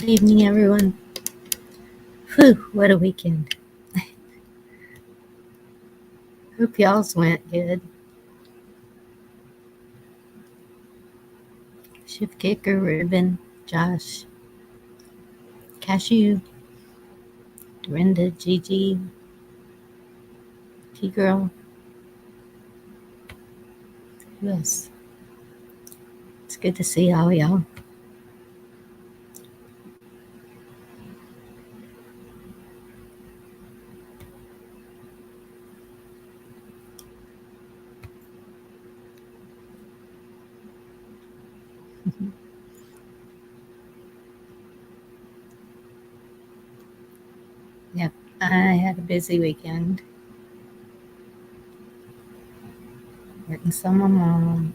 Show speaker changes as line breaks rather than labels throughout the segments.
Good evening, everyone. Whew, what a weekend. Hope y'all's went good. Shift Kicker, Ribbon, Josh, Cashew, Dorinda, Gigi, T-Girl. Who else? It's good to see all y'all. Yep, I had a busy weekend. Working some my mom.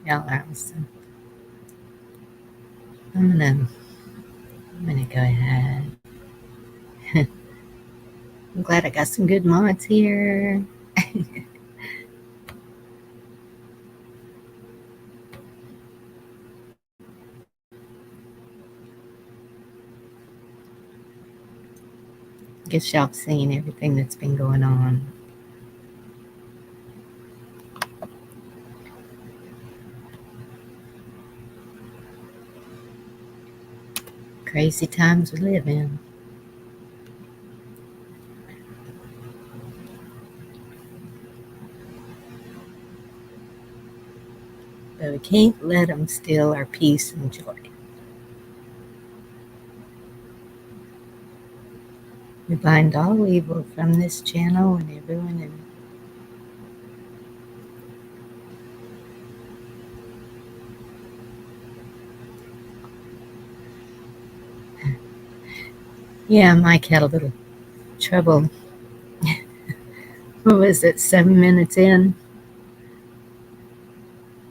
Y'all are awesome. I'm gonna go ahead. I'm glad I got some good mods here. Guess y'all have seen everything that's been going on. Crazy times we live in. But we can't let them steal our peace and joy. We bind all evil from this channel and everyone in it. Yeah, Mike had a little trouble. What was it, 7 minutes in?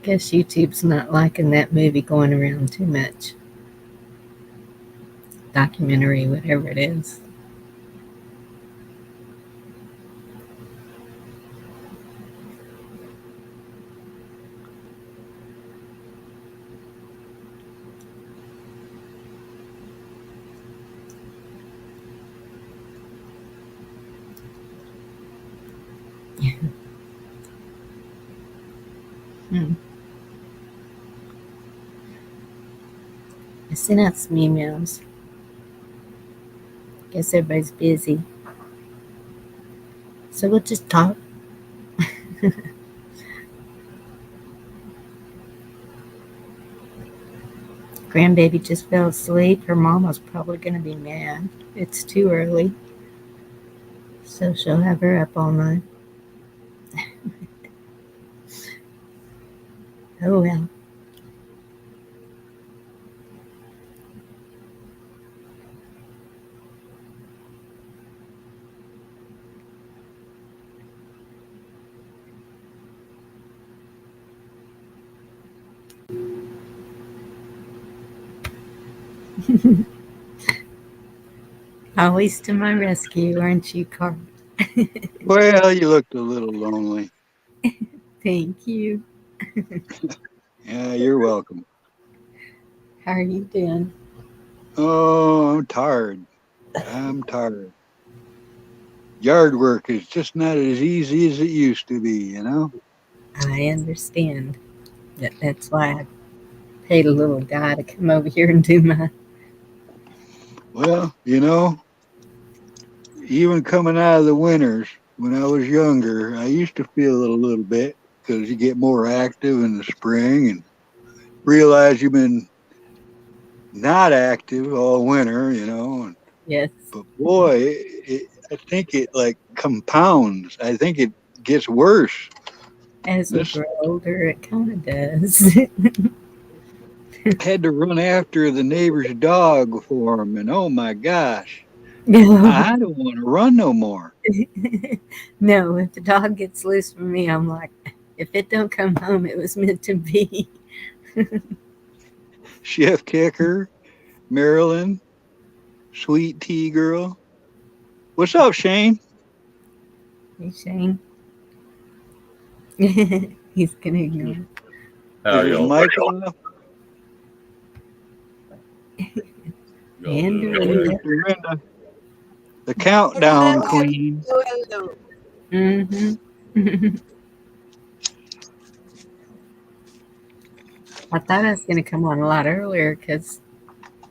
Guess YouTube's not liking that movie going around too much. Documentary, whatever it is. Hmm. I sent out some emails. Guess everybody's busy. So we'll just talk. Grandbaby just fell asleep. Her mama's probably going to be mad. It's too early. So she'll have her up all night. Oh well. Always to my rescue, aren't you, Carl?
Well, you looked a little lonely.
Thank you.
Yeah, you're welcome.
How are you doing?
Oh, I'm tired. I'm tired. Yard work is just not as easy as it used to be.
I understand. That's why I paid a little guy to come over here and do my.
Well, even coming out of the winters when I was younger, I used to feel it a little bit because you get more active in the spring and realize you've been not active all winter.
Yes.
But boy, I think it like compounds. I think it gets worse.
As we
This
grow older, it kind of does.
had to run after the neighbor's dog for him, and oh my gosh,
No.
I don't want to run no more.
No, if the dog gets loose from me, I'm like, if it don't come home, it was meant to be.
Chef Kicker, Marilyn, sweet tea girl. What's up, Shane?
Hey, Shane. He's gonna ignore it.
Is his mic off?
And
There's
Dorinda.
Dorinda, the countdown queen.
Hello.
Mm-hmm. I thought I was gonna come on a lot earlier because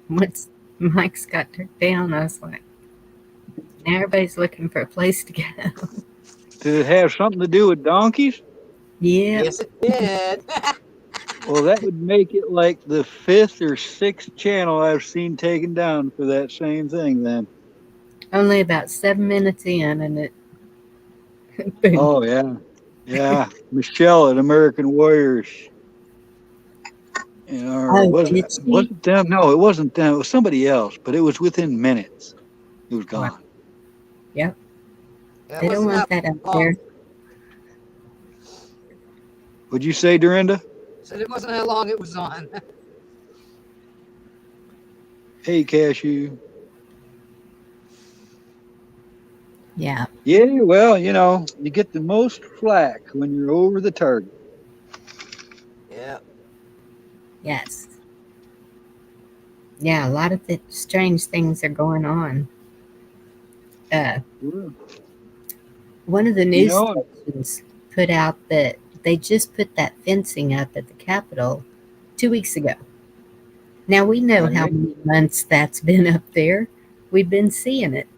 once Mike's got turned down, I was like, now everybody's looking for a place to go.
Did it have something to do with donkeys?
Yeah.
Yes, it did.
Well, that would make it like the 5th or 6th channel I've seen taken down for that same thing then.
Only about 7 minutes in, and it. Boom.
Oh, yeah. Yeah. Michelle at American Warriors. You know, or
Oh,
was
did
it
she?
wasn't them? No, it wasn't them. It was somebody else, but it was within minutes. It was gone.
Yep.
That
They don't
wasn't
want
that
that up
long.
there.
Would you say, Dorinda?
Said it wasn't how long it was on.
Hey, Cashew.
Yeah.
Yeah, well, you know, you get the most flack when you're over the target.
Yeah.
Yes. Yeah, a lot of the strange things are going on. One of the
You
news
know,
stations put out that they just put that fencing up at the Capitol 2 weeks ago. Now we know how
right?
many months that's been up there. We've been seeing it.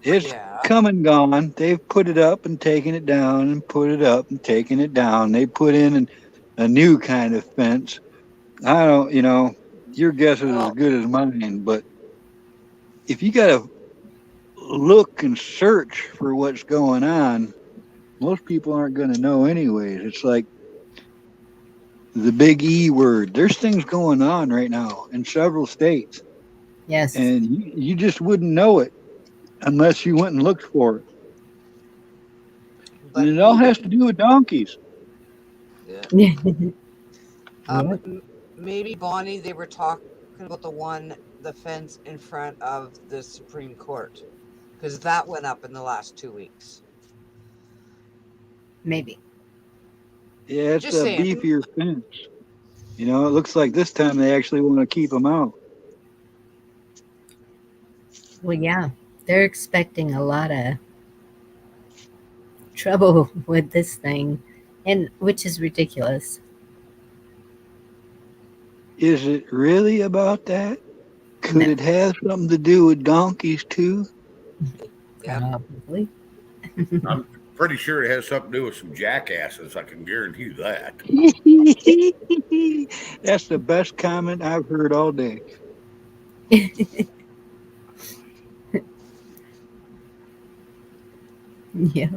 It's
Yeah.
come and gone. They've put it up and taken it down and put it up and taken it down. They put in a new kind of fence. I don't, you know, your guess is as
Well,
good as mine, but if you got to look and search for what's going on, most people aren't going to know anyways. It's like the big E word. There's things going on right now in several states,
Yes.
and you just wouldn't know it unless you went and looked for it.
but
And it all has to do with donkeys.
yeah.
Yep.
Maybe Bonnie, they were talking about the fence in front of the Supreme Court, because that went up in the last 2 weeks.
Maybe.
Yeah, it's
Just
a
saying.
beefier fence. You know, it looks like this time they actually want to keep them out.
Well, yeah, they're expecting a lot of trouble with this thing, and which is ridiculous.
Is it really about that? Could
No,
it have something to do with donkeys too?
Yep.
probably.
I'm pretty sure it has something to do with some jackasses. I can guarantee you that.
That's the best comment I've heard all day.
Yeah.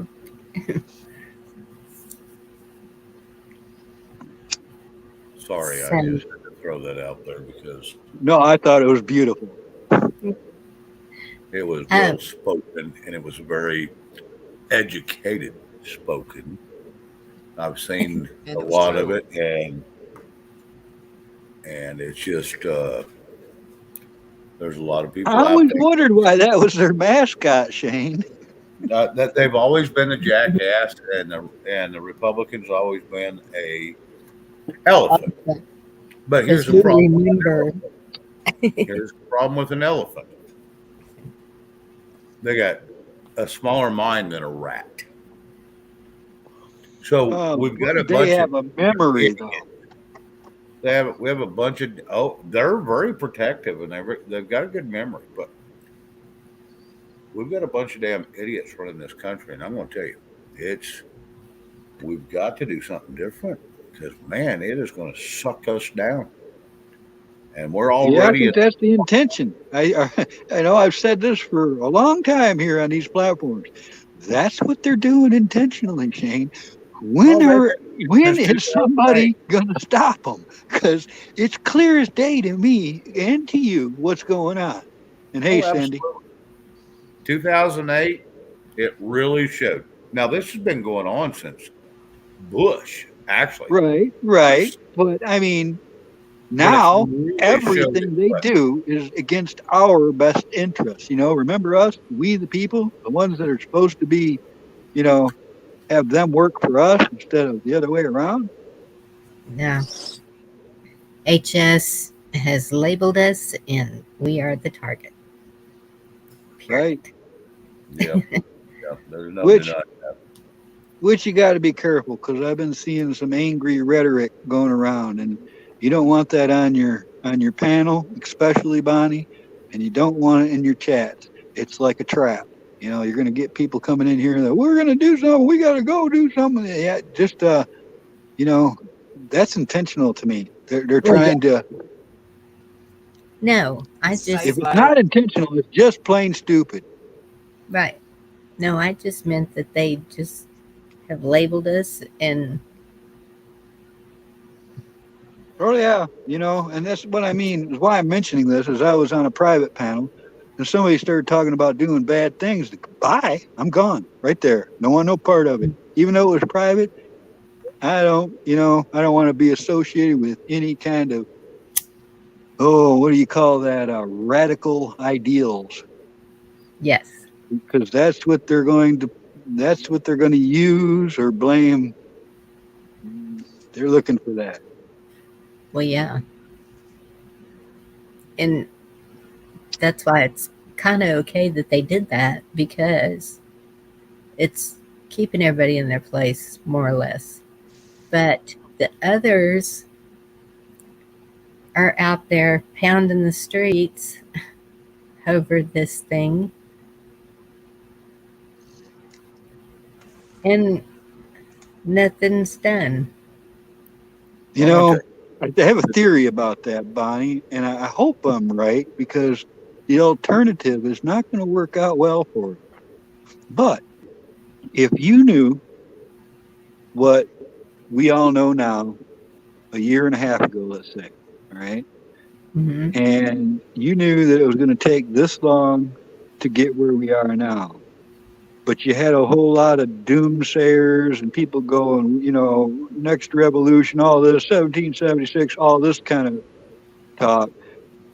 Sorry, I
So,
just had to throw that out there because
No, I thought it was beautiful.
it was well spoken and it was very educated spoken. I've seen
And
a
it was
lot
true.
of it, and it's just there's a lot of people
I
out
always
there
wondered why that was their mascot, Shane.
that they've always been a jackass, and the Republicans always been a elephant. But here's
because
the
we
problem.
remember.
Here's the problem with an elephant. They got a smaller mind than a rat. So we've got a
They
bunch
have
of
a memory, though.
we have a bunch of they're very protective and they've got a good memory, but we've got a bunch of damn idiots running this country, and I'm going to tell you, we've got to do something different because man, it is going to suck us down, and we're
Yeah, I
already
think that's the intention. I know I've said this for a long time here on these platforms. That's what they're doing intentionally, Shane. When
since
is
2008.
somebody gonna stop them? Because it's clear as day to me and to you what's going on. And hey,
Oh,
Cindy,
absolutely. 2008, it really showed. Now this has been going on since Bush, actually.
right. But I mean, Now
really showed
everything they do is against our best interests. Remember us, we the people, the ones that are supposed to be, you know, have them work for us instead of the other way around,
No. HS has labeled us and we are the target. Period.
right?
Yeah, yeah. There's no
Which
denying.
which you got to be careful, because I've been seeing some angry rhetoric going around, and you don't want that on your panel, especially Bonnie, and you don't want it in your chats. It's like a trap. You're going to get people coming in here that we're going to do something. We got to go do something. Yeah, just you know, that's intentional to me. They're
Well, yeah.
trying to.
No, I
If
just,
Incite
it's not
violence.
intentional, it's just plain stupid.
right. No, I just meant that they just have labeled us and
Oh yeah, and that's what I mean. Why I'm mentioning this is I was on a private panel, and somebody started talking about doing bad things. Bye, I'm gone right there. No one, no part of it. Even though it was private, I don't want to be associated with any kind of what do you call that? Radical ideals,
yes.
because that's what they're going to use or blame. They're looking for that.
Well, yeah. And that's why it's kind of okay that they did that because it's keeping everybody in their place, more or less. But the others are out there pounding the streets over this thing. And nothing's done.
You
Well, I'm gonna
know, I have a theory about that, Bonnie, and I hope I'm right, because the alternative is not going to work out well for you. But if you knew what we all know now, a year and a half ago, let's say, all right,
Hmm.
and you knew that it was going to take this long to get where we are now, but you had a whole lot of doomsayers and people going, next revolution, all this, 1776, all this kind of talk.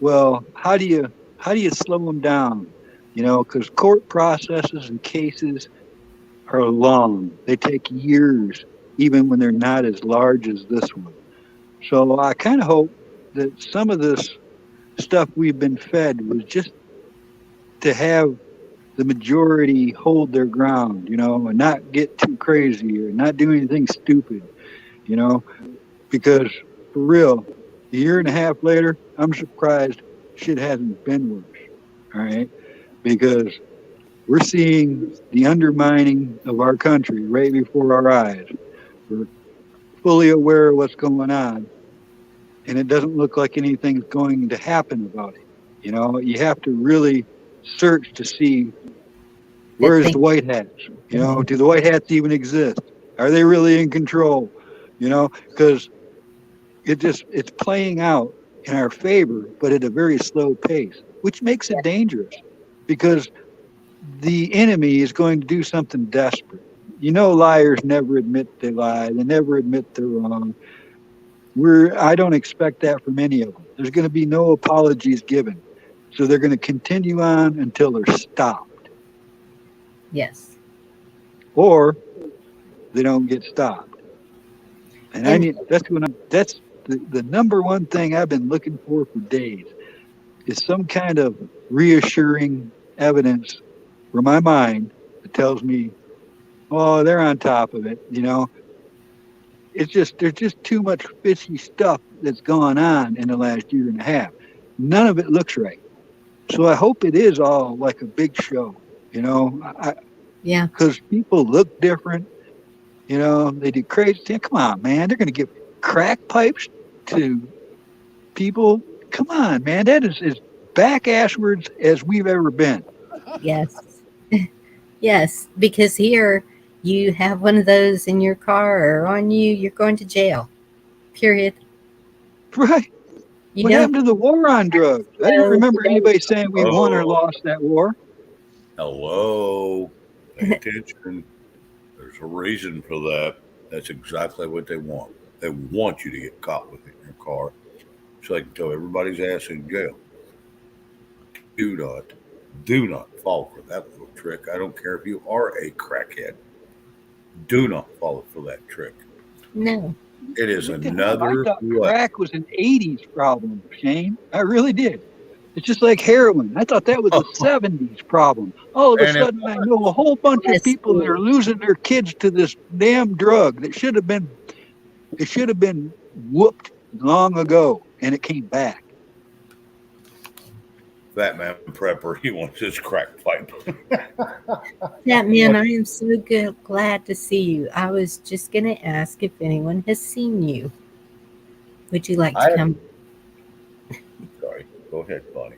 Well, how do you slow them down? Because court processes and cases are long. They take years, even when they're not as large as this one. So I kind of hope that some of this stuff we've been fed was just to have the majority hold their ground, and not get too crazy or not do anything stupid, you know, because for real, a year and a half later, I'm surprised shit hasn't been worse. All right. Because we're seeing the undermining of our country right before our eyes. We're fully aware of what's going on, and it doesn't look like anything's going to happen about it. You have to really search to see,
That
where's
thing.
the white hats?
Mhm.
Do the white hats even exist? Are they really in control? Because it's playing out in our favor, but at a very slow pace, which makes it dangerous, because the enemy is going to do something desperate. Liars never admit they lie. They never admit they're wrong. I don't expect that from any of them. There's going to be no apologies given. So they're going to continue on until they're stopped,
Yes.
or they don't get stopped. And I
And
mean, that's the number one thing I've been looking for days, is some kind of reassuring evidence for my mind that tells me, oh, they're on top of it. There's just too much fishy stuff that's gone on in the last year and a half. None of it looks right. So I hope it is all like a big show,
yeah,
because people look different. They do crazy things. Come on, man. They're going to give crack pipes to people. Come on, man. That is as back asswards as we've ever been.
yes. Yes, because here you have one of those in your car or on you, you're going to jail. Period.
Right.
You
What
don't
happened to the war on drugs? I didn't
know
remember
today.
anybody saying we won or
oh,
lost that war.
hello. Pay attention. There's a reason for that. That's exactly what they want. They want you to get caught with it in your car. so they can throw everybody's ass in jail. Do not, do not fall for that little trick. I don't care if you are a crackhead. Do not fall for that trick.
No.
It is
What the hell? I
another
thought
what?
crack was an 80s problem, Shane. I really did. It's just like heroin. I thought that was a 70s problem. All of a
And it
sudden, I know a whole bunch of
Yes.
people that are losing their kids to this damn drug that should have been, it should have been whooped long ago, and it came back.
Fat Man Prepper, he wants his crack pipe.
That man, I am so glad to see you. I was just going to ask if anyone has seen you. Would you like to come?
Sorry, go ahead, Bonnie.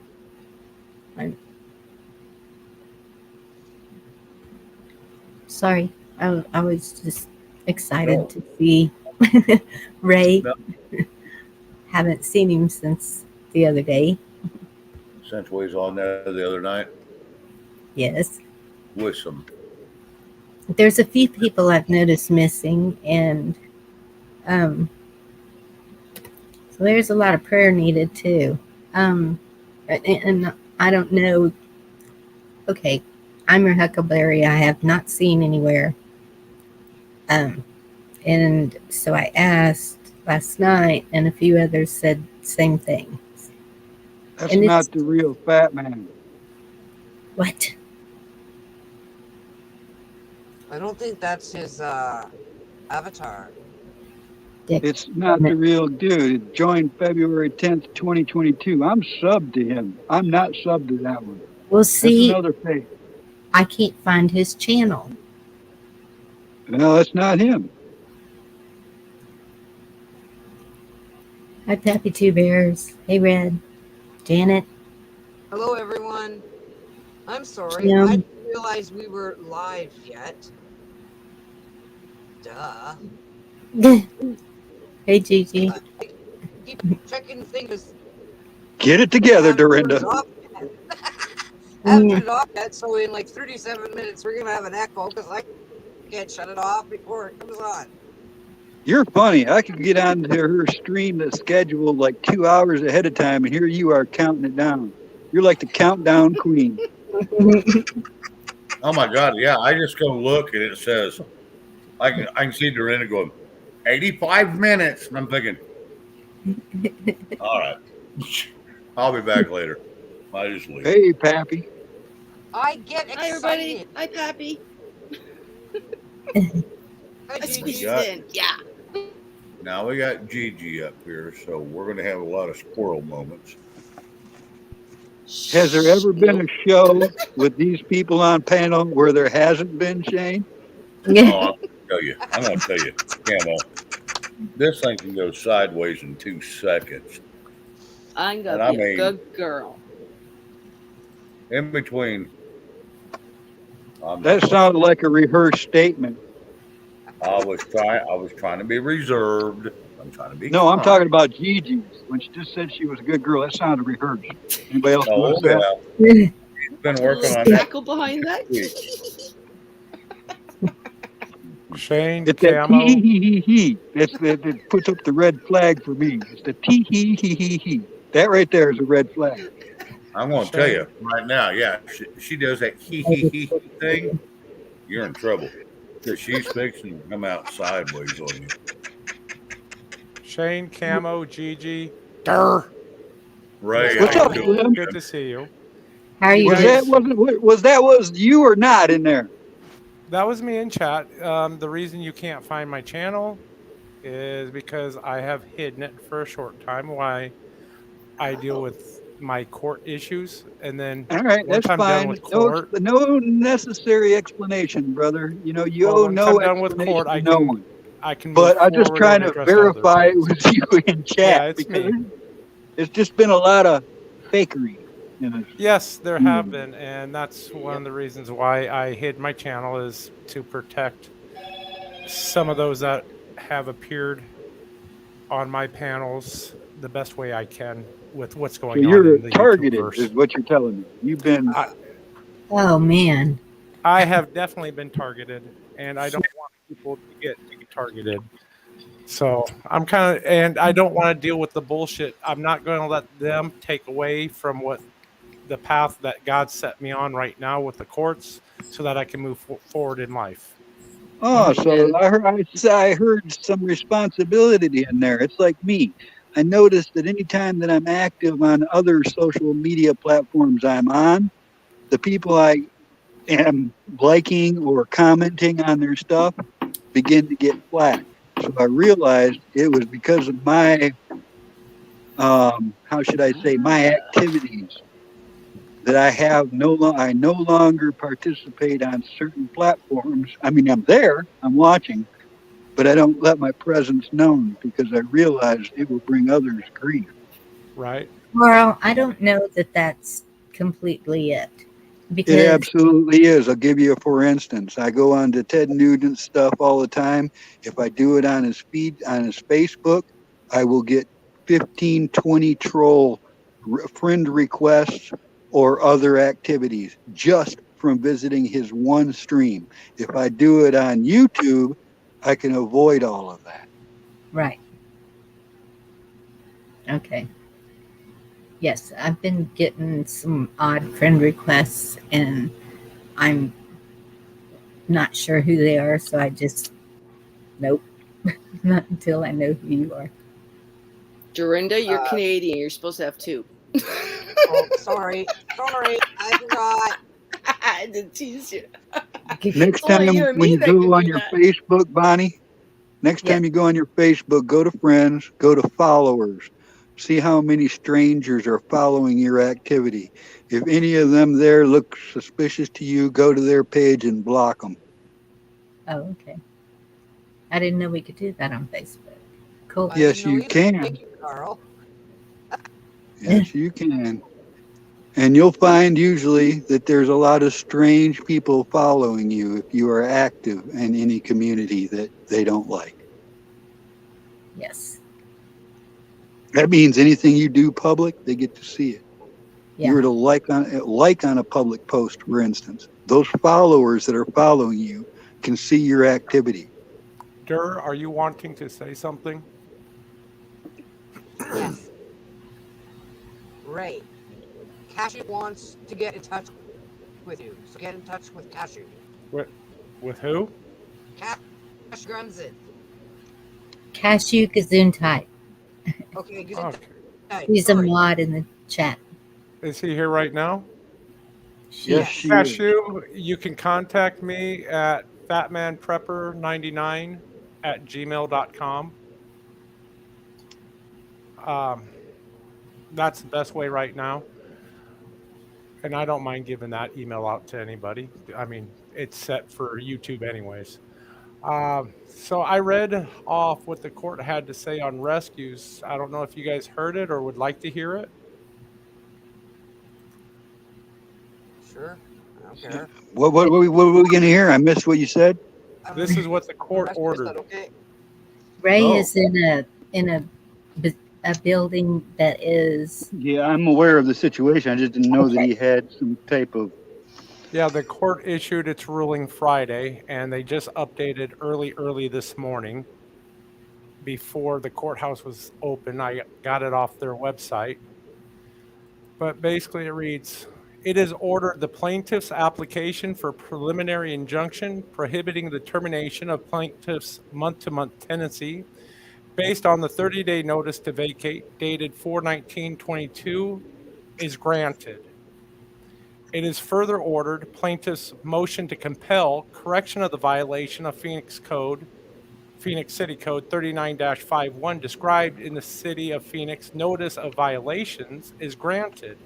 Sorry, I was just excited to see Ray.
No.
Haven't seen him since the other day.
Since we was on there the other night
Yes.
with some.
There's a few people I've noticed missing, and so there's a lot of prayer needed too. And I don't know. Okay, I'm your Huckleberry. I have not seen anywhere. And so I asked last night, and a few others said same thing.
That's
And
not
it's-
the real Fat Man.
What?
I don't think that's his avatar.
Dick.
It's not the real dude. It joined February 10th, 2022. I'm subbed to him. I'm not subbed to that one.
Well,
That's
see,
another fake.
I can't find his channel.
No, that's not him.
Hi, Pappy Two Bears. Hey, Red. Janet.
Hello, everyone. I'm sorry.
Kim.
I didn't realize we were live yet. Duh.
Hey, Gigi.
I keep checking things.
Get it together,
I haven't turned
Dorinda.
it off yet. I haven't turned it off yet, so in like 37 minutes, we're going to have an echo because I can't shut it off before it comes on.
You're funny. I could get on to her stream that's scheduled like 2 hours ahead of time, and here you are counting it down. You're like the countdown queen.
Oh my God! Yeah, I just go look and it says, I can see Dorinda going, 85 minutes, and I'm thinking, all right, I'll be back later. I just leave.
Hey, Pappy.
I get excited.
Hi, everybody. Hi, Pappy.
Hi,
I
Gigi.
squeezed
got-
in. Yeah.
Now we got Gigi up here, so we're going to have a lot of squirrel moments.
Has there ever been a show with these people on panel where there hasn't been, Shane?
Oh, I'm going to tell you, Camo, this thing can go sideways in 2 seconds.
I'm
And
gonna
I
be
mean-
a good girl.
In between,
That sounded like a rehearsed statement.
I was trying to be reserved. I'm trying to be.
No, I'm
kind.
talking about Gigi's. When she just said she was a good girl, that sounded rehearsed. Anybody else
Oh
notice that?
yeah, she's been working on that.
Tackle behind that.
Shane
It's that
Camo.
tee hee hee hee. That's that puts up the red flag for me. It's the tee hee hee hee hee. That right there is a red flag.
I'm going to tell you right now. Yeah, she does that he thing. You're in trouble because she's fixing to come out sideways on you.
Shane Camo, Gigi. Durr.
Ray,
What's
how
up,
you doing?
Slim?
Good to see you.
How are you
Was
guys?
that was you or not in there?
That was me in chat. The reason you can't find my channel is because I have hidden it for a short time while I deal with my court issues, and then
All right,
once
that's
I'm done
fine.
with court,
No necessary explanation, brother. You know, you
Well,
owe
once
no
I'm done with
explanation
court,
to
I
no
can-
one.
I can.
But
move
I'm just
forward
trying
and
to
address
verify it
other
was you in chat
Yeah, it's
because
me.
it's just been a lot of fakery in this.
Yes, there have been, and that's one of the reasons why I hid my channel is to protect some of those that have appeared on my panels the best way I can with what's
So
going on
you're
in the
targeted,
YouTubeverse.
is what you're telling me. You've been.
Oh, man.
I have definitely been targeted, and I don't want people to get targeted. So I'm kind of, and I don't want to deal with the bullshit. I'm not going to let them take away from what the path that God set me on right now with the courts, so that I can move forward in life.
Oh, so
Amen.
I heard some responsibility in there. It's like me. I noticed that anytime that I'm active on other social media platforms I'm on, the people I am liking or commenting on their stuff begin to get flack. So I realized it was because of my, how should I say, my activities that I no longer participate on certain platforms. I mean, I'm there, I'm watching, but I don't let my presence known because I realize it will bring others grief.
Right?
Well, I don't know that that's completely it
It
because
absolutely is. I'll give you a for instance. I go on to Ted Nugent's stuff all the time. If I do it on his feed, on his Facebook, I will get 15, 20 troll friend requests or other activities just from visiting his one stream. If I do it on YouTube, I can avoid all of that.
right. Okay. Yes, I've been getting some odd friend requests and I'm not sure who they are, so I just nope. Not until I know who you are.
Dorinda, you're Canadian. You're supposed to have two.
Oh, sorry, I forgot.
I did tease you.
Next
It's only
time
you and
when
me
you
that can
go on
do
your
that.
Facebook, Bonnie, next
Yes.
time you go on your Facebook, go to friends, go to followers. See how many strangers are following your activity. If any of them there look suspicious to you, go to their page and block them.
Oh, okay. I didn't know we could do that on Facebook. Cool.
I didn't
Yes,
know
you
either.
can.
Thank you, Carl.
Yes, you can. And you'll find usually that there's a lot of strange people following you if you are active in any community that they don't like.
Yes.
That means anything you do public, they get to see it. You
Yeah.
were to like on a public post, for instance. Those followers that are following you can see your activity.
Dur, are you wanting to say something?
Yes, Ray. Cashew wants to get in touch with you, so get in touch with Cashew.
With who?
Cash Grumsit.
Cashew Gesundheit.
Okay,
Okay.
He's a
sorry.
mod in the chat.
Is he here right now?
She
Yes,
Yes.
she is.
Cashew, you can contact me at fatmanprepper99@gmail.com. That's the best way right now. And I don't mind giving that email out to anybody. I mean, it's set for YouTube anyways. So I read off what the court had to say on rescues. I don't know if you guys heard it or would like to hear it.
Sure. I don't care.
What were we going to hear? I missed what you said.
This is what the court
Is that
ordered.
okay?
Ray
Oh.
is in a building that is
Yeah, I'm aware of the situation. I just didn't know that
okay.
he had some type of.
Yeah, the court issued its ruling Friday, and they just updated early this morning before the courthouse was open. I got it off their website. But basically it reads, it is ordered the plaintiff's application for preliminary injunction prohibiting the termination of plaintiff's month-to-month tenancy based on the 30-day notice to vacate dated 4/19/22 is granted. It is further ordered plaintiff's motion to compel correction of the violation of Phoenix City Code 39-51 described in the City of Phoenix Notice of Violations is granted.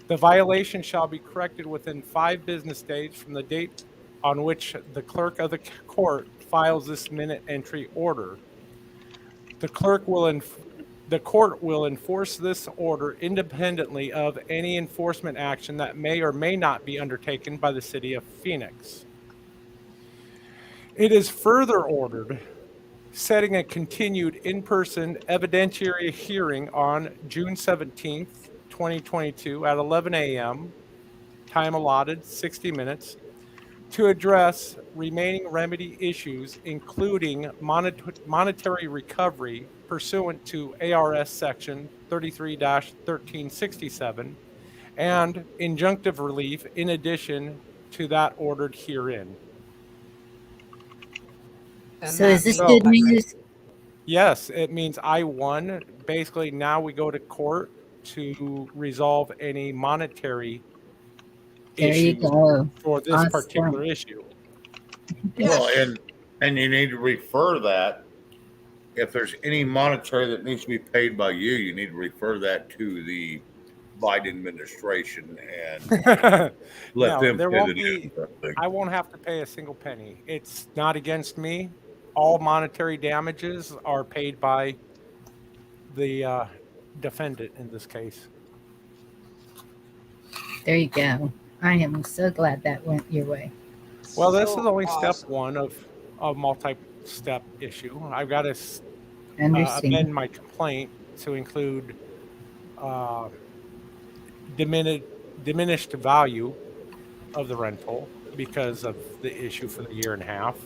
The violation shall be corrected within 5 business days from the date on which the clerk of the court files this minute entry order. The court will enforce this order independently of any enforcement action that may or may not be undertaken by the City of Phoenix. It is further ordered setting a continued in-person evidentiary hearing on June 17th, 2022 at 11 a.m., time allotted 60 minutes, to address remaining remedy issues, including monetary recovery pursuant to ARS Section 33-1367 and injunctive relief in addition to that ordered herein.
And
So is
that
this
means
good
So-
news?
Yes, it means I won. Basically, now we go to court to resolve any monetary
There you
issues
go.
for this particular
Awesome.
issue.
Well,
Yes.
and you need to refer that if there's any monetary that needs to be paid by you, you need to refer that to the Biden administration and let
No,
them
there
pay
won't
the
be.
damn.
I won't have to pay a single penny. It's not against me. All monetary damages are paid by the defendant in this case.
There you go. I am so glad that went your way.
Well, this
So
is only step
awesome.
one of a multi-step issue. I've got to
Understand.
amend my complaint to include diminished value of the rental because of the issue for the year and a half.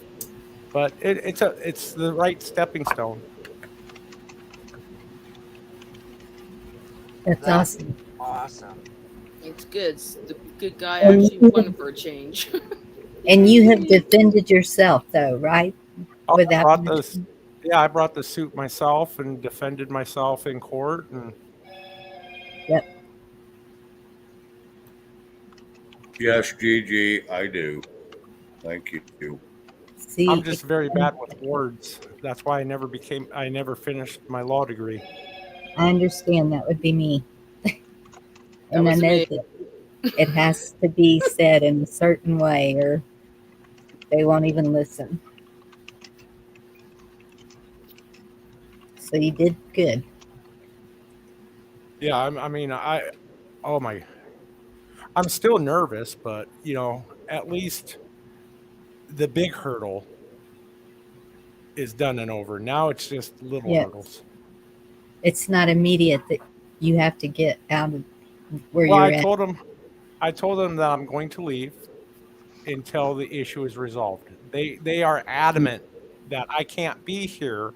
But it's the right stepping stone.
That's
That's
awesome.
awesome.
It's good. The good guy
And
actually
you-
won for a change.
And you have defended yourself, though, right?
I
Without
brought this. Yeah, I brought the suit myself and defended myself in court. And
Yes, Gigi, I do. Thank you.
see.
I'm just very bad with words. That's why I never finished my law degree.
I understand that would be me. And I
was
know
me.
that it has to be said in a certain way, or they won't even listen. So you did good.
Yeah, I'm still nervous, but at least the big hurdle is done and over. Now it's just little
Yes.
hurdles.
It's not immediate that you have to get out of where
Well,
you're at.
I told them that I'm going to leave until the issue is resolved. They are adamant that I can't be here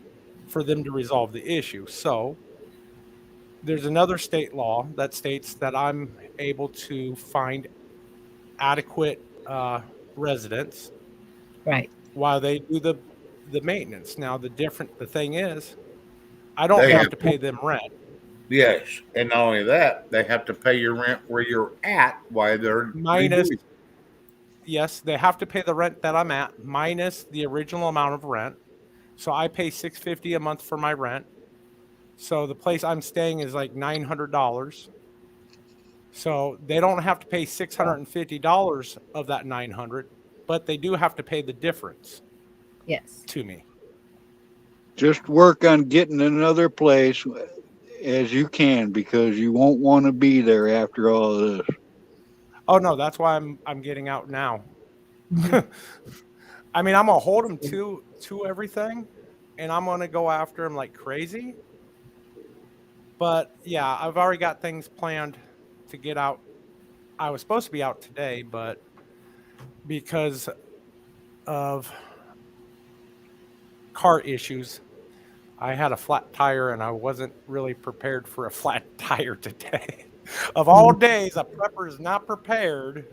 for them to resolve the issue. So there's another state law that states that I'm able to find adequate residents
Right.
while they do the maintenance. Now the thing is, I don't
They
have
have-
to pay them rent.
Yes, and not only that, they have to pay your rent where you're at while they're
Minus,
redoing.
yes, they have to pay the rent that I'm at minus the original amount of rent. So I pay $650 a month for my rent. So the place I'm staying is like $900. So they don't have to pay $650 of that $900, but they do have to pay the difference
Yes.
to me.
Just work on getting another place as you can, because you won't want to be there after all of this.
Oh no, that's why I'm getting out now. I mean, I'm gonna hold them to everything, and I'm gonna go after them like crazy. But yeah, I've already got things planned to get out. I was supposed to be out today, but because of car issues, I had a flat tire and I wasn't really prepared for a flat tire today. Of all days, a prepper is not prepared.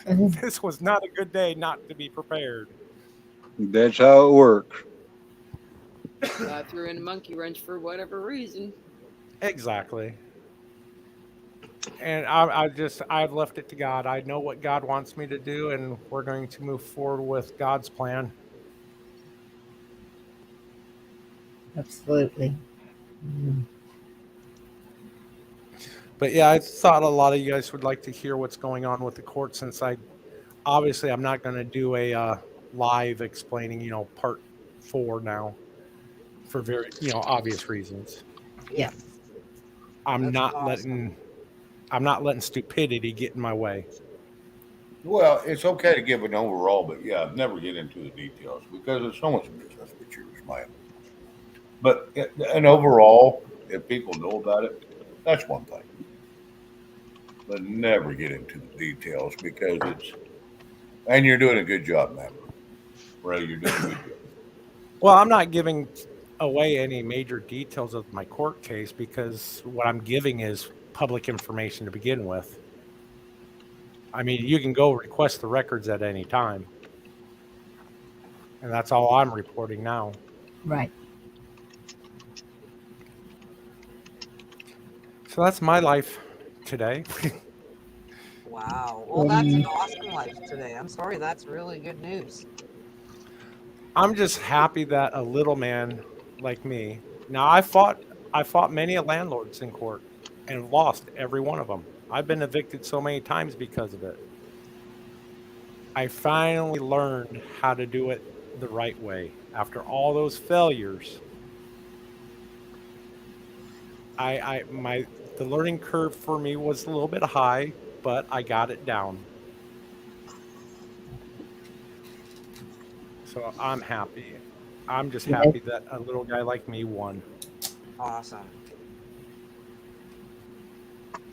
This was not a good day not to be prepared.
That's how it works.
I threw in a monkey wrench for whatever reason.
Exactly. And I've left it to God. I know what God wants me to do, and we're going to move forward with God's plan.
Absolutely. Mm.
But yeah, I thought a lot of you guys would like to hear what's going on with the court, since I'm not going to do a live explaining, part 4 now for very, obvious reasons.
Yeah.
I'm
That's
not letting stupidity get in my way.
Well, it's okay to give an overall, but yeah, never get into the details because it's so much business with yours, man. But an overall, if people know about it, that's one thing. But never get into the details because and you're doing a good job, man. Ray, you're doing a good job.
Well, I'm not giving away any major details of my court case because what I'm giving is public information to begin with. I mean, you can go request the records at any time, and that's all I'm reporting now.
Right.
So that's my life today.
Wow. Well, that's an
Um,
awesome life today. I'm sorry. That's really good news.
I'm just happy that a little man like me. Now I fought many landlords in court and lost every one of them. I've been evicted so many times because of it. I finally learned how to do it the right way after all those failures. The learning curve for me was a little bit high, but I got it down. So I'm happy. I'm just
yes.
happy that a little guy like me won.
Awesome.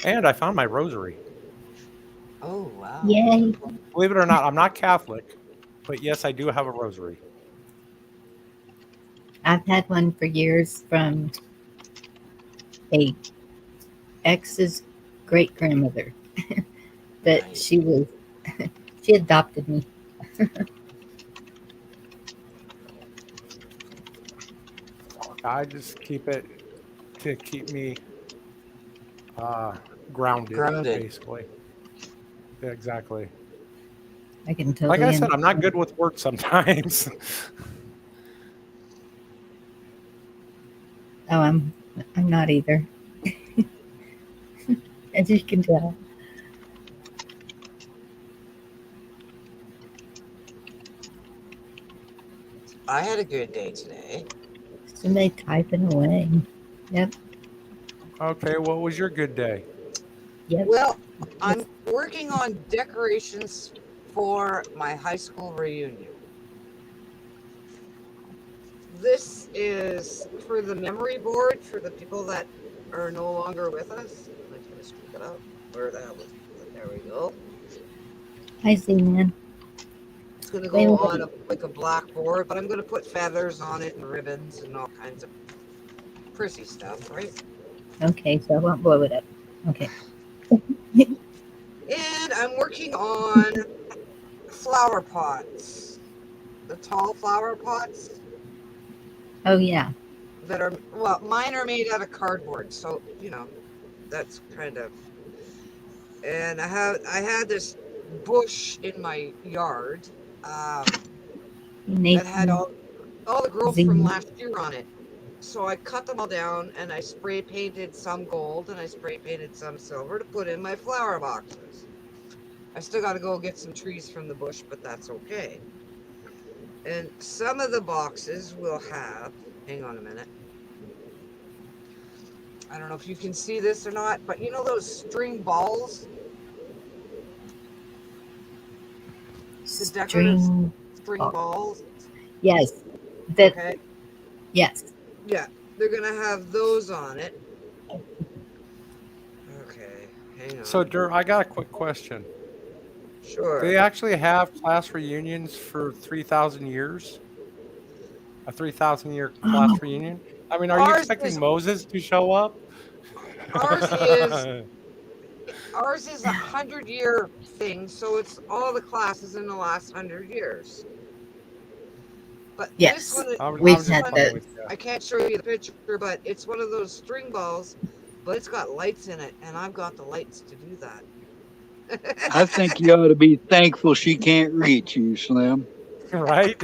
And I found my rosary.
Oh, wow.
Yay.
Believe it or not, I'm not Catholic, but yes, I do have a rosary.
I've had one for years from a ex's great grandmother, but
Nice.
she adopted me.
I just keep it to keep me grounded,
Grounded.
basically. Yeah, exactly.
I can
Like
totally
I said, I'm not
understand.
good with words sometimes.
Oh, I'm not either, as you can tell.
I had a good day today.
Somebody typing away. Yep.
Okay, what was your good day?
Yep.
Well, I'm working on decorations for my high school reunion. This is for the memory board for the people that are no longer with us. I'm just gonna scoop it up. Where the hell is it? There we go.
I see, man.
It's gonna
Wait,
go
wait,
on
wait.
like a black board, but I'm gonna put feathers on it and ribbons and all kinds of prissy stuff, right?
Okay, so I won't blow it up. Okay.
And I'm working on flower pots, the tall flower pots
Oh, yeah.
that are, well, mine are made out of cardboard, so that's kind of. And I had this bush in my yard that had
Nathan
all the growth from
Z.
last year on it. So I cut them all down and I spray painted some gold and I spray painted some silver to put in my flower boxes. I still got to go get some trees from the bush, but that's okay. And some of the boxes will have, hang on a minute. I don't know if you can see this or not, but you know those string balls? The decorative
String.
string balls?
Yes. That.
Okay.
Yes.
Yeah, they're going to have those on it. Okay, hang on.
So, Dur, I got a quick question.
Sure.
They actually have class reunions for 3,000 years? A 3,000-year class
Oh,
reunion? I mean, are you
Ours
expecting
is
Moses to show up?
ours is ours is 100-year thing, so it's all the classes in the last 100 years. But this
yes.
one,
I'm
We've
just
had
playing
those.
with you.
I can't show you the picture, but it's one of those string balls, but it's got lights in it, and I've got the lights to do that.
I think you ought to be thankful she can't reach you, Slim.
Right?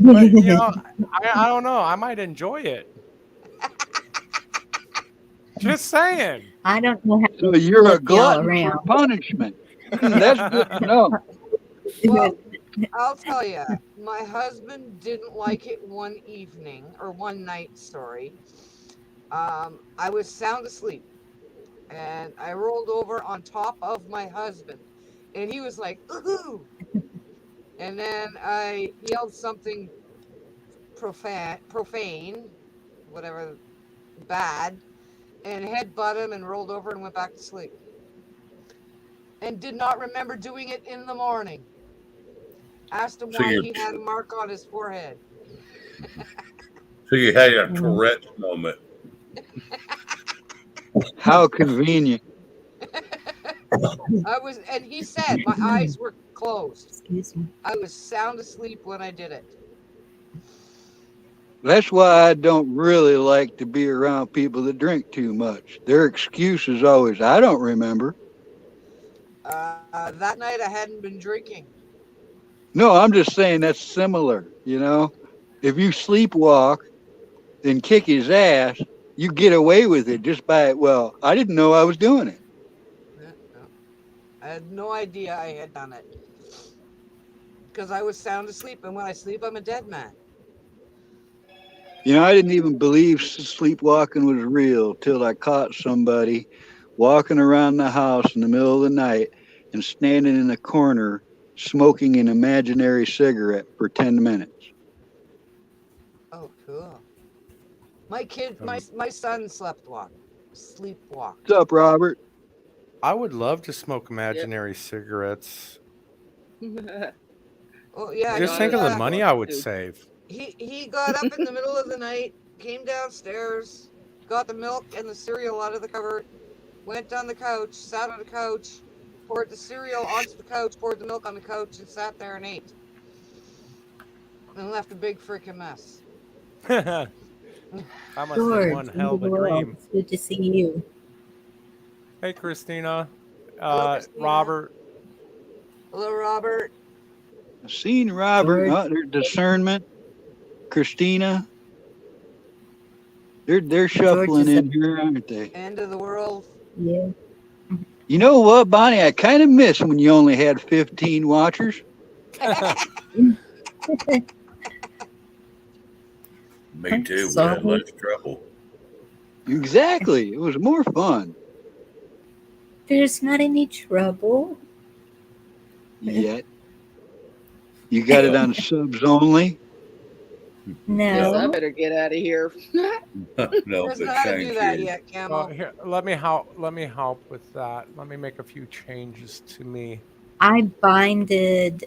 But, I don't know. I might enjoy it. Just saying.
I don't know how
So
to
you're a
flip y'all
glutton for
around.
punishment. That's good to know.
Well, I'll tell you, my husband didn't like it one evening, or one night, sorry. I was sound asleep, and I rolled over on top of my husband, and he was like, ooh. And then I yelled something profane, whatever, bad, and headbutt him and rolled over and went back to sleep. And did not remember doing it in the morning. Asked him
So
why
you
he had a mark on his forehead.
so you had a Tourette's moment.
How convenient.
And he said my eyes were closed.
Excuse me.
I was sound asleep when I did it.
That's why I don't really like to be around people that drink too much. Their excuse is always, I don't remember.
That night I hadn't been drinking.
No, I'm just saying that's similar. If you sleepwalk and kick his ass, you get away with it just by, well, I didn't know I was doing it.
No. I had no idea I had done it. Because I was sound asleep, and when I sleep, I'm a dead man.
I didn't even believe sleepwalking was real till I caught somebody walking around the house in the middle of the night and standing in a corner smoking an imaginary cigarette for 10 minutes.
Oh, cool. My son sleepwalked.
What's up, Robert?
I would love to smoke imaginary cigarettes.
Oh yeah.
Just think of the money I would save.
He got up in the middle of the night, came downstairs, got the milk and the cereal out of the cupboard, went on the couch, sat on the couch, poured the cereal onto the couch, poured the milk on the couch, and sat there and ate. And left a big freaking mess.
That must have
George,
one hell of a
well,
dream.
it's good to see you.
Hey, Christina.
Hello, Christina.
Robert.
Hello, Robert.
I've seen Robert.
George.
Their discernment. Christina. They're shuffling in here, aren't they?
End of the world.
Yeah.
You know what, Bonnie? I kind of miss when you only had 15 watchers.
Me too. We
Sorry.
had less trouble.
Exactly. It was more fun.
There's not any trouble.
Yet. You got it on subs only?
No.
I better get out of here.
No,
There's
but
not how to
thank
do that
you.
yet, Camel.
Here, let me help with that. Let me make a few changes to me.
I binded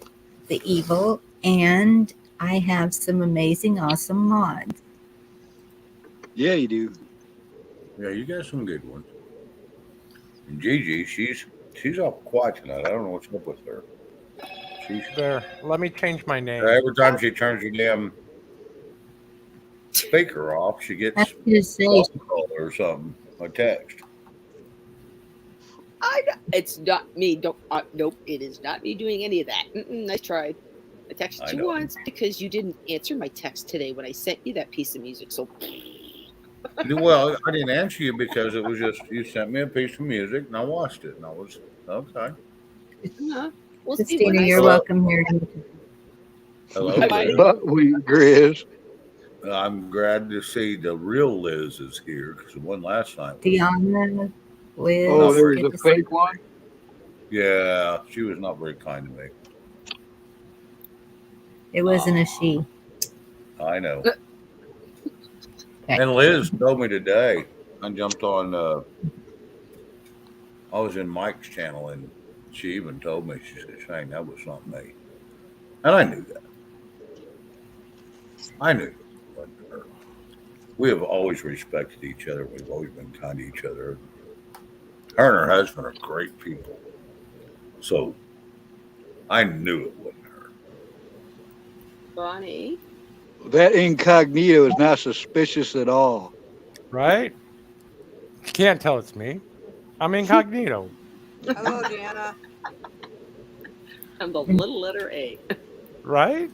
the evil, and I have some amazing, awesome mods.
Yeah, you do.
Yeah, you got some good ones. And Gigi, she's all quiet tonight. I don't know what's up with her. She's
There. Let me change my name.
every time she turns her damn speaker off, she gets
I have to say,
a phone call or something, a text.
It's not me. Nope, it is not me doing any of that. Nice try. I texted you once because you didn't answer my text today when I sent you that piece of music. So,
Well, I didn't answer you because it was just you sent me a piece of music and I watched it and I was okay.
we'll see
Christina,
when I
you're
see-
welcome here.
Hello,
Bye-bye.
Liz.
But we, Grizz.
I'm glad to see the real Liz is here because the one last night.
Deanna, Liz.
Oh, there was
good
a
to see
fake one?
Yeah, she was not very kind to me.
It wasn't a she.
I know. And Liz told me today, I jumped on, I was in Mike's channel and she even told me, she said, Shane, that was not me. And I knew that. I knew it wasn't her. We have always respected each other. We've always been kind to each other. Her and her husband are great people. So I knew it wasn't her.
Bonnie.
That incognito is not suspicious at all.
Right? You can't tell it's me. I'm incognito.
Hello, Deanna.
I'm the little letter A.
Right?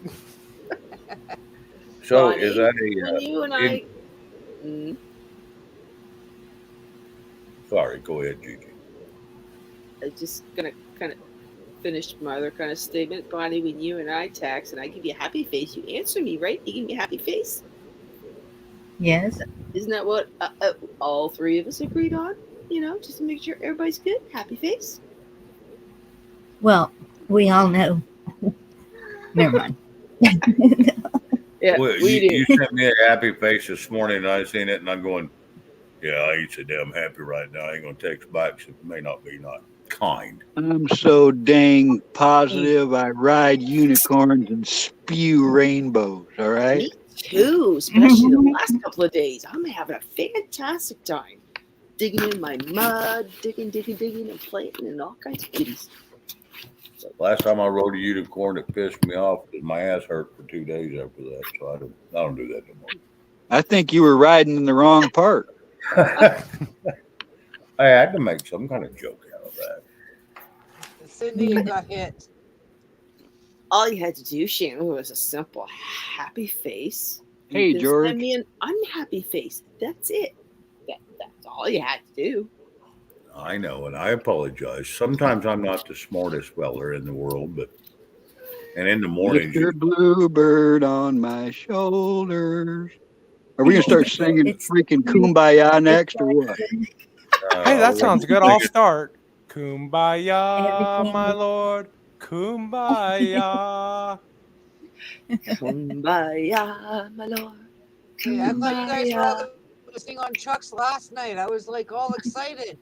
So
Bonnie,
is that
when you and I.
Sorry, go ahead, Gigi.
I'm just gonna kind of finish my other kind of statement. Bonnie, when you and I text and I give you a happy face, you answer me, right? You give me a happy face.
Yes.
Isn't that what all three of us agreed on? Just to make sure everybody's good. Happy face.
Well, we all know. Never mind.
Yeah,
Well,
we do.
you sent me a happy face this morning and I seen it and I'm going, yeah, I ain't so damn happy right now. I ain't going to text back. So it may not be not kind.
I'm so dang positive. I ride unicorns and spew rainbows. All right.
Me too, especially the last couple of days. I'm having a fantastic time. Digging in my mud, digging, and playing and all kinds of goodies.
Last time I rode a unicorn, it pissed me off because my ass hurt for 2 days after that. So I don't do that anymore.
I think you were riding in the wrong part.
I had to make some kind of joke out of that.
Cindy, you got hit.
All you had to do, Shannon, was a simple happy face.
Hey,
You can
George.
send me an unhappy face. That's it. That's all you had to do.
I know, and I apologize. Sometimes I'm not the smartest feller in the world, and in the mornings,
Mr. Bluebird on my shoulders. Are we gonna start singing
It's-
freaking Kumbaya next or what?
Hey, that sounds good. I'll
sing it.
start. Kumbaya,
Everything
my
is-
lord. Kumbaya.
Kumbaya, my lord.
Hey, I thought you guys were all
Kumbaya.
going to sing on Chuck's last night. I was like all excited.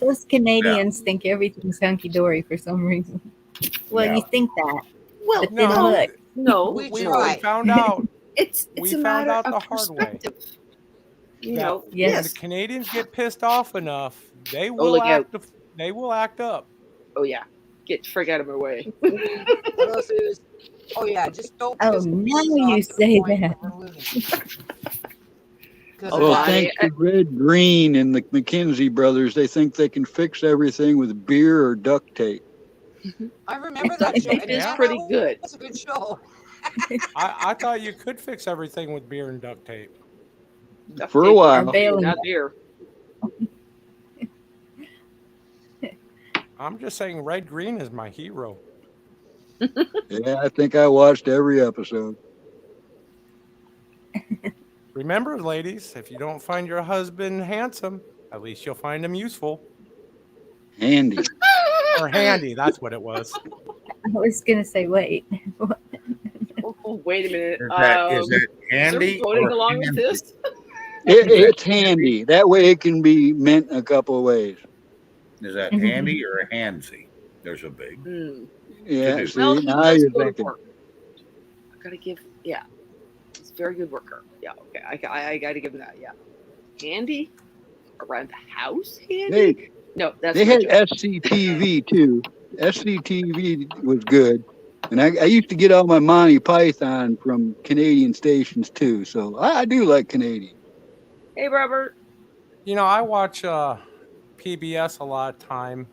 Those Canadians think everything's hunky dory for some reason. Well,
Yeah.
you think that,
Well,
but then
No.
look.
no,
We
We
tried.
found out
it's
we
a
found
matter
out the
of
hard way.
perspective. You
that
know,
when
Yes.
the Canadians get pissed off enough, they will
look out.
They will act up.
Oh yeah, get the frig out of my way.
What else is? Oh yeah, just don't.
Oh,
piss me
now you
off to the
say
point
that.
where we're losing. 'Cause
Oh,
Well,
I-
thanks to Red Green and the McKinsey brothers, they think they can fix everything with beer or duct tape.
I remember that show.
It is
Yeah.
pretty good.
That's a good show.
I thought you could fix everything with beer and duct tape.
Duct
For a
tape,
while.
Bailing.
not beer.
I'm just saying Red Green is my hero.
Yeah, I think I watched every episode.
Remember, ladies, if you don't find your husband handsome, at least you'll find him useful.
Handy.
Or handy, that's what it was.
I was gonna say, wait.
Oh, wait a minute.
Is that
Is there
handy
voting
or
along with
handy?
this?
It's handy. That way it can be meant a couple of ways.
Is that handy or a handsy? There's a big.
Hmm.
Yeah,
do.
see,
Well, he
now
does
you're
go to
thinking.
work. I gotta give, yeah. He's a very good worker. Yeah, okay. I gotta give him that. Yeah. Handy around the house. Handy.
Hey,
No, that's
they
my
had
joke.
SCTV too. SCTV was good. And I used to get all my Monty Python from Canadian stations too. So I do like Canadian.
Hey, Robert.
You know, I watch PBS a lot of time,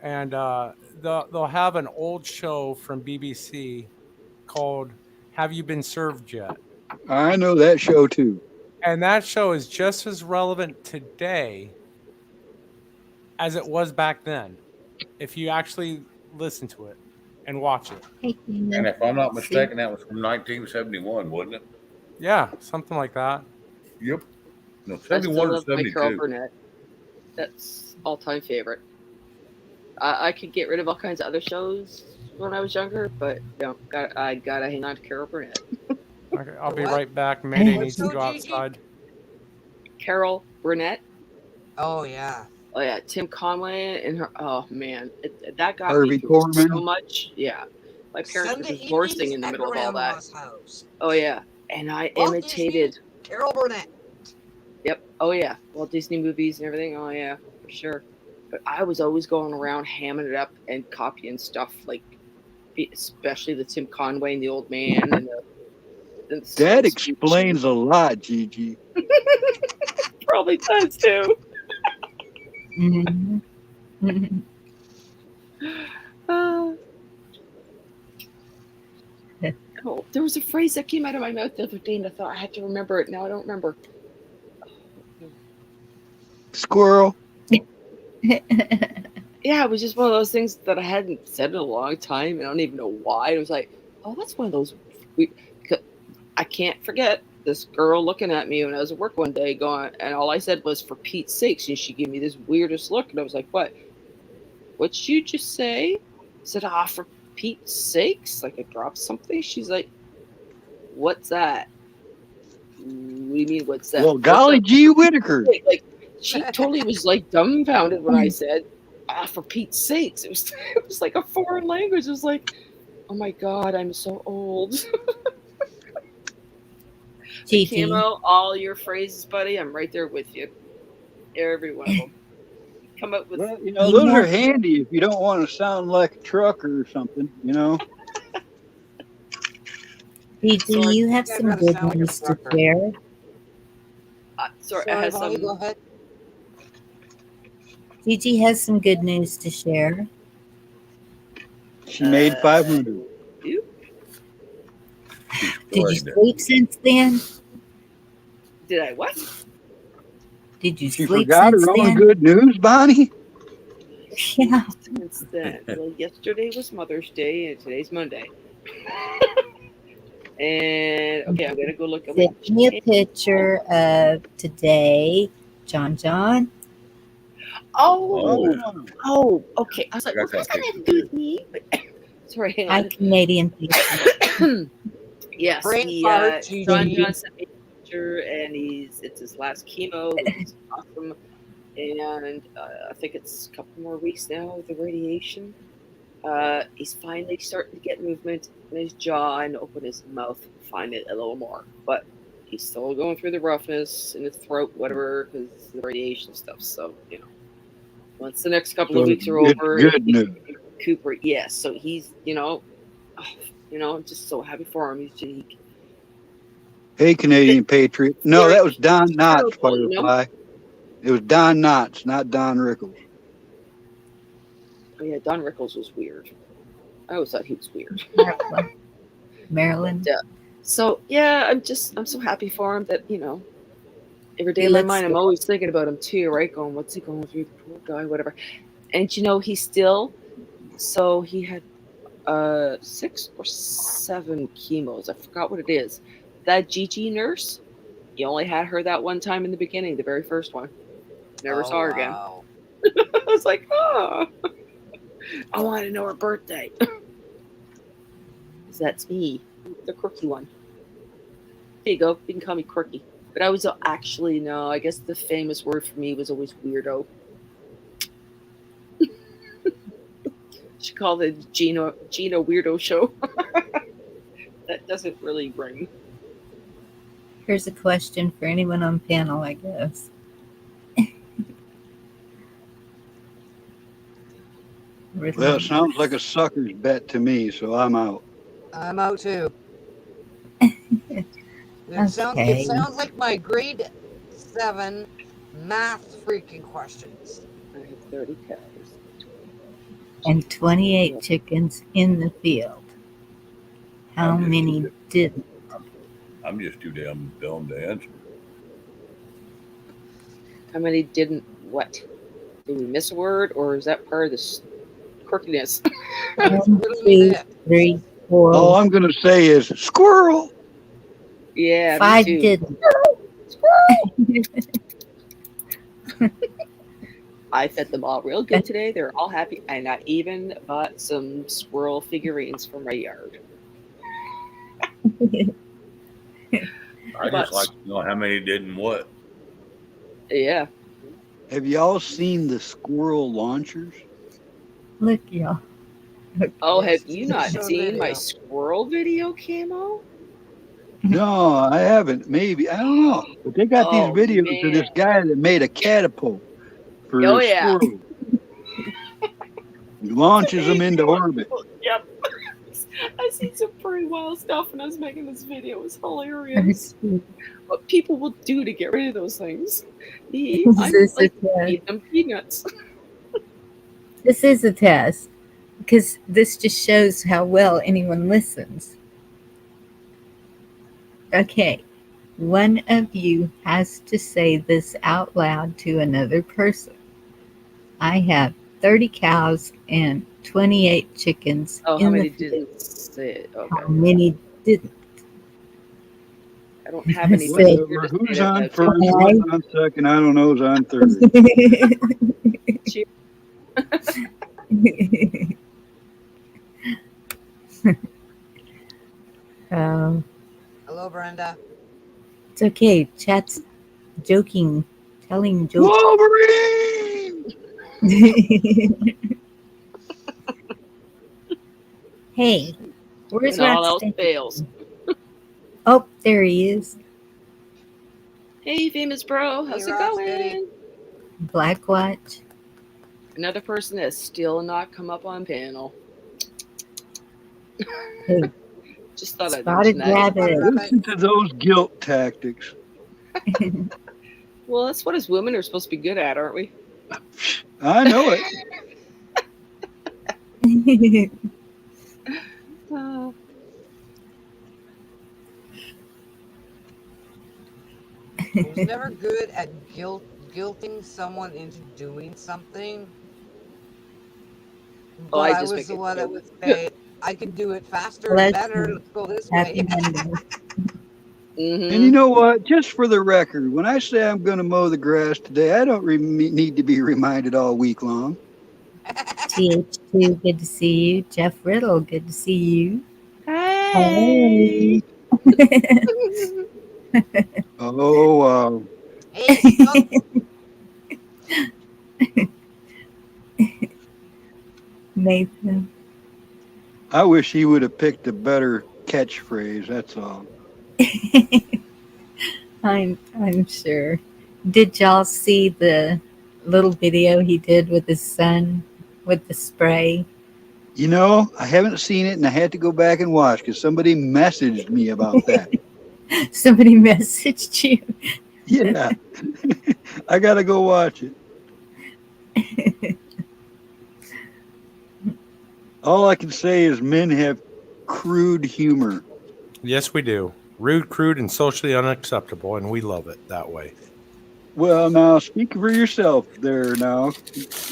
and they'll have an old show from BBC called "Have You Been Served Yet?"
I know that show too.
And that show is just as relevant today as it was back then, if you actually listen to it and watch it.
Hey, Tina.
And if I'm not mistaken, that was from 1971, wasn't it?
Yeah, something like that.
Yep. No,
I still
71 or
love my Carol
72.
Burnett. That's all-time favorite. I could get rid of all kinds of other shows when I was younger, but no, I gotta hang on to Carol Burnett.
Okay, I'll be
What?
right back. Mayday
What
needs to
show,
go
Gigi?
outside.
Carol Burnett.
Oh yeah.
Oh yeah, Tim Conway and her. Oh man, that got
Harvey
me through
Korman.
so much. Yeah, my parents
Sunday
were divorcing
evenings
in the
at
middle of all that.
Grandma's house.
Oh yeah, and I
Walt
imitated.
Disney, Carol Burnett.
Yep. Oh yeah, Walt Disney movies and everything. Oh yeah, for sure. But I was always going around hamming it up and copying stuff, like especially the Tim Conway and the Old Man and the
That explains a lot, Gigi.
probably does too.
Mhm. Mhm.
Oh, there was a phrase that came out of my mouth the other day, and I thought I had to remember it. Now I don't remember.
Squirrel.
Yeah, it was just one of those things that I hadn't said in a long time. I don't even know why. It was like, oh, that's one of those. I can't forget this girl looking at me when I was at work one day, going, and all I said was, "For Pete's sakes," and she gave me this weirdest look, and I was like, "What? What'd you just say?" I said, "Ah, for Pete's sakes!" Like I dropped something. She's like, "What's that?" do you mean, what's that?
Well, golly gee Whitaker.
Like, she totally was like dumbfounded when I said, for Pete's sakes. It was like a foreign language. It was like, oh my God, I'm so old.
Gigi,
Camo, all your phrases, buddy, I'm right there with you. Every one of them. Come up with.
Well,
You
those are
have-
handy if you don't want to sound like a trucker or something,
Gigi,
Sorry,
you have
I'd
some
rather
good
sound like a
news to
trucker.
share.
Sorry, I had
Bonnie,
some.
go ahead.
Gigi has some good news to share.
She made 500.
You?
Did you sleep since then?
Did I what?
Did you
She
sleep
forgot
since
her own
then?
good news, Bonnie?
Yeah.
Since then. Well, yesterday was Mother's Day and today's Monday. And okay, I'm gonna go look at my
Send me a picture of today, John.
Oh, okay. I was like,
I
well,
got
that's
that
not
picture
to do with me. But sorry, hang
Hi,
on.
Canadian people.
Yes,
Brain
he
fart,
John
Gigi.
sent me a picture, and it's his last chemo, which is awesome. And I think it's a couple more weeks now of the radiation. He's finally starting to get movement in his jaw and open his mouth, find it a little more. But he's still going through the roughness in his throat, whatever, because the radiation stuff. So, once the next couple of
So
weeks are
it's
over,
good news.
Cooper, yes. So he's, I'm just so happy for him.
Hey, Canadian Patriot. No, that was Don Knotts,
terrible,
Firefly. It was Don Knotts, not Don Rickles.
Oh yeah, Don Rickles was weird. I always thought he was weird.
Maryland.
But, so yeah, I'm so happy for him that every day
He
in my
looks
mind I'm
good.
always thinking about him too, right? Going, what's he going through? The poor guy, whatever. And he's still. So he had 6 or 7 chemos. I forgot what it is. That Gigi nurse, you only had her that one time in the beginning, the very first one. Never saw her again.
Wow.
I was like, oh, I want to know her birthday. That's me, the quirky one. There you go. You can call me quirky. But I was actually, no, I guess the famous word for me was always weirdo. She called it Gina Weirdo Show. That doesn't really ring.
Here's a question for anyone on panel, I guess.
Well, it sounds like a sucker's bet to me, so I'm out.
I'm out too.
Okay.
It sounds like my grade 7 math freaking questions.
I have 30 cows.
And 28 chickens in the field. How many didn't?
I'm just too damn dumb to answer.
How many didn't what? Did we miss a word, or is that part of this quirkiness?
1, 2, 3, 4.
All I'm going to say is squirrel.
Yeah,
5
me too.
didn't.
I fed them all real good today. They're all happy, and I even bought some squirrel figurines from my yard.
I just like to know how many did and what.
Yeah.
Have y'all seen the squirrel launchers?
Look, y'all.
Oh, have you not
Show
seen my
video.
squirrel video, Camo?
No, I haven't. Maybe. I don't know. But they got these
Oh,
videos of this guy that made a catapult for
Oh,
his
yeah.
squirrel. He launches them into orbit.
Yep. I seen some pretty wild stuff when I was making this video. It was hilarious. What people will do to get rid of those things. Me, I'm like eating them peanuts.
This is a test because this just shows how well anyone listens. Okay, one of you has to say this out loud to another person. I have 30 cows and 28 chickens.
Oh,
in
how
the
many
field.
didn't say it? Okay.
How many didn't?
I don't have any.
Whatever. Who's on first? Who's on second? I don't know. Who's on third?
um,
Hello, Brenda.
It's okay. Chat's joking, telling jokes.
Wolverine!
Hey, where's
When all else
Rocksteady?
fails.
Oh, there he is.
Hey, famous bro, how's
Hey,
it
Rocksteady.
going?
Black Watch.
Another person that's still not come up on panel.
Hey,
Just thought I'd
Spotted
mention that.
Rabbit.
Listen to those guilt tactics.
Well, that's what us women are supposed to be good at, aren't we?
I know it.
Uh,
I was never good at guilting someone into doing something. But
I
I
just
was
make
the
it
one that
joke.
would say, I can do it faster and
Bless
better.
you.
Let's go this
Happy
way.
Monday.
And you know what? Just for the record, when I say I'm going to mow the grass today, I don't need to be reminded all week long.
TH2, good to see you. Jeff Riddle, good to see you.
Hey.
Oh, wow.
Hey, Skunk.
Nathan.
I wish he would have picked a better catchphrase. That's all.
I'm sure. Did y'all see the little video he did with his son with the spray?
You know, I haven't seen it, and I had to go back and watch because somebody messaged me about that.
Somebody messaged you.
Yeah, I got to go watch it. All I can say is men have crude humor.
Yes, we do. Rude, crude, and socially unacceptable, and we love it that way.
Well, now speak for yourself there now.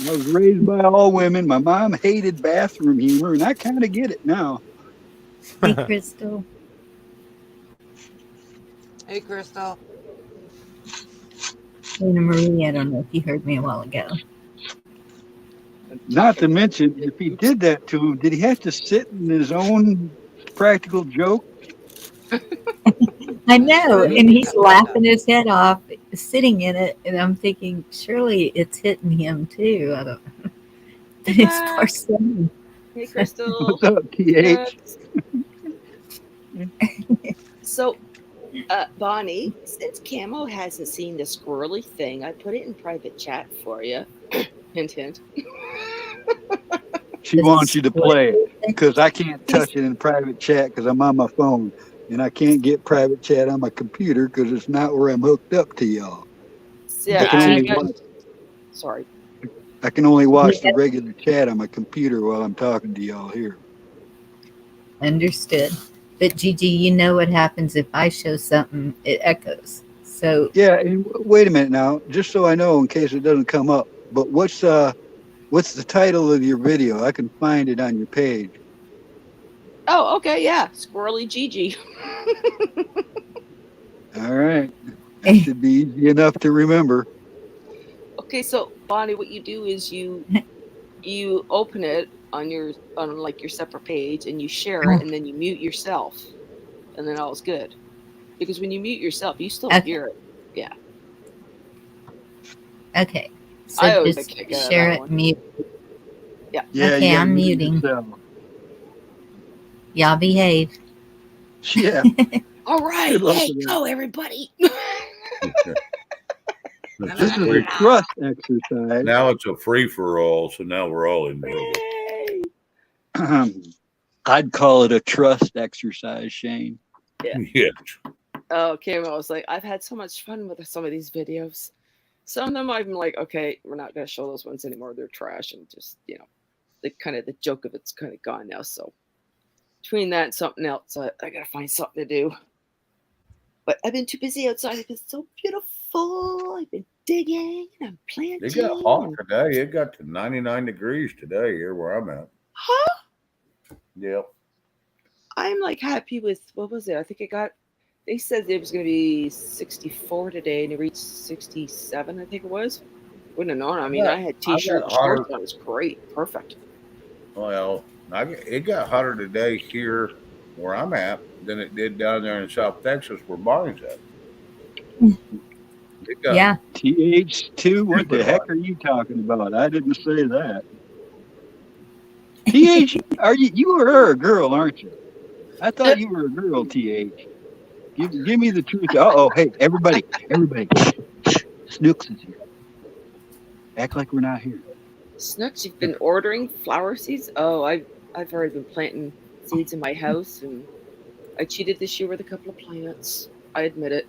I was raised by all women. My mom hated bathroom humor, and I kind of get it now.
Hey, Crystal.
Hey, Crystal.
Anna Marie, I don't know if you heard me a while ago.
Not to mention, if he did that to him, did he have to sit in his own practical joke?
I
I'm
know,
sure he
and
did.
he's laughing his head off, sitting in it, and I'm thinking, surely it's hitting him too. I don't know. But it's
Back.
porcelain.
Hey, Crystal.
What's up, TH?
So, Bonnie, since Camo hasn't seen the squirrely thing, I put it in private chat for you. Hint, hint.
She wants you to play it because I can't touch it in private chat because I'm on my phone, and I can't get private chat on my computer because it's not where I'm hooked up to y'all.
Yeah, sorry.
I can only watch the regular chat on my computer while I'm talking to y'all here.
Understood. But Gigi, you know what happens if I show something, it echoes. So
Yeah, and wait a minute now, just so I know in case it doesn't come up. But what's the title of your video? I can find it on your page.
Oh, okay, yeah. Squirrely Gigi.
All right. That should be easy enough to remember.
Okay, so Bonnie, what you do is you open it on like your separate page and you share it and then you mute yourself and then all's good. Because when you mute yourself, you still hear it. Yeah.
Okay. So
I always
just
get out of
share
that
it,
one.
mute.
Yeah.
Okay, I'm muting. Y'all behave.
Yeah.
All right.
Good luck
Hey,
with that.
go everybody.
This is a trust exercise.
Now it's a free for all, so now we're all in trouble.
I'd call it a trust exercise, Shane.
Yeah.
Yes.
Oh, Camo, I was like, I've had so much fun with some of these videos. Some of them I'm like, okay, we're not going to show those ones anymore. They're trash and just, the joke of it's kind of gone now. So between that and something else, I got to find something to do. But I've been too busy outside. It's been so beautiful. I've been digging and I'm planting.
It got hot today. It got to 99 degrees today here where I'm at.
Huh?
Yep.
I'm like happy with, what was it? I think they said it was going to be 64 today and it reached 67, I think it was. Wouldn't have known. I mean, I had t-shirt, shorts, that was great. Perfect.
Well, it got hotter today here where I'm at than it did down there in South Texas where Bonnie's at. got
Yeah.
TH2, what
stupid
the heck
hot.
are you talking about? I didn't say that. TH, are you are a girl, aren't you? I thought you were a girl, TH. Give me the truth. Oh, hey, everybody. Snooks is here. Act like we're not here.
Snooks, you've been ordering flower seeds? Oh, I've already been planting seeds in my house, and I cheated this year with a couple of plants. I admit it.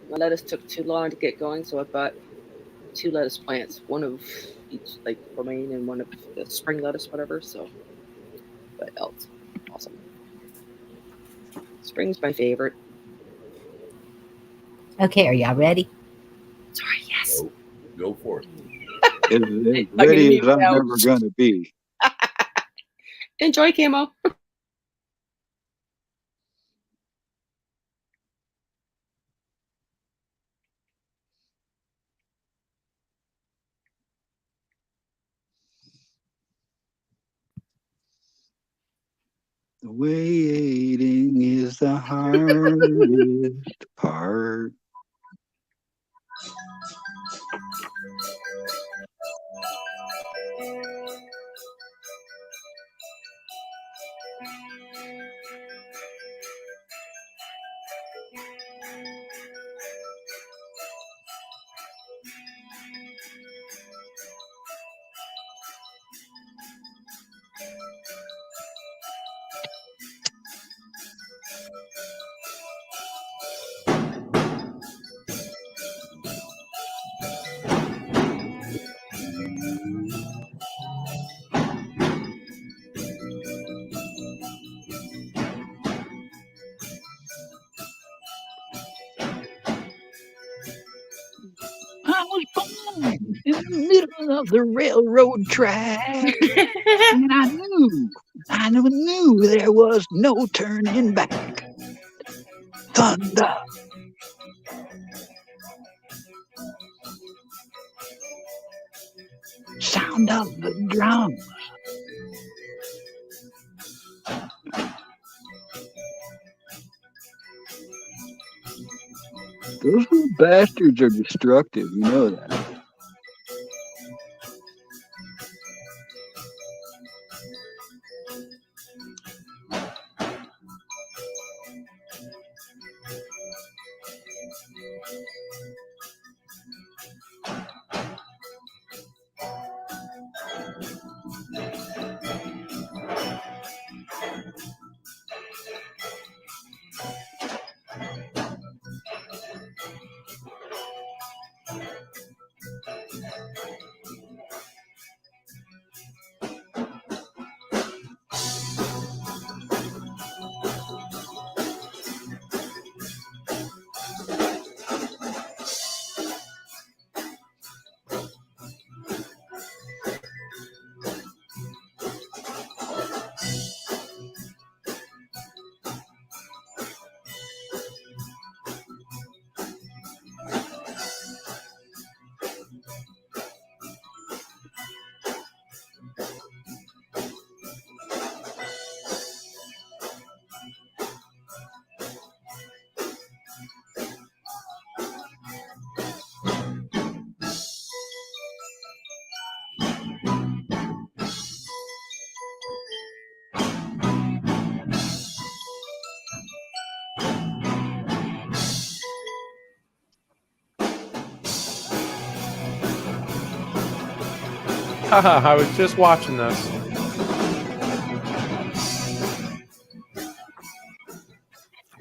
My lettuce took too long to get going, so I bought 2 lettuce plants, one of each, like romaine and one of the spring lettuce, whatever. So, but else, awesome. Spring's my favorite.
Okay, are y'all ready?
Sorry, yes.
Go for it.
As
I'm gonna
ready
mute
as I'm
now.
ever going to be.
Enjoy, Camo.
Waiting is the hardest part. I was born in the middle of the railroad track, and I knew there was no turning back. Thunder, sound of the drum. Those little bastards are destructive, you know that.
Haha, I was just watching this.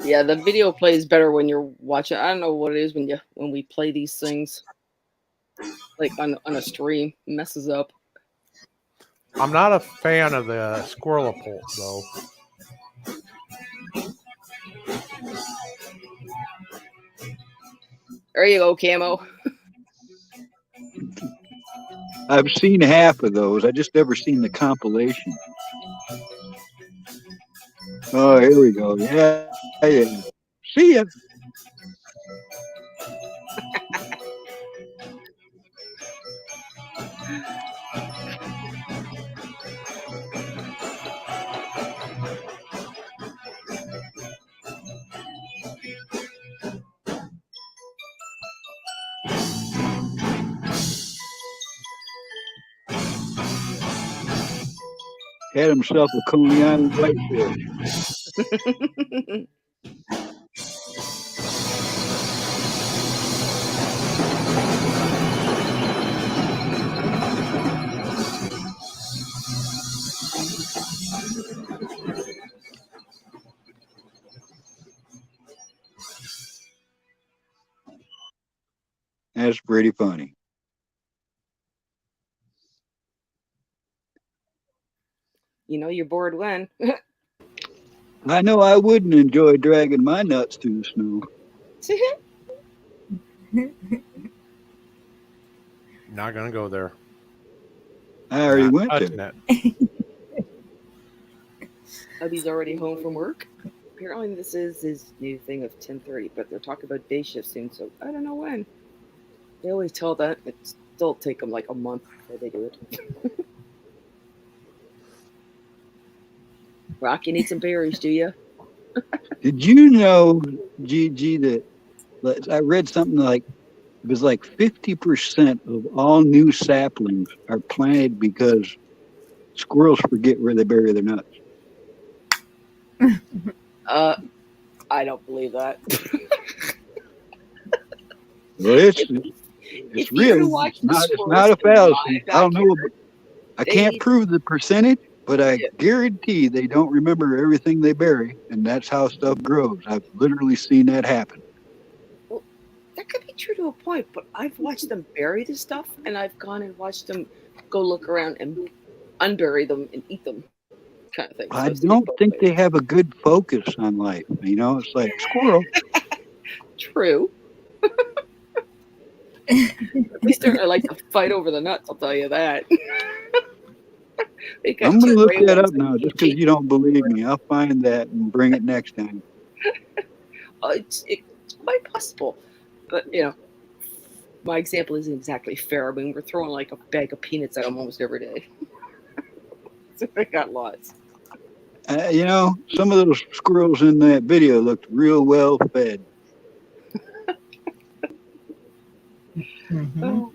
Yeah, the video plays better when you're watching. I don't know what it is when we play these things, like on a stream, it messes up.
I'm not a fan of the squirrel pult, though.
There you go, Camo.
I've seen half of those. I just never seen the compilation. Oh, here we go. Yeah. See ya. Had himself a Coney Island whitefish. That's pretty funny.
You know you're bored when.
I know I wouldn't enjoy dragging my nuts through the snow.
Not gonna go there.
I already
Not
went
touching
there.
it.
Hubby's already home from work. Apparently, this is his new thing of 10:30, but they're talking about day shift soon, so I don't know when. They always tell that. It still take them like a month before they do it. Rock, you need some berries, do you?
Did you know, Gigi, that I read something like it was like 50% of all new saplings are planted because squirrels forget where they bury their nuts.
I don't believe that.
Well, it's
If
real.
you watch the
It's
squirrels
not a
in my
fallacy. I don't know.
backyard,
I can't
they-
prove the percentage, but I
Yeah.
guarantee they don't remember everything they bury, and that's how stuff grows. I've literally seen that happen.
Well, that could be true to a point, but I've watched them bury the stuff, and I've gone and watched them go look around and unbury them and eat them, kind of thing. So
I
I've seen it
don't
both
think
ways.
they have a good focus on life. You know, it's like squirrel.
True. At least they're like to fight over the nuts. I'll tell you that. They got
I'm going
two
to look
gray
that
ones
up
that
now,
keep
just because you
chasing.
don't believe me. I'll find that and bring it next time.
It's quite possible, but my example isn't exactly fair. I mean, we're throwing like a bag of peanuts at them almost every day. So they got lots.
You know, some of those squirrels in that video looked real well fed.
Mm-hmm.
Oh,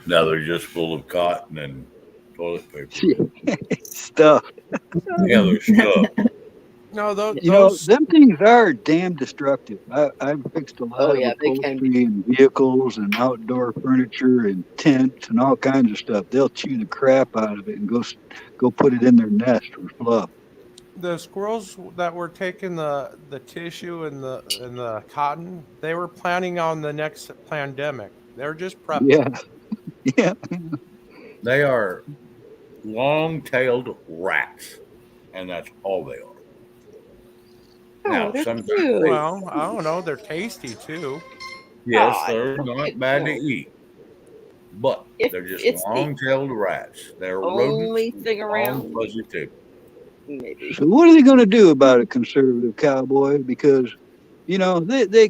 Now they're just full of cotton and toilet paper.
Stuff.
Yeah, they're stuffed.
No,
You know,
those.
them things are damn destructive. I've fixed a
oh
lot of
yeah, they can be.
upholstery and vehicles and outdoor furniture and tents and all kinds of stuff. They'll chew the crap out of it and go put it in their nest for fluff.
The squirrels that were taking the tissue and the cotton, they were planning on the next pandemic. They're just prepping.
Yeah, yeah.
They are long-tailed rats, and that's all they are.
Oh,
Now,
they're
sometimes,
cute.
Well, I don't know. They're tasty too.
yes,
Oh,
they're not bad to eat, but
if
they're just
it's the
long-tailed rats. They're rodents
only
with
thing
long,
around,
fuzzy tail.
maybe.
So what are they going to do about it, conservative cowboy? Because you know they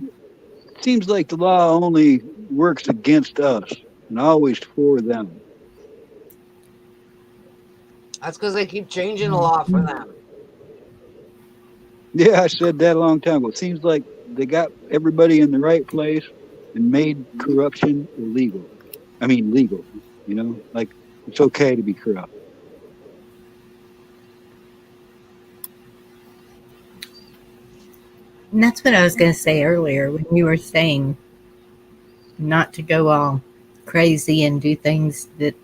seems like the law only works against us and always for them.
That's because they keep changing the law for them.
Yeah, I said that a long time ago. It seems like they got everybody in the right place and made corruption illegal. I mean, legal. You know, like it's okay to be corrupt.
And that's what I was going to say earlier when you were saying not to go all crazy and do things that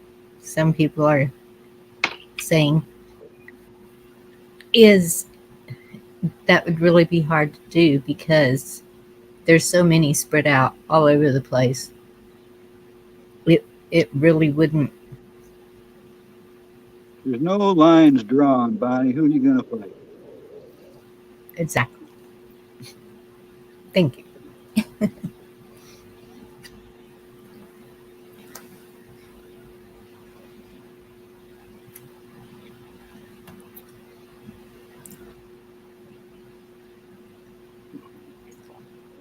some people are saying. Is that would really be hard to do because there's so many spread out all over the place. It really wouldn't.
There's no lines drawn, Bonnie. Who are you going to fight?
Exactly. Thank you.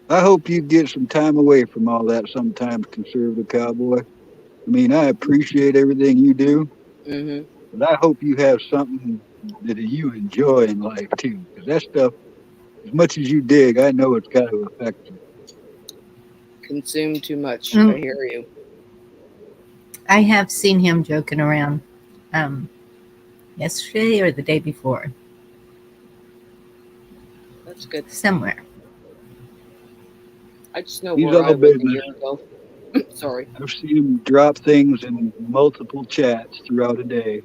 I hope you get some time away from all that sometimes, conservative cowboy. I mean, I appreciate everything you do,
Hmm.
but I hope you have something that you enjoy in life too. Because that stuff, as much as you dig, I know it's got to affect you.
Consume too much.
Mm.
I hear you.
I have seen him joking around. Um, Yesterday or the day before?
That's good.
Somewhere.
I just know
He's
where I
all
was a
business.
year ago. Sorry.
I've seen him drop things in multiple chats throughout a day.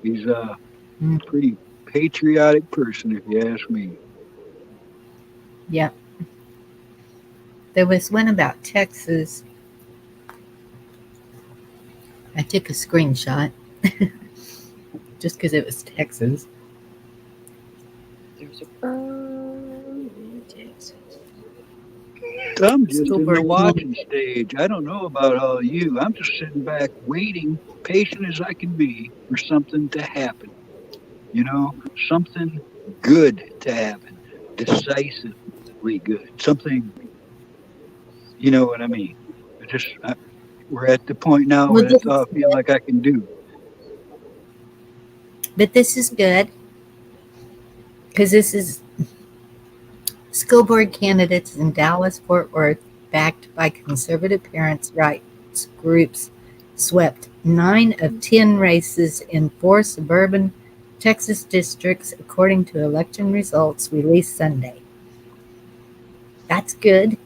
He's a
Mm,
pretty patriotic person, if you ask me.
yep. There was one about Texas. I took a screenshot just because it was Texas.
There's a burn in Texas.
I'm just
School
in the
board
watching
candidate.
stage. I don't know about all you. I'm just sitting back waiting, patient as I can be, for something to happen. You know, something good to happen, decisively good. Something, you know what I mean? We're at the point now
Well,
where
this
that's all
is
I feel
good.
like I can do.
But this is good because this is school board candidates in Dallas, Fort Worth, backed by conservative parents' rights groups, swept 9 of 10 races in 4 suburban Texas districts, according to election results released Sunday. That's good.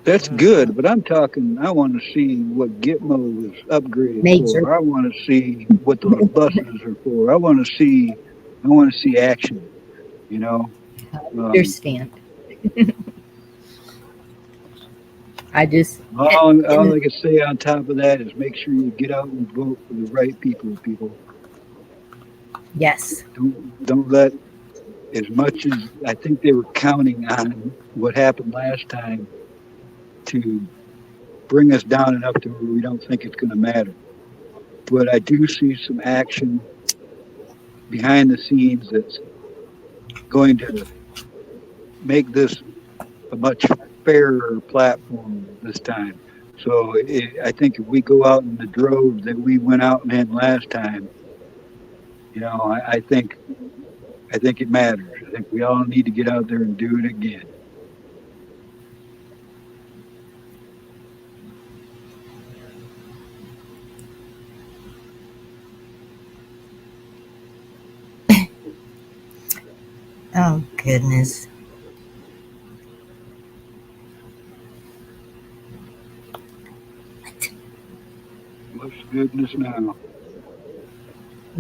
That's
Mhm.
good, but I'm talking. I want to see what Gitmo was upgraded
Major.
for. I want to see what those buses are for. I want to see. I want to see action. You know. Um,
Understand. I just,
all
and
I can say on top of that is make sure you get out and vote for the right people. People
yes,
don't let as much as I think they were counting on what happened last time to bring us down enough to where we don't think it's going to matter. But I do see some action behind the scenes that's going to make this a much fairer platform this time. So I think if we go out in the droves that we went out in last time, you know, I think it matters. I think we all need to get out there and do it again.
oh goodness.
What's goodness now?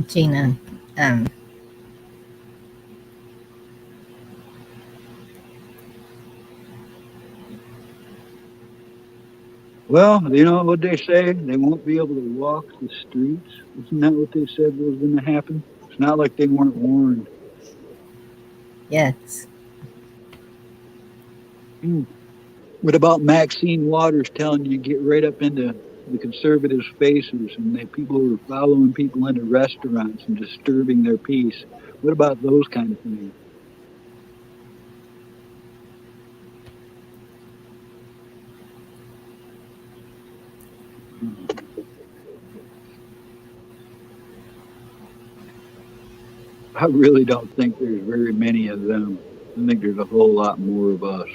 Gina, um,
Well, you know what they say? They won't be able to walk the streets. Isn't that what they said was going to happen? It's not like they weren't warned.
yes.
Hmm. What about Maxine Waters telling you to get right up into the conservatives' faces and that people are following people into restaurants and disturbing their peace? What about those kind of things? Hmm. I really don't think there's very many of them. I think there's a whole lot more of us.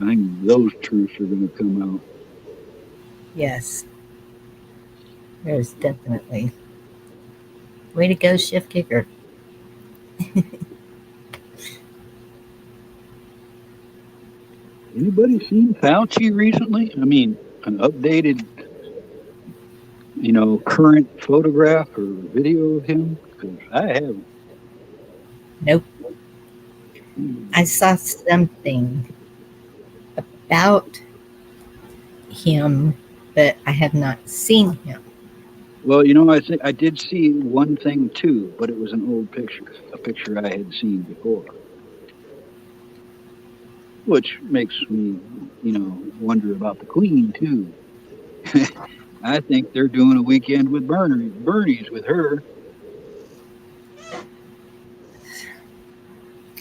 I think those truths are going to come out.
Yes, there's definitely. Way to go, shift kicker.
Anybody seen Fauci recently? I mean, an updated, current photograph or video of him? Because I haven't.
Nope.
Hmm.
I saw something about him, but I have not seen him.
Well, I think I did see one thing too, but it was an old picture, a picture I had seen before, which makes me, wonder about the Queen too. I think they're doing a weekend with Bernie's with her.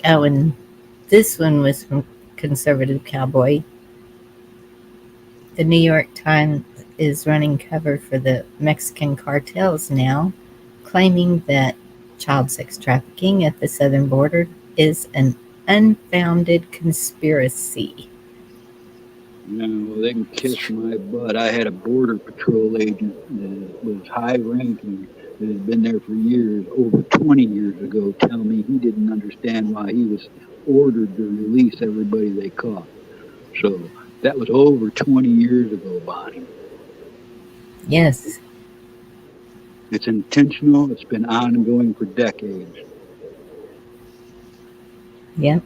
Oh, and this one was from Conservative Cowboy. The New York Times is running cover for the Mexican cartels now, claiming that child sex trafficking at the southern border is an unfounded conspiracy.
Well, they can kiss my butt. I had a border patrol agent that was high ranking that had been there for years, over 20 years ago, tell me he didn't understand why he was ordered to release everybody they caught. So that was over 20 years ago, Bonnie.
Yes.
It's intentional. It's been ongoing for decades.
Yep.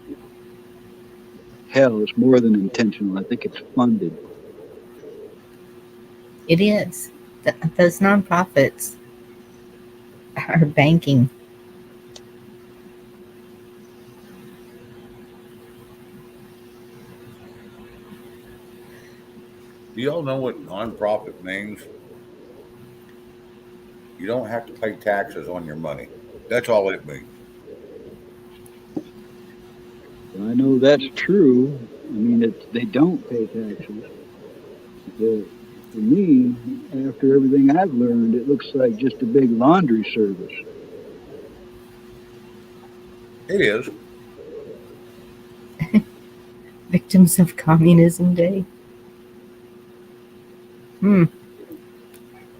Hell, it's more than intentional. I think it's funded.
It is. Those nonprofits are banking.
Do y'all know what nonprofit means? You don't have to pay taxes on your money. That's all it means.
I know that's true. I mean, they don't pay taxes. But for me, after everything I've learned, it looks like just a big laundry service.
It is.
Victims of Communism Day.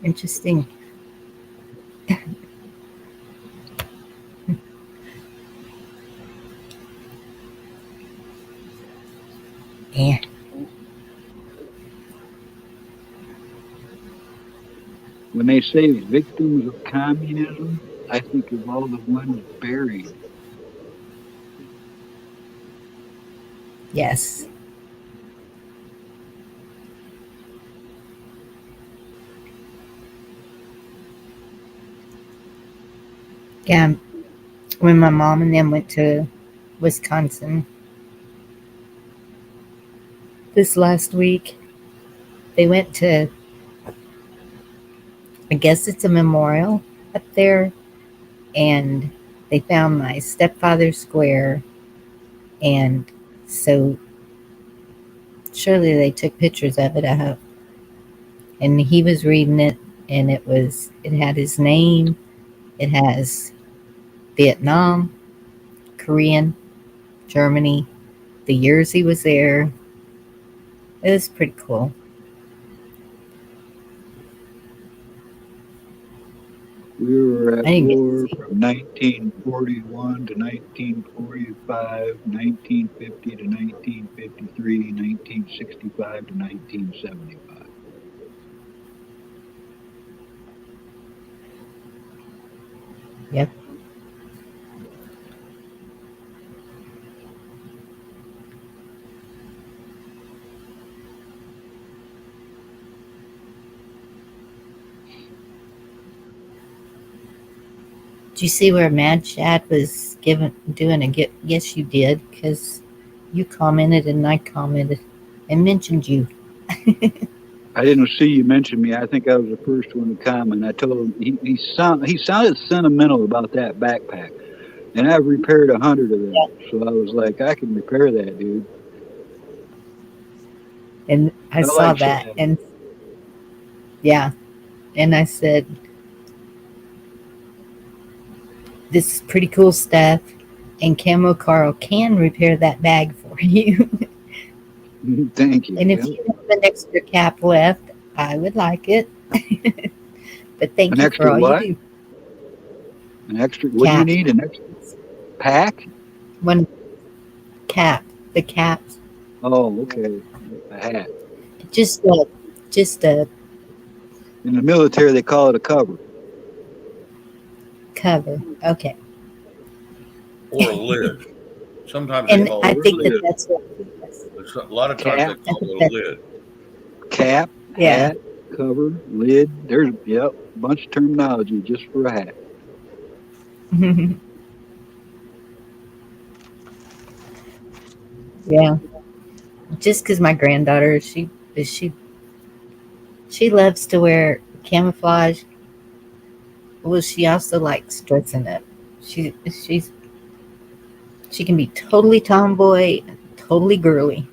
Interesting. Yeah.
When they say victims of communism, I think of all the ones buried.
Yes. Yeah. When my mom and them went to Wisconsin this last week, they went to, I guess it's a memorial up there, and they found my stepfather's square, and so surely they took pictures of it, I hope. And he was reading it, and it had his name, it has Vietnam, Korean, Germany, the years he was there. It was pretty cool.
We were at
I didn't get to
war
see
from 1941 to 1945, 1950 to 1953, 1965 to 1975.
Yep. Did you see where Mad Shad was doing a get? Yes, you did, because you commented and I commented and mentioned you.
I didn't see you mention me. I think I was the first one to comment. I told him he sounded sentimental about that backpack, and I've repaired 100 of them. So I was like, I can repair that, dude.
And I
I
saw
like
that,
Shad.
and yeah, and I said, this is pretty cool stuff, and Camo Carl can repair that bag for you.
Thank you.
And if
Yep.
you have an extra cap left, I would like it. But thank
An
you for
extra
all you
what?
do.
An extra? What do you
Cap.
need? An extra pack?
One cap. The caps.
Oh, okay. A hat.
Just a, just a
In the military, they call it a cover.
cover. Okay.
Or a lid. Sometimes they
And
call
I
it
Or
a
a
think that
lid.
lid.
that's what it is.
A lot of times they
Cap,
I
call
think
it a
that,
lid.
cap,
yeah.
hat, cover, lid. There's yep, a bunch of terminology just for a hat.
Yeah. Just because my granddaughter, she loves to wear camouflage. Well, she also likes dressing up. She's she can be totally tomboy, totally girly,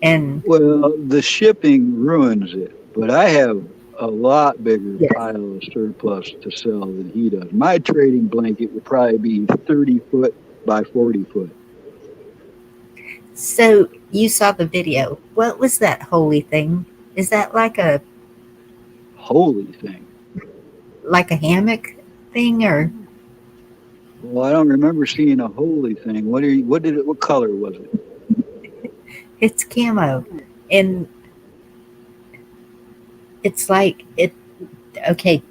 and
Well, the shipping ruins it, but I have a lot bigger
yes.
pile of surplus to sell than he does. My trading blanket would probably be 30 foot by 40 foot.
So you saw the video. What was that holy thing? Is that
Holy thing.
like a hammock? thing, or
Well, I don't remember seeing a holy thing. What color was it?
it's camo, and it's like it. Okay,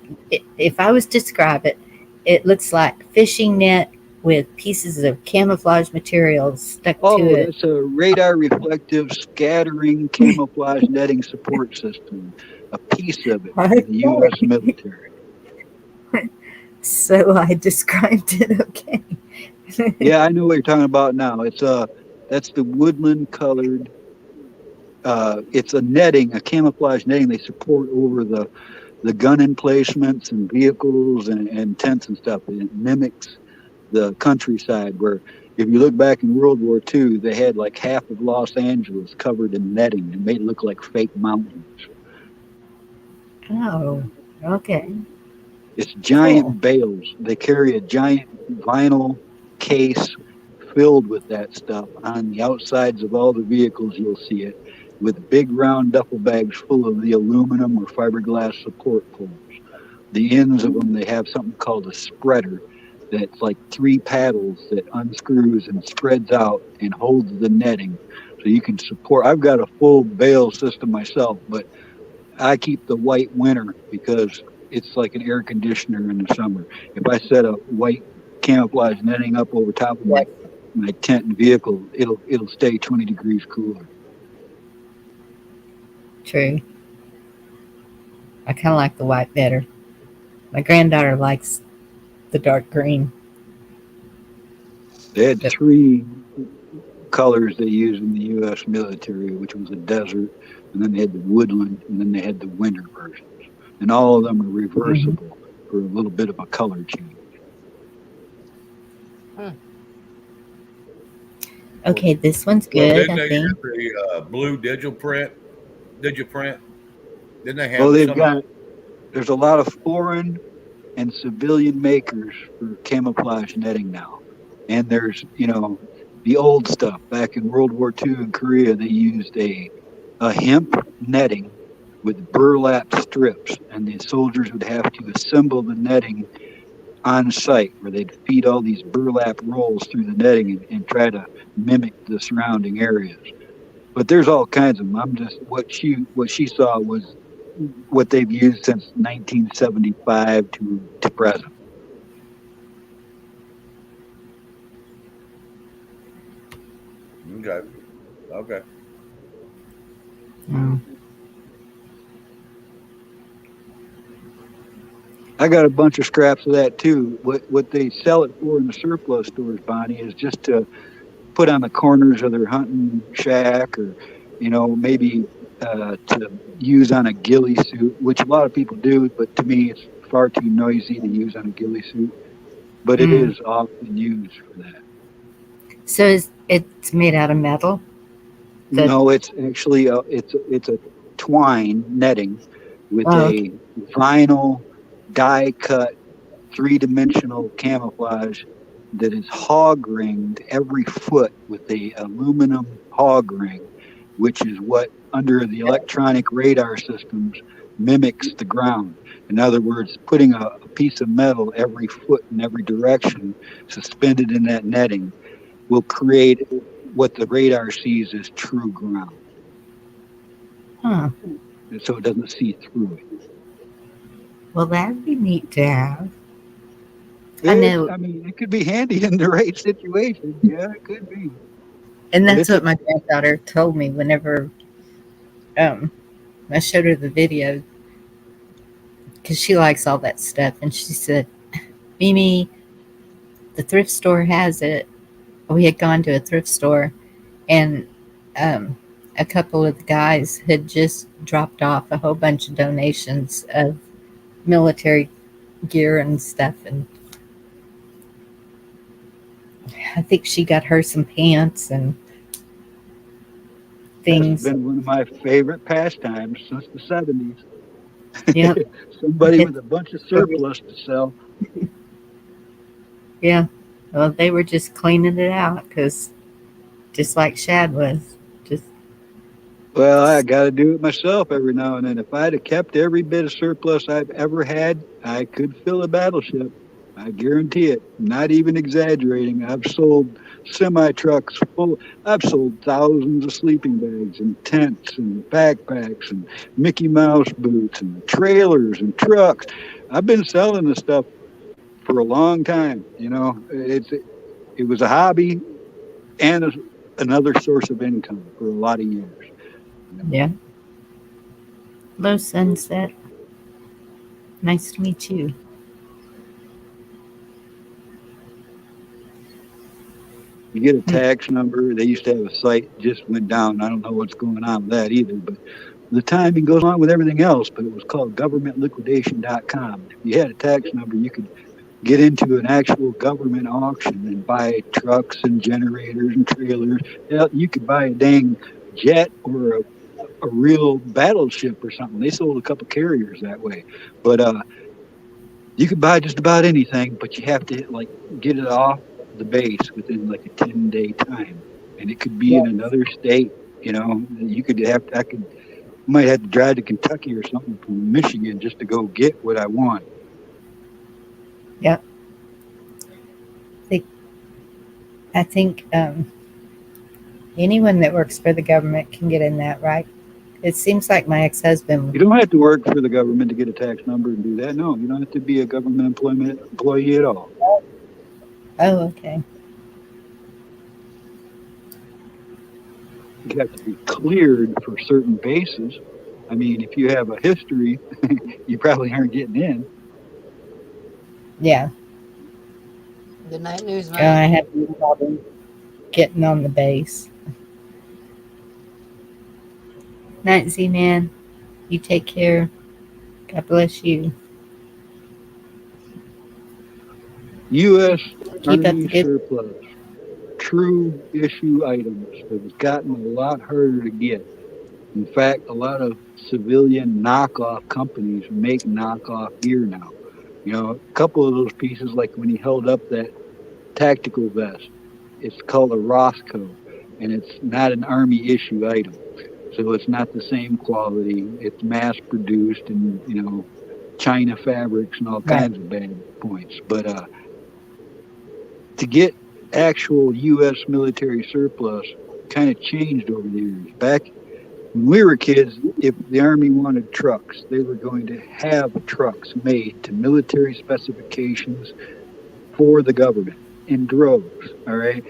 if I was to describe it, it looks like fishing net with pieces of camouflage material stuck to
Oh,
it.
that's a radar reflective scattering camouflage netting support system, a piece of it for the U.S. military.
So I described it. Okay.
Yeah, I know what you're talking about now. That's the woodland colored. It's a netting, a camouflage netting they support over the gun emplacements and vehicles and tents and stuff. It mimics the countryside where if you look back in World War II, they had like half of Los Angeles covered in netting and made it look like fake mountains.
Oh, okay.
It's
Cool.
giant bales. They carry a giant vinyl case filled with that stuff on the outsides of all the vehicles. You'll see it with big round duffel bags full of the aluminum or fiberglass support poles. The ends of them, they have something called a spreader that's like three paddles that unscrews and spreads out and holds the netting. So you can support. I've got a full bale system myself, but I keep the white winter because it's like an air conditioner in the summer. If I set a white camouflage netting up over top of
Yes,
my tent and vehicle, it'll stay 20 degrees cooler.
true. I kind of like the white better. My granddaughter likes the dark green.
They had
But,
three colors they used in the U.S. military, which was a desert, and then they had the woodland, and then they had the winter versions. And all of them are
mhm.
reversible for a little bit of a color change.
Well,
Okay, this one's
well,
good,
didn't
I
they
think.
have the blue digital print? Digiprint? Didn't they
Well,
have
they've
some of
got there's a lot of foreign and civilian makers for camouflage netting now. And there's, the old stuff. Back in World War II in Korea, they used a hemp netting with burlap strips, and the soldiers would have to assemble the netting on site where they'd feed all these burlap rolls through the netting and try to mimic the surrounding areas. But there's all kinds of them. I'm just what she saw was what they've used since 1975 to present.
them? Okay. Okay.
Mm.
I got a bunch of scraps of that too. What they sell it for in the surplus stores, Bonnie, is just to put on the corners of their hunting shack, or maybe to use on a ghillie suit, which a lot of people do, but to me it's far too noisy to use on a ghillie suit. But it
Mm.
is often used for that.
So it's made out of metal? The
No, it's actually it's a twine netting with
Oh, okay.
a vinyl die cut three-dimensional camouflage that is hog ringed every foot with a aluminum hog ring, which is what under the electronic radar systems mimics the ground. In other words, putting a piece of metal every foot in every direction suspended in that netting will create what the radar sees as true ground.
Huh.
And so it doesn't see through it.
Well, that'd be neat to have. I know,
I mean, it could be handy in the right situation. Yeah, it could be.
and
But
that's
it's a
what my granddaughter told me whenever um I showed her the video because she likes all that stuff, and she said, "Mimi, the thrift store has it." We had gone to a thrift store, and um, a couple of the guys had just dropped off a whole bunch of donations of military gear and stuff, and I think she got her some pants and
That's
things.
been one of my favorite pastimes since the 70s.
Yep.
Somebody
It's,
with a bunch of surplus to sell.
yeah. Well, they were just cleaning it out because just like Shad was, just
Well, I got to do it myself every now and then. If I'd have kept every bit of surplus I've ever had, I could fill a battleship. I guarantee it. Not even exaggerating. I've sold semi trucks full. I've sold thousands of sleeping bags and tents and backpacks and Mickey Mouse boots and trailers and trucks. I've been selling this stuff for a long time. It was a hobby and another source of income for a lot of years.
Yeah. Hello, Sunset. Nice to meet you.
You get a tax number. They used to have a site just went down. I don't know what's going on with that either, but the timing goes on with everything else. But it was called governmentliquidation.com. If you had a tax number, you could get into an actual government auction and buy trucks and generators and trailers. You could buy a dang jet or a real battleship or something. They sold a couple carriers that way. But you could buy just about anything, but you have to get it off the base within like a 10-day time. And it could be in another state. Might have to drive to Kentucky or something from Michigan just to go get what I want.
Yep. I think anyone that works for the government can get in that, right? It seems like my ex-husband.
You don't have to work for the government to get a tax number and do that. No, you don't have to be a government employee at all.
Oh, okay.
You have to be cleared for certain bases. I mean, if you have a history, you probably aren't getting in.
Yeah.
Good night, newsman.
I have no problem getting on the base. Night, Z-Man. You take care. God bless you.
U.S.
Keep up
Army
the good.
surplus. True issue items have gotten a lot harder to get. In fact, a lot of civilian knockoff companies make knockoff gear now. A couple of those pieces, like when he held up that tactical vest, it's called a Roscoe, and it's not an Army issue item. So it's not the same quality. It's mass produced and, China fabrics and all kinds of bad points. But to get actual U.S. military surplus kind of changed over the years. Back when we were kids, if the Army wanted trucks, they were going to have trucks made to military specifications for the government in droves, all right?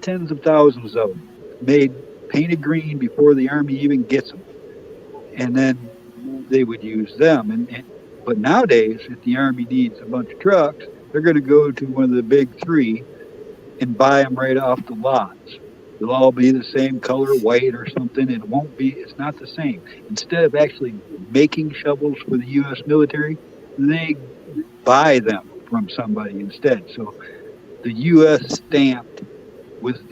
Tens of thousands of them made, painted green before the Army even gets them. And then they would use them. But nowadays, if the Army needs a bunch of trucks, they're going to go to one of the big three and buy them right off the lots. They'll all be the same color, white or something. It's not the same. Instead of actually making shovels for the U.S. military, they buy them from somebody instead. So the U.S. stamped with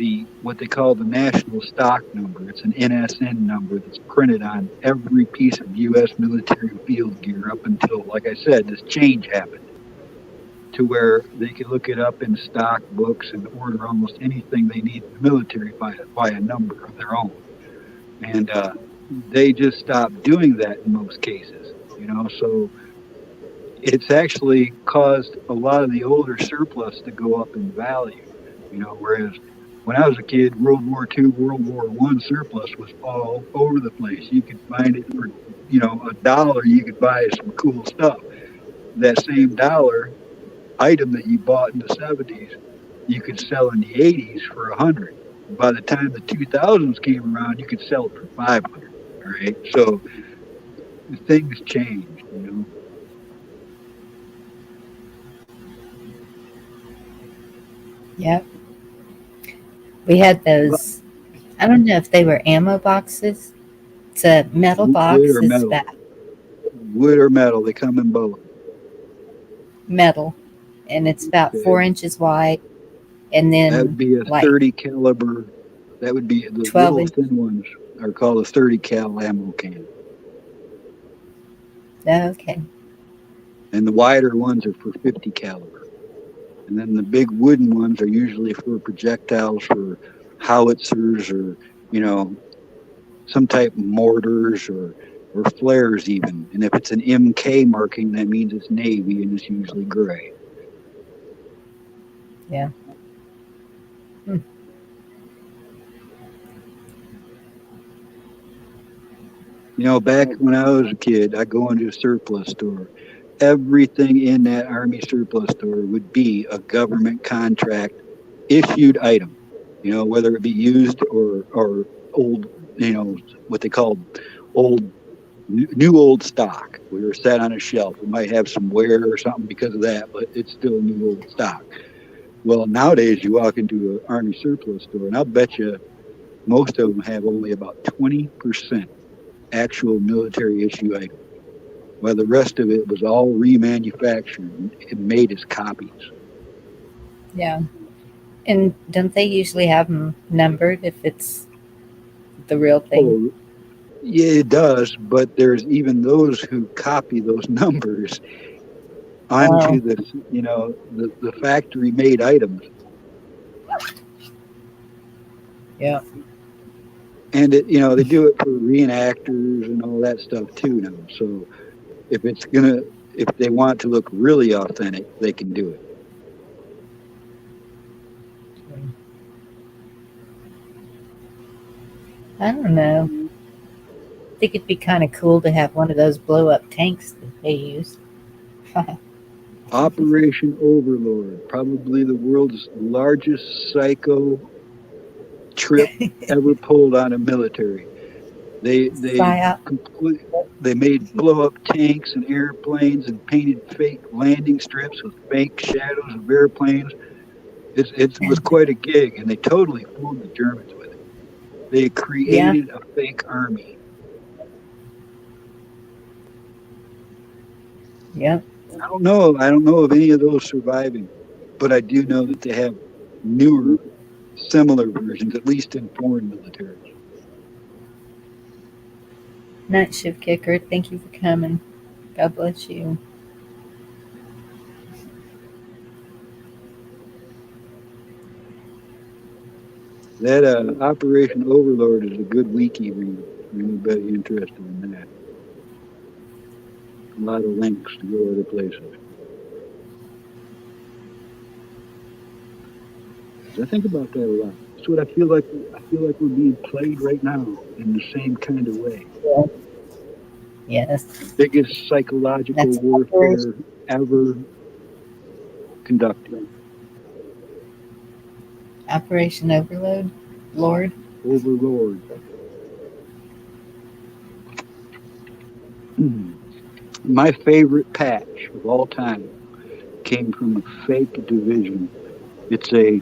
what they call the national stock number. It's an NSN number that's printed on every piece of U.S. military field gear up until, like I said, this change happened to where they can look it up in stock books and order almost anything they need in the military by a number of their own. And they just stopped doing that in most cases, so it's actually caused a lot of the older surplus to go up in value, whereas when I was a kid, World War II, World War I surplus was all over the place. You could find it for, $1, you could buy some cool stuff. That same dollar item that you bought in the 70s, you could sell in the 80s for $100. By the time the 2000s came around, you could sell it for $500. All right, so things changed,
Yep. We had those. I don't know if they were ammo boxes. It's a metal box.
Wood or metal. Wood or metal. They come in both.
Metal. And it's about 4 inches wide. And then
that would be a 30 caliber. That would be the little thin ones are called a 30 cal ammo can.
Okay.
And the wider ones are for 50 caliber. And then the big wooden ones are usually for projectiles for howitzers or, some type of mortars or flares even. And if it's an MK marking, that means it's Navy and it's usually gray.
Yeah. Hmm.
Back when I was a kid, I go into a surplus store. Everything in that Army surplus store would be a government contract issued item. Whether it be used or old, what they call old new old stock. We were set on a shelf. We might have some wear or something because of that, but it's still new old stock. Well, nowadays you walk into an Army surplus store, and I'll bet you most of them have only about 20% actual military issue items, while the rest of it was all remanufactured and made as copies.
Yeah. And don't they usually have them numbered if it's the real thing?
Oh, yeah, it does, but there's even those who copy those numbers
Oh,
onto the factory made items.
yeah.
And they do it for reenactors and all that stuff too now. So if they want to look really authentic, they can do it.
I don't know. I think it'd be kind of cool to have one of those blow up tanks that they use.
Operation Overlord, probably the world's largest psycho trip ever pulled on a military. They
Psyop.
complete they made blow up tanks and airplanes and painted fake landing strips with fake shadows of airplanes. It was quite a gig, and they totally fooled the Germans with it. They
Yeah.
created a fake army.
Yep.
I don't know. I don't know of any of those surviving, but I do know that they have newer, similar versions, at least in foreign militaries.
Night shift kicker. Thank you for coming. God bless you.
That Operation Overlord is a good wiki read for anybody interested in that. A lot of links to go other places. 'Cause I think about that a lot. That's what I feel like. I feel like we're being played right now in the same kind of way.
Yeah. Yes.
Biggest psychological
That's Operation,
warfare ever conducted.
Operation Overload. Lord.
Overlord. My favorite patch of all time came from a fake division. It's a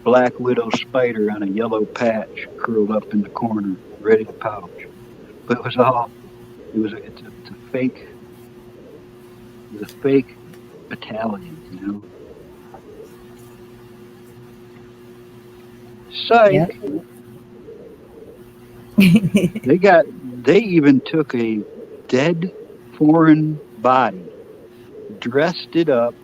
black widow spider on a yellow patch curled up in the corner, ready to pouch. But it's a fake battalion.
Yep.
Psych. They even took a dead foreign body, dressed it up,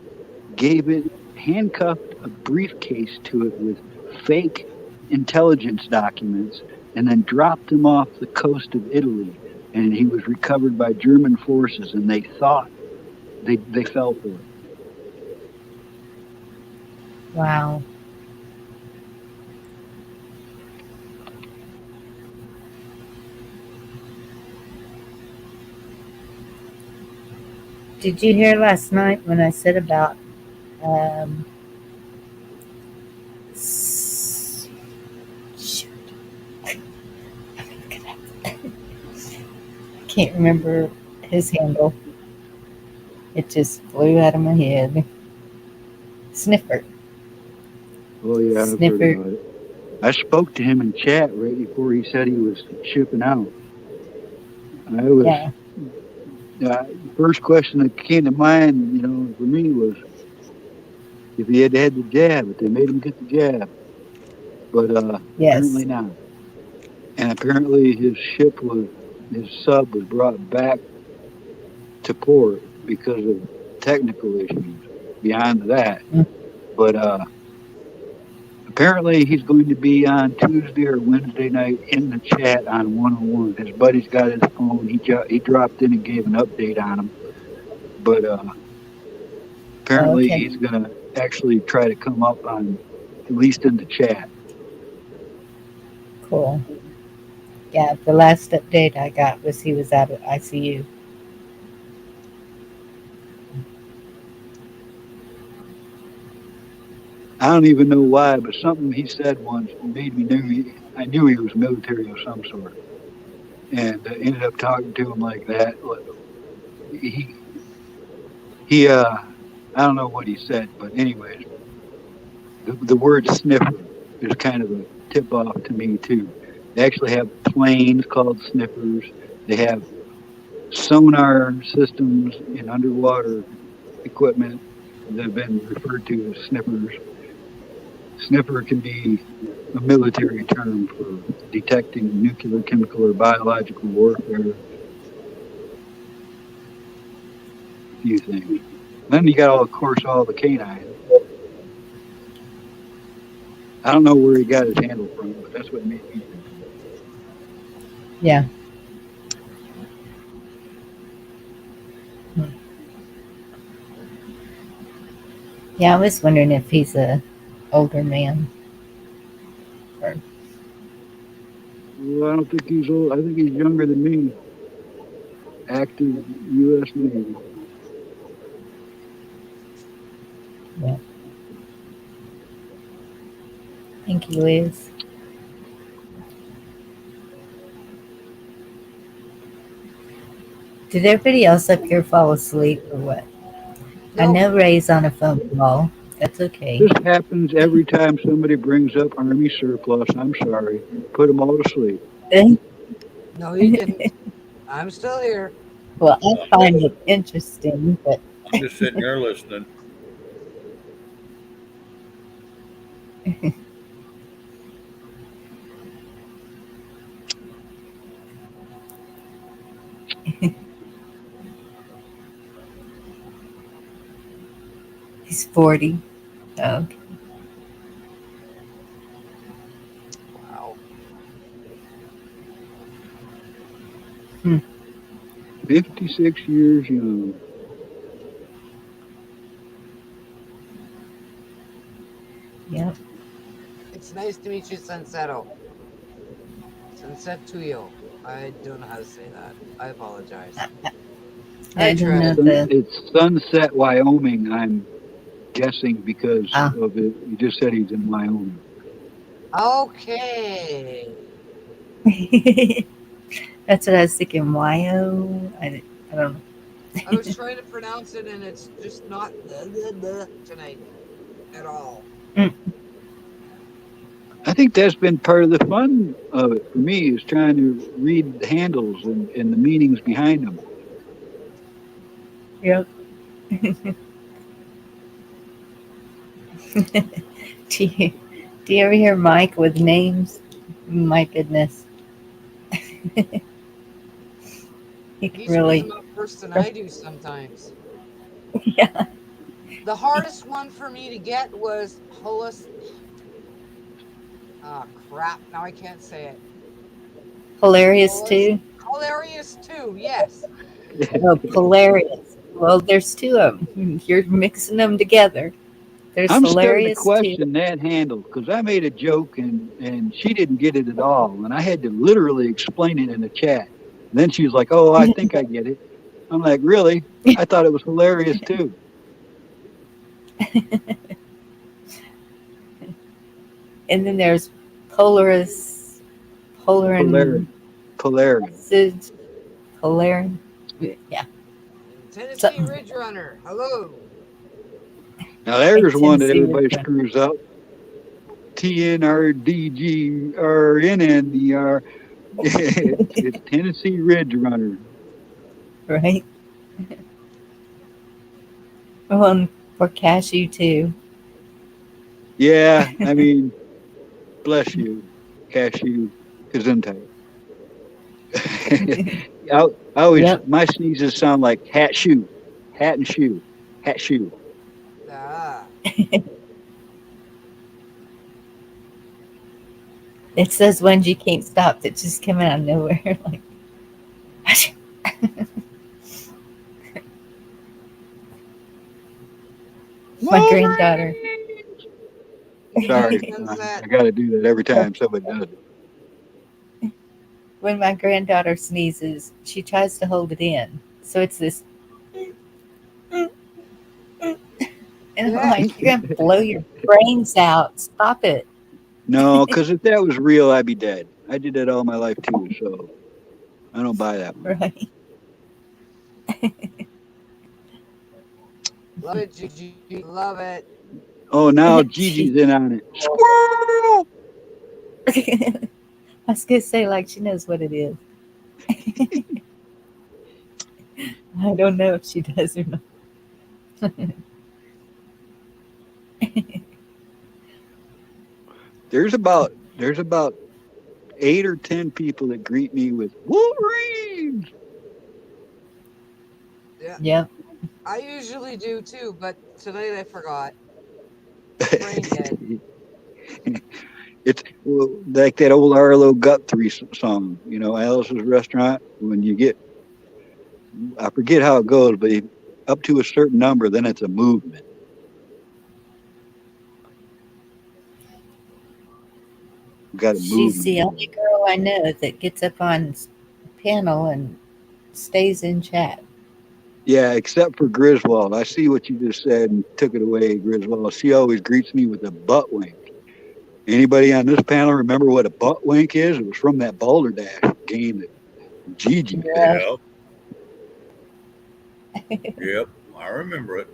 handcuffed a briefcase to it with fake intelligence documents, and then dropped him off the coast of Italy. And he was recovered by German forces, and they thought they fell for it.
Wow. Did you hear last night when I said about um, shoot, I can't remember his handle. It just flew out of my head. Sniffer.
Oh yeah, I've heard
Sniffer.
about it. I spoke to him in chat right before he said he was shipping out. I was
Yeah.
First question that came to mind, for me was if he had had the jab, if they made him get the jab, but
Yes.
apparently not. And apparently his sub was brought back to port because of technical issues. Beyond that,
Mm.
but apparently he's going to be on Tuesday or Wednesday night in the chat on 101. His buddy's got his phone. He dropped in and gave an update on him, but apparently
Okay.
actually try to come up on, at least in the chat.
Cool. Yeah, the last update I got was he was out of ICU.
I don't even know why, but something he said once made me I knew he was military of some sort, and ended up talking to him like that. He he I don't know what he said, but anyways, the word sniffer is kind of a tip off to me too. They actually have planes called sniffers. They have sonar systems in underwater equipment that have been referred to as sniffers. Sniffer can be a military term for detecting nuclear, chemical, or biological warfare, a few things. Then you got, all, of course, all the canines. I don't know where he got his handle from, but that's what made me think of it.
Yeah. Hmm. Yeah, I was wondering if he's a older man. Or,
Well, I don't think he's old. I think he's younger than me. Active U.S. Navy.
yeah. Thank you, Liz. Did everybody else up here fall asleep or what? I
Nope.
know Ray's on a phone call. That's okay.
This happens every time somebody brings up Army surplus. I'm sorry. Put them all to sleep.
No, you didn't. I'm still here.
Well, I find it interesting, but
I'm just sitting here listening.
he's 40. Oh,
Wow.
hmm.
56 years young.
Yep.
It's nice to meet you, Sunsetto. Sunset to you. I don't know how to say that. I apologize.
I
I
don't know
tried.
the.
It's Sunset, Wyoming. I'm guessing because
Ah,
of it. You just said he's in Wyoming.
Okay.
that's what I was thinking. Y-O? I don't know.
I was trying to pronounce it, and it's just not tonight at all.
Mm,
I think that's been part of the fun of it for me is trying to read the handles and the meanings behind them.
yep. do, you, do you ever hear Mike with names? My goodness. he can
He screws
really.
them up worse than I do sometimes.
Yeah.
The hardest one for me to get was holis. Ah, crap. Now I can't say it.
Hilarious
Holis.
too.
Hilarious too. Yes.
Oh, hilarious. Well, there's two of them. You're mixing them together. There's
I'm starting to
hilarious too.
question that handle because I made a joke and she didn't get it at all, and I had to literally explain it in the chat. And then she was like, "Oh, I think I get it." I'm like, "Really? I thought it was hilarious too."
And then there's Polaris, Polarin,
Polarin, Polarin.
Polarin. Yeah,
Tennessee
something
Ridge Runner. Hello.
Now
like
there's one that
Tennessee
everybody
River,
screws up. TNRDGRNNER. It's Tennessee Ridge Runner.
right? Well, and for cashew too.
Yeah, I mean, bless you, cashew, gesundheit. I, I always,
Yep.
my sneezes sound like hat shoe, hat and shoe, hat shoe.
Ah.
It's those ones you can't stop that just come out of nowhere. Like, My granddaughter.
Sorry,
Sends that.
I got to do that every time somebody does it.
When my granddaughter sneezes, she tries to hold it in. So it's this, and I'm
Yeah.
like, you're going to blow your brains out. Stop it.
No, because if that was real, I'd be dead. I did that all my life too, so I don't buy that one.
Right.
Love it, Gigi. Love it.
Oh, now
She,
Gigi's in on it. Squirrel!
I was going to say, like, she knows what it is. I don't know if she does or not.
There's about 8 or 10 people that greet me with Wolverines.
Yeah.
Yep.
I usually do too, but tonight I forgot. Brain dead.
It's like that old Arlo Guthrie song, Alice's Restaurant. When you get, I forget how it goes, but up to a certain number, then it's a movement. Got a
She's
movement
the
going.
only girl I know that gets up on panel and stays in chat.
Yeah, except for Griswold. I see what you just said and took it away, Griswold. She always greets me with a butt wink. Anybody on this panel remember what a butt wink is? It was from that Boulder Dash game that Gigi picked.
Yeah.
Yep. Yep. I remember it.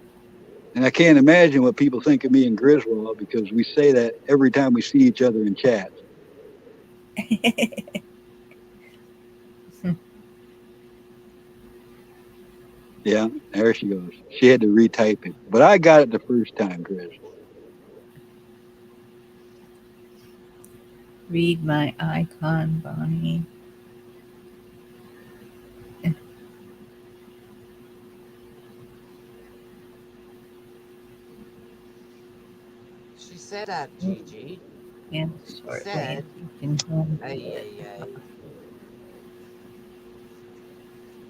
And I can't imagine what people think of me and Griswold because we say that every time we see each other in chats. Yeah, there she goes. She had to retype it. But I got it the first time, Chris.
Read my icon, Bonnie.
She said that, Gigi.
And
She
shortly,
said,
you can hold
ay,
it.
ay, ay.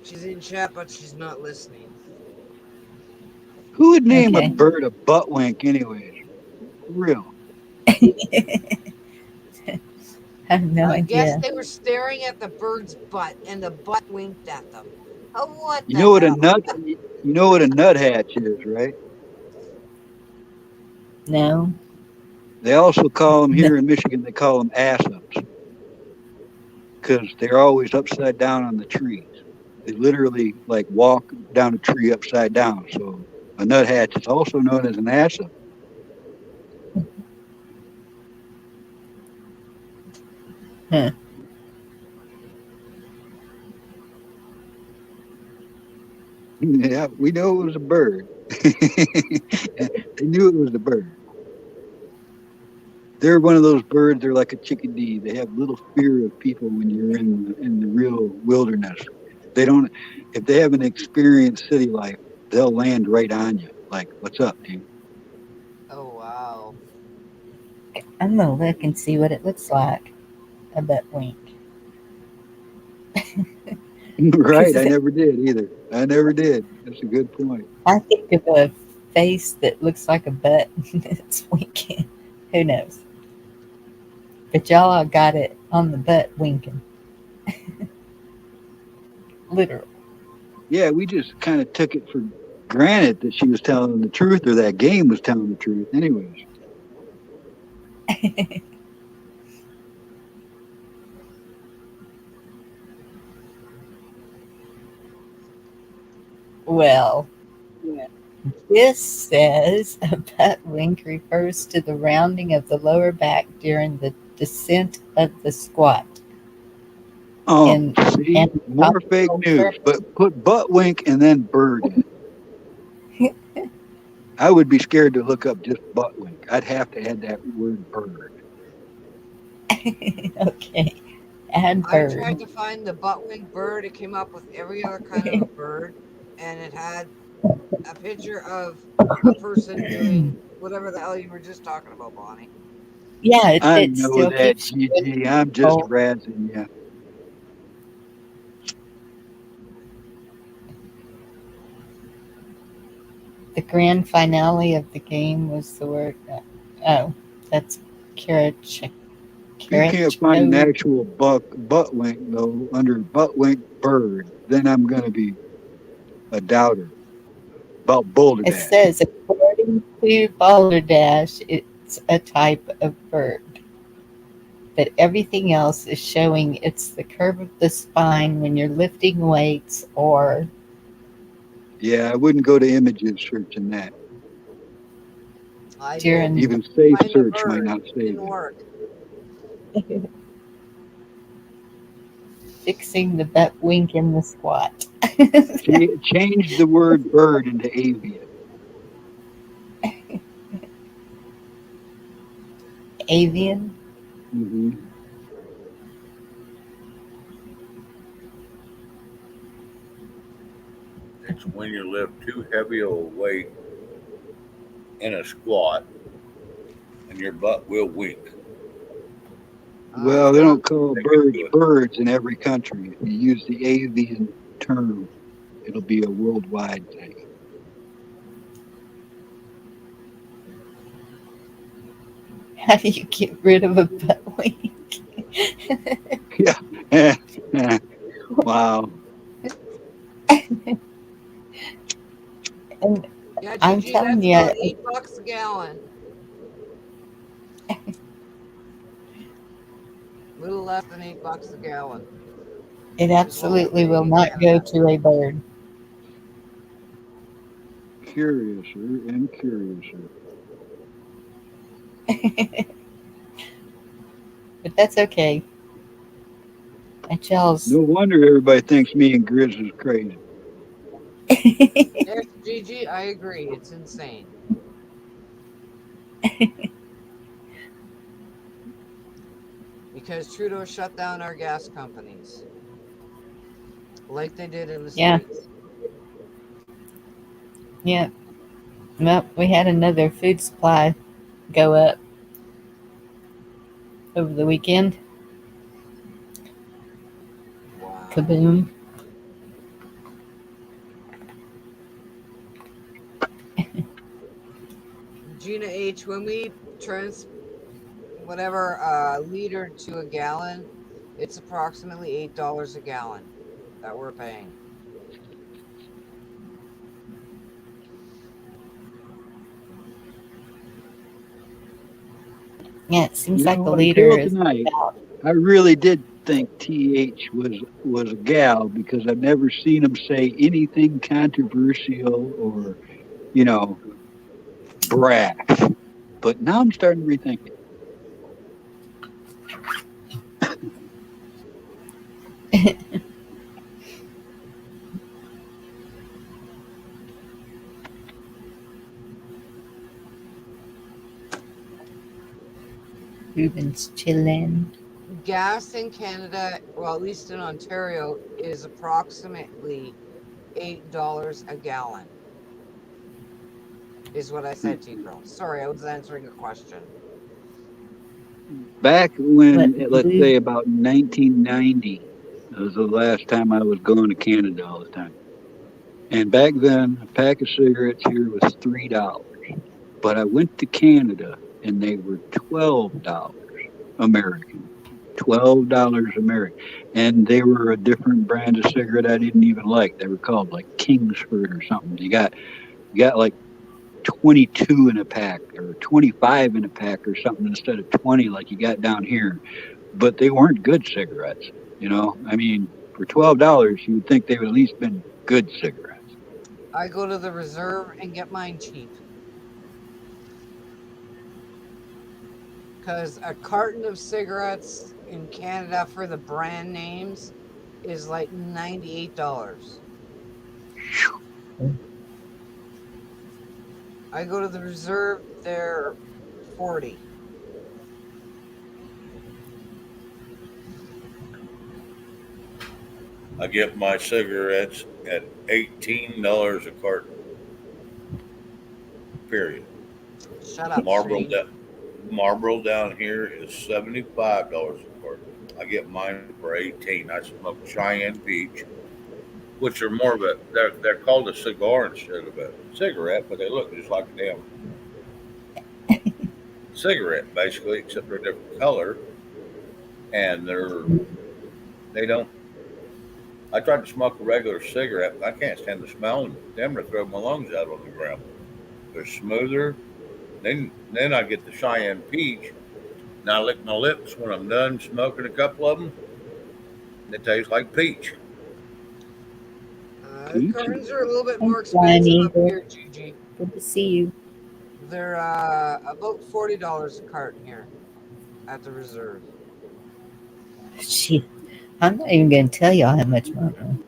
She's in chat, but she's not listening.
Who would name a
Okay.
bird a butt wink anyways? For real.
I have no
I guess
idea.
they were staring at the bird's butt, and the butt winked at them. Oh, what
You
the
know what a
hell?
nut you know what a nuthatch is, right?
No.
They also call them
No.
here in Michigan, they call them ass ups because they're always upside down on the trees. They literally like walk down a tree upside down. So a nuthatch is also known as an ass up.
Huh.
Yeah, we know it was a bird. They knew it was a bird. They're one of those birds. They're like a chickadee. They have little fear of people when you're in the real wilderness. They don't. If they haven't experienced city life, they'll land right on you. Like, what's up, dude?
Oh, wow.
I'm gonna look and see what it looks like. A butt wink.
Right? I
Because
never did either. I never did. That's a good point.
I think of a face that looks like a butt that's winking. Who knows? But y'all got it on the butt winking. Literal.
Yeah, we just kind of took it for granted that she was telling the truth or that game was telling the truth. Anyways,
Well, this says a butt wink refers to the rounding of the lower back during the descent of the squat.
oh,
In
see, more fake
anatomical
news.
terms,
But put butt wink and then bird in. I would be scared to look up just butt wink. I'd have to add that word bird.
okay, and
I
bird.
tried to find the butt wing bird. It came up with every other kind of a bird, and it had a picture of a person doing whatever the hell you were just talking about, Bonnie.
Yeah,
I
it
know
still
that,
keeps you
Gigi. I'm just
control.
razzing you.
The grand finale of the game was the word. Oh, that's carrot.
If you can't
Carrot.
find an actual butt wink though under butt wink bird, then I'm gonna be a doubter about Boulder
It
Dash.
says, according to Balderdash, it's a type of bird, but everything else is showing it's the curve of the spine when you're lifting weights or
Yeah, I wouldn't go to images searching that.
I did.
during
Even safe
Find the
search might
bird.
not save
Didn't
it.
work.
fixing the butt wink in the squat.
Change the word bird into avian.
Avian.
Hmm.
It's when you lift too heavy of a weight in a squat and your butt will wink.
Well, they
Yeah.
don't call
They can
birds
do it.
birds in every country. If you use the avian term, it'll be a worldwide thing.
How do you get rid of a butt wink?
Yeah. Wow.
And
Yeah,
I'm
Gigi,
telling
that's
you,
about $8 a gallon. Little less than $8 a gallon
it
is what we're
absolutely
paying
will
in
not go
Canada.
to a bird.
Curiouser and curiouser.
But that's okay. That gels.
No wonder everybody thinks me and Grizz is crazy.
Yes, Gigi, I agree. It's insane. Because Trudeau shut down our gas companies like they did in the
Yeah,
States.
yeah. Well, we had another food supply go up over the weekend.
Wow.
Kaboom.
Gina H, when we trans whatever liter to a gallon, it's approximately $8 a gallon that we're paying.
Yeah, it seems
You
like a
know,
liter
until
is
tonight,
about.
I really did think TH was a gal because I've never seen him say anything controversial or, you know, brash. But now I'm starting to rethink it.
Ruben's chillin'.
Gas in Canada, well, at least in Ontario, is approximately $8 a gallon, is what I said to you, girl. Sorry, I was answering a question.
Back when,
What
let's
blue?
say about 1990, was the last time I was going to Canada all the time. And back then, a pack of cigarettes here was $3. But I went to Canada and they were $12 American. $12 American. And they were a different brand of cigarette I didn't even like. They were called like Kingsford or something. You got like 22 in a pack or 25 in a pack or something instead of 20 like you got down here. But they weren't good cigarettes. I mean, for $12, you would think they would at least been good cigarettes.
I go to the reserve and get mine cheap because a carton of cigarettes in Canada for the brand names is like $98. I go to the reserve, they're 40.
I get my cigarettes at $18 a carton. Period.
Shut up,
Marlboro
Shane.
da- Marlboro down here is $75 a carton. I get mine for 18. I smoke Cheyenne Peach. which are more of a they're called a cigar instead of a cigarette, but they look just like a damn cigarette basically, except they're a different color, and they don't. I tried to smoke a regular cigarette, but I can't stand the smell and them to throw my lungs out on the ground. They're smoother. Then I get the Cheyenne peach, and I lick my lips when I'm done smoking a couple of them, and it tastes like peach.
Peachy.
Cartons are a little bit
Hey,
more
Flying
expensive up
Eagle.
here, Gigi.
Good to see you.
They're about $40 a carton here at the reserve.
Shit. I'm not even going to tell y'all how much mine are.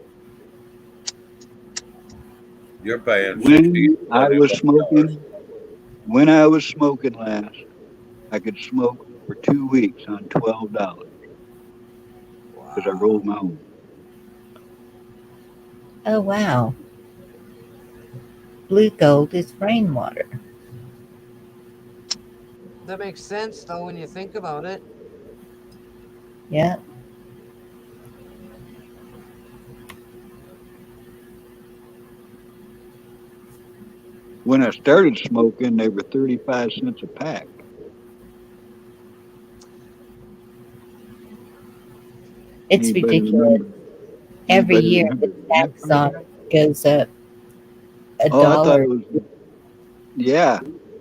You're paying 60
When I was
$70
smoking, when I was smoking last, I could smoke for 2 weeks on $12 because I rolled
Wow,
my own.
Oh, wow. Blue gold is rainwater.
that makes sense though when you think about it.
Yeah.
When I started smoking, they were 35 cents a pack.
It's
Anybody
ridiculous.
remember?
Every
Anybody
year
remember
the
that
tax on
price?
it goes up a
Oh, I thought
dollar.
it was, yeah.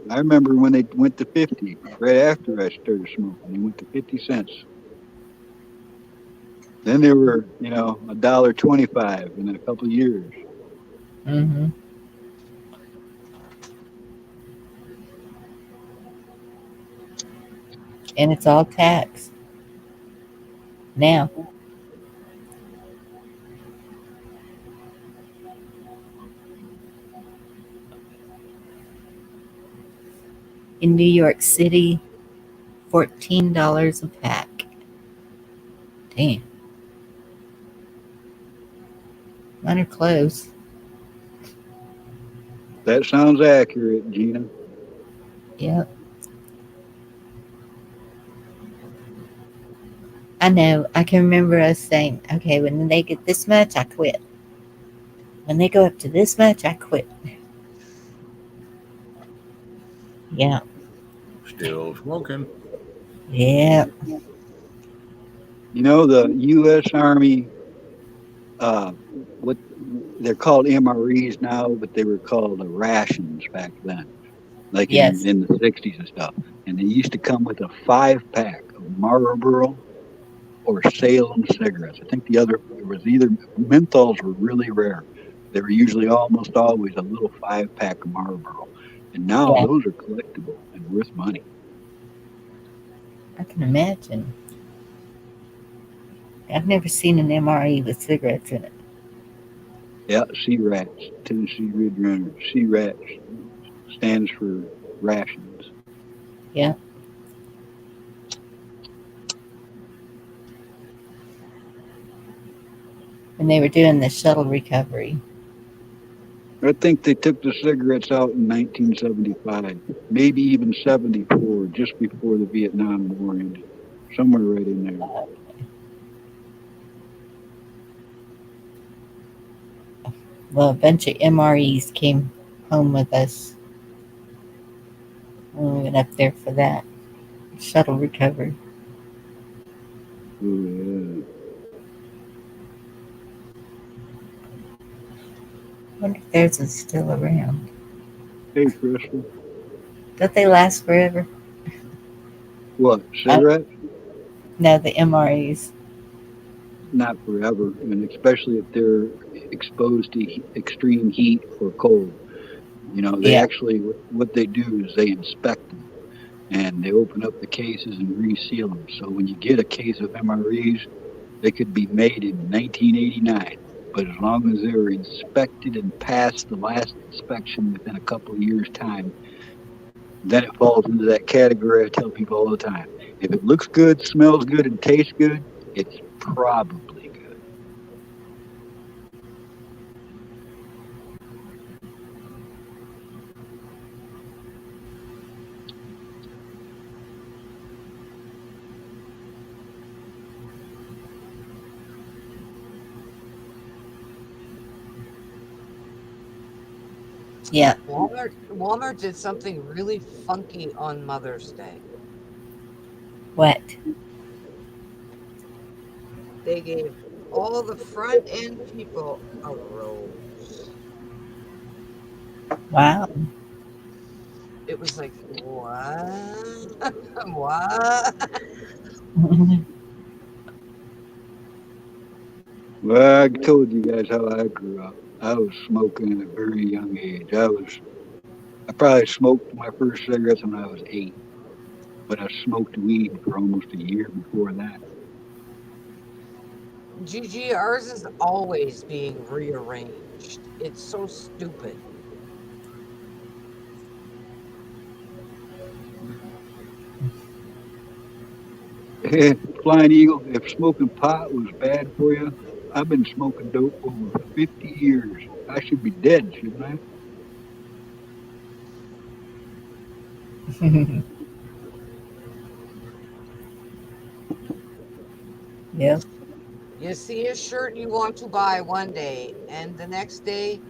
I remember when they went to 50, right after I started smoking, they went to 50 cents. Then they were, $1.25 in a couple of years.
Mm-hmm. And it's all tax now. In New York City, $14 a pack. Damn, mine are close.
That sounds accurate, Gina.
Yep. I know. I can remember us saying, okay, when they get this much, I quit. When they go up to this much, I quit. Yeah.
still smoking.
Yeah.
The U.S. Army, uh, what they're called MREs now, but they were called rations back then, like in,
Yes.
in the 60s and stuff. And they used to come with a 5 pack of Marlboro or Salem cigarettes. I think the other it was either menthols were really rare. They were usually almost always a little 5 pack of Marlboro. And now
Yeah.
those are collectible and worth money.
I can imagine. I've never seen an MRE with cigarettes in it.
Yeah, C-Rats, Tennessee Red Runners. C-Rats stands for rations.
Yeah. When they were doing the shuttle recovery.
I think they took the cigarettes out in 1975, maybe even 74, just before the Vietnam War ended. Somewhere right in there.
Well, a bunch of MREs came home with us when we went up there for that shuttle recovery.
Oh, yeah.
I wonder if theirs is still around.
Hey, Crystal.
Don't they last forever?
What,
I,
cigarettes?
no, the MREs.
Not forever, and especially if they're exposed to extreme heat or cold. They
Yeah.
actually, what they do is they inspect them and they open up the cases and reseal them. So when you get a case of MREs, they could be made in 1989, but as long as they were inspected and passed the last inspection within a couple of years' time, then it falls into that category I tell people all the time. If it looks good, smells good, and tastes good, it's probably good.
Yeah.
Walmart did something really funky on Mother's Day.
What?
They gave all the front end people a rose.
Wow.
It was like, what? What?
Well, I told you guys how I grew up. I was smoking at a very young age. I probably smoked my first cigarettes when I was 8, but I smoked weed for almost a year before that.
Gigi, ours is always being rearranged. It's so stupid.
Flying Eagle, if smoking pot was bad for you, I've been smoking dope over 50 years. I should be dead, shouldn't I?
Yep.
You see a shirt you want to buy one day, and the next day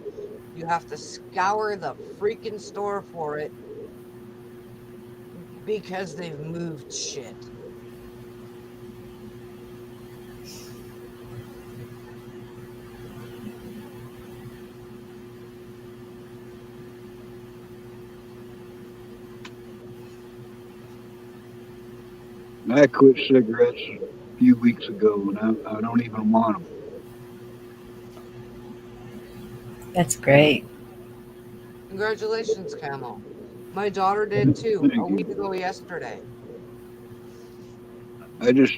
you have to scour the freaking store for it because they've moved shit.
I quit cigarettes a few weeks ago, and I don't even want them.
That's great.
Congratulations, Camel. My daughter did too, a
Thank
week
you.
ago yesterday.
I just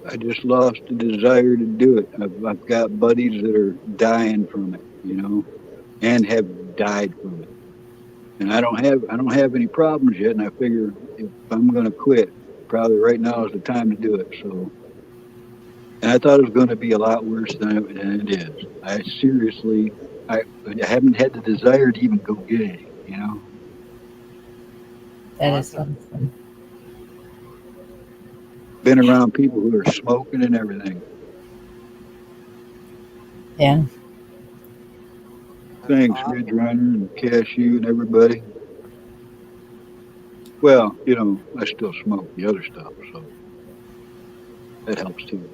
I just lost the desire to do it. I've got buddies that are dying from it, and have died from it. And I don't have any problems yet. And I figure if I'm going to quit, probably right now is the time to do it. So, and I thought it was going to be a lot worse than it is. I seriously, I haven't had the desire to even go get any.
That is
Awesome.
awesome.
Been around people who are smoking and everything.
Yeah.
That's
Thanks, Ridge
awesome.
Runner and Cashew and everybody. Well, I still smoke the other stuff, so that helps too.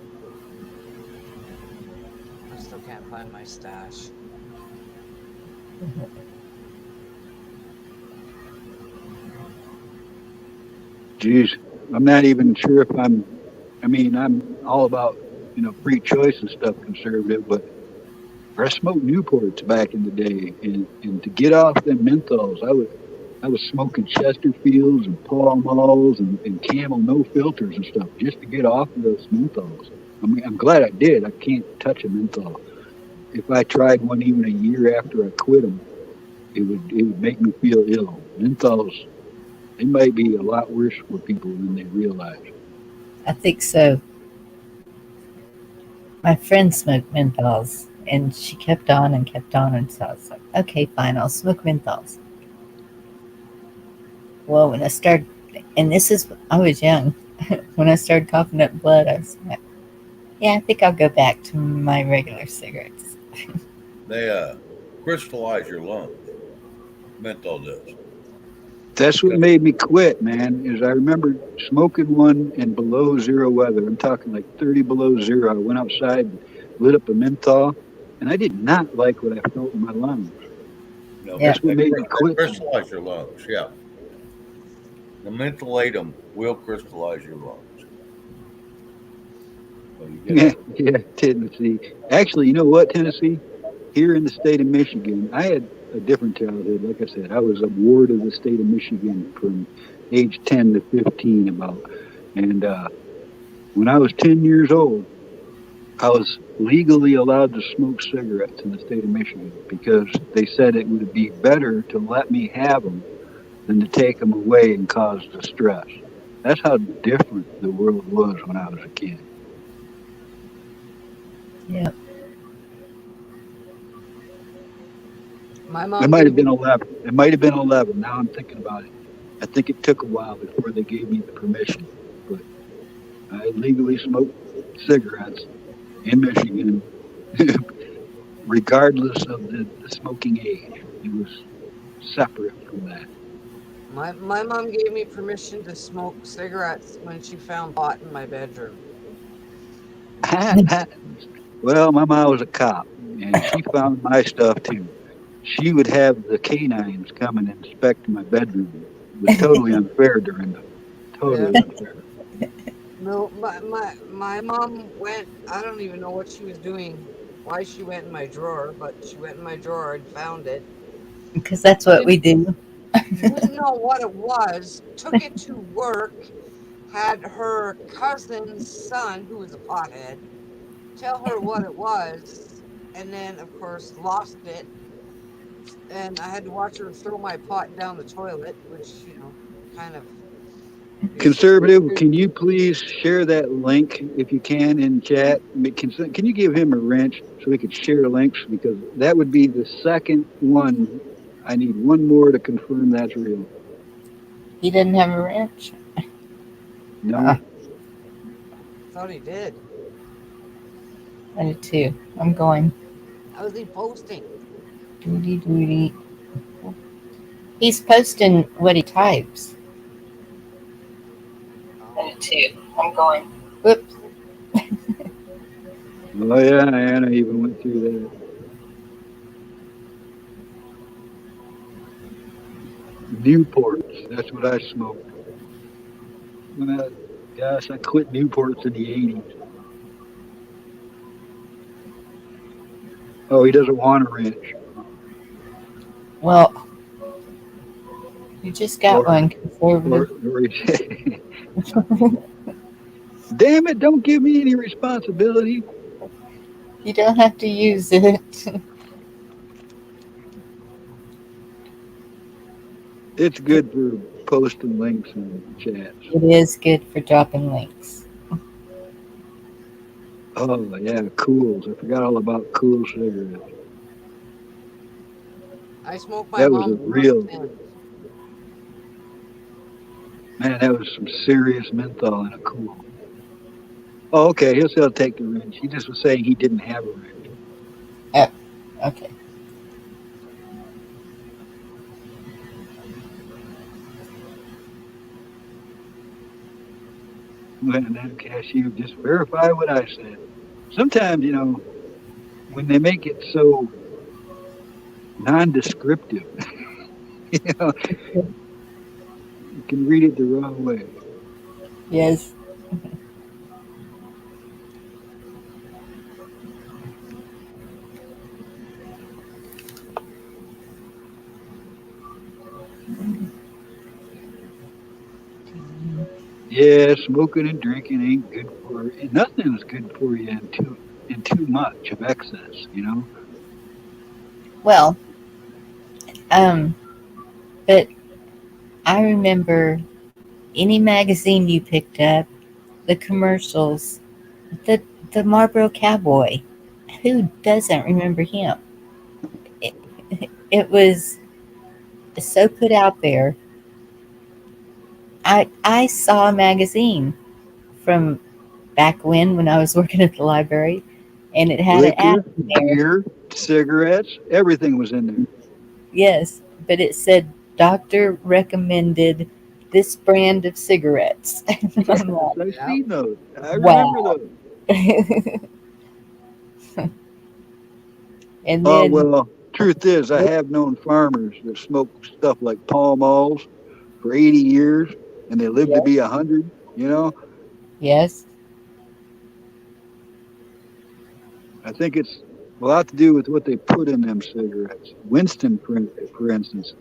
I still can't find my stash.
Geez, I'm not even sure if I'm all about, free choice and stuff conservative, but I smoked Newports back in the day, and to get off them menthols, I was smoking Chesterfields and Pall Malls and Camel no filters and stuff just to get off of those menthols. I mean, I'm glad I did. I can't touch a menthol. If I tried one even a year after I quit them, it would make me feel ill. Menthols, they might be a lot worse for people than they realize.
I think so. My friend smoked menthols, and she kept on, and so I was like, okay, fine, I'll smoke menthols. Well, when I started, and I was young, when I started coughing up blood, I was like, yeah, I think I'll go back to my regular cigarettes.
They crystallize your lungs. Menthol does.
That's what made me quit, man. Is I remember smoking one in below zero weather. I'm talking like 30 below zero. I went outside, lit up a menthol, and I did not like what I felt in my lungs.
No,
Yeah.
That's what made me
they
quit.
crystallize your lungs. Yeah, the mentholatum will crystallize your lungs. So you get
Yeah, yeah, Tennessee. Actually, you know what, Tennessee? Here in the state of Michigan, I had a different childhood. Like I said, I was a ward of the state of Michigan from age 10 to 15 about. And when I was 10 years old, I was legally allowed to smoke cigarettes in the state of Michigan because they said it would be better to let me have them than to take them away and cause distress. That's how different the world was when I was a kid.
Yeah.
My
It
mom
might have
gave me
been 11. It might have been 11. Now I'm thinking about it. I think it took a while before they gave me the permission, but I legally smoked cigarettes in Michigan, regardless of the smoking age. It was separate from that.
My mom gave me permission to smoke cigarettes when she found pot in my bedroom.
Well, my mom was a cop, and she found my stuff too. She would have the canines come and inspect my bedroom. It was totally unfair, Dorinda.
Yeah.
Totally unfair.
No, my mom went. I don't even know what she was doing. Why she went in my drawer, but she went in my drawer and found it.
Because that's what we do.
Didn't know what it was. Took it to work. Had her cousin's son, who was a pothead, tell her what it was, and then of course lost it. And I had to watch her throw my pot down the toilet, which kind of
Conservative,
is
can you please share that link if you can in chat? Can you give him a wrench so we could share links? Because that would be the second one. I need one more to confirm that's real.
He didn't have a wrench.
No.
thought he did.
I did too. I'm going.
How was he posting?
Doody doody. He's posting what he types. I did too. I'm going. Whoops.
Oh yeah, Anna even went through that. Newports. That's what I smoked. When I, gosh, I quit Newports in the '80s. Oh, he doesn't want a wrench,
Well, you just got
or
one, conservative.
or damn it! Don't give me any responsibility.
You don't have to use it.
It's good for posting links in chats.
It is good for dropping links.
Oh yeah, cools. I forgot all about cool cigarettes.
I smoked my
That was a
mom's
real
West End.
man. That was some serious menthol in a cool. Oh, okay. He'll still take the wrench. He just was saying he didn't have a wrench.
Oh, okay.
When that cashier just verify what I said. Sometimes, when they make it so non-descriptive, you know, you can read it the wrong way.
Yes.
Yeah, smoking and drinking ain't good for nothing's good for you in too much of excess.
Well, um, but I remember any magazine you picked up, the commercials, the the Marlboro Cowboy. Who doesn't remember him? It, it was so put out there. I saw a magazine from back when I was working at the library, and it had an ad
Liquor,
in there.
beer, cigarettes, everything was in there.
Yes, but it said doctor recommended this brand of cigarettes. And
Yes,
I'm like,
I've
Yep.
seen those. I remember
wow.
those.
And
Oh
then
well, truth is, I have known farmers that smoke stuff like Pall Malls for 80 years, and they live to
yes,
be 100.
yes,
I think it's a lot to do with what they put in them cigarettes. Winston, for instance,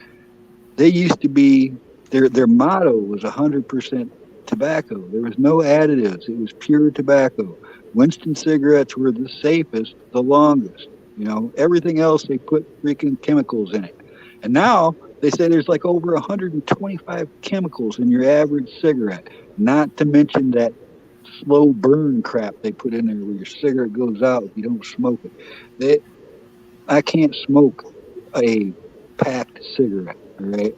they used to be their motto was 100% tobacco. There was no additives. It was pure tobacco. Winston cigarettes were the safest, the longest. Everything else they put freaking chemicals in it. And now they say there's like over 125 chemicals in your average cigarette, not to mention that slow burn crap they put in there where your cigarette goes out if you don't smoke it. They, I can't smoke a packed cigarette. All right,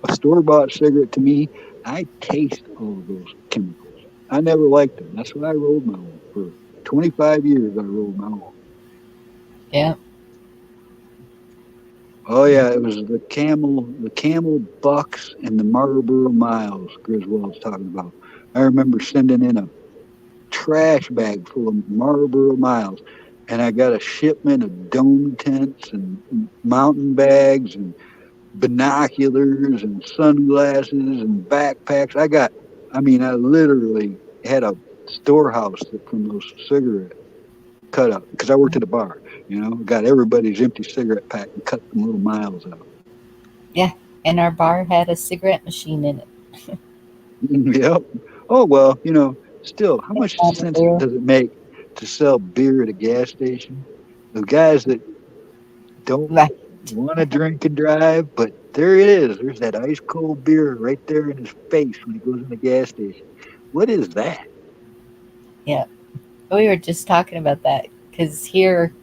a store bought cigarette to me, I taste all of those chemicals. I never liked them. That's why I rolled my own for 25 years. I rolled my own.
yeah.
Oh yeah, it was the Camel Bucks and the Marlboro Miles Griswold's talking about. I remember sending in a trash bag full of Marlboro Miles, and I got a shipment of dome tents and mountain bags and binoculars and sunglasses and backpacks. I literally had a storehouse from those cigarette cut up because I worked at a bar. Got everybody's empty cigarette pack and cut them little miles out.
Yeah, and our bar had a cigarette machine in it.
Yep. Oh well, still, how much
On the
sense
barrel.
does it make to sell beer at a gas station? The guys that don't
Right.
want to drink and drive, but there it is. There's that ice cold beer right there in his face when he goes in the gas station. What is that?
Yeah, we were just talking about that because here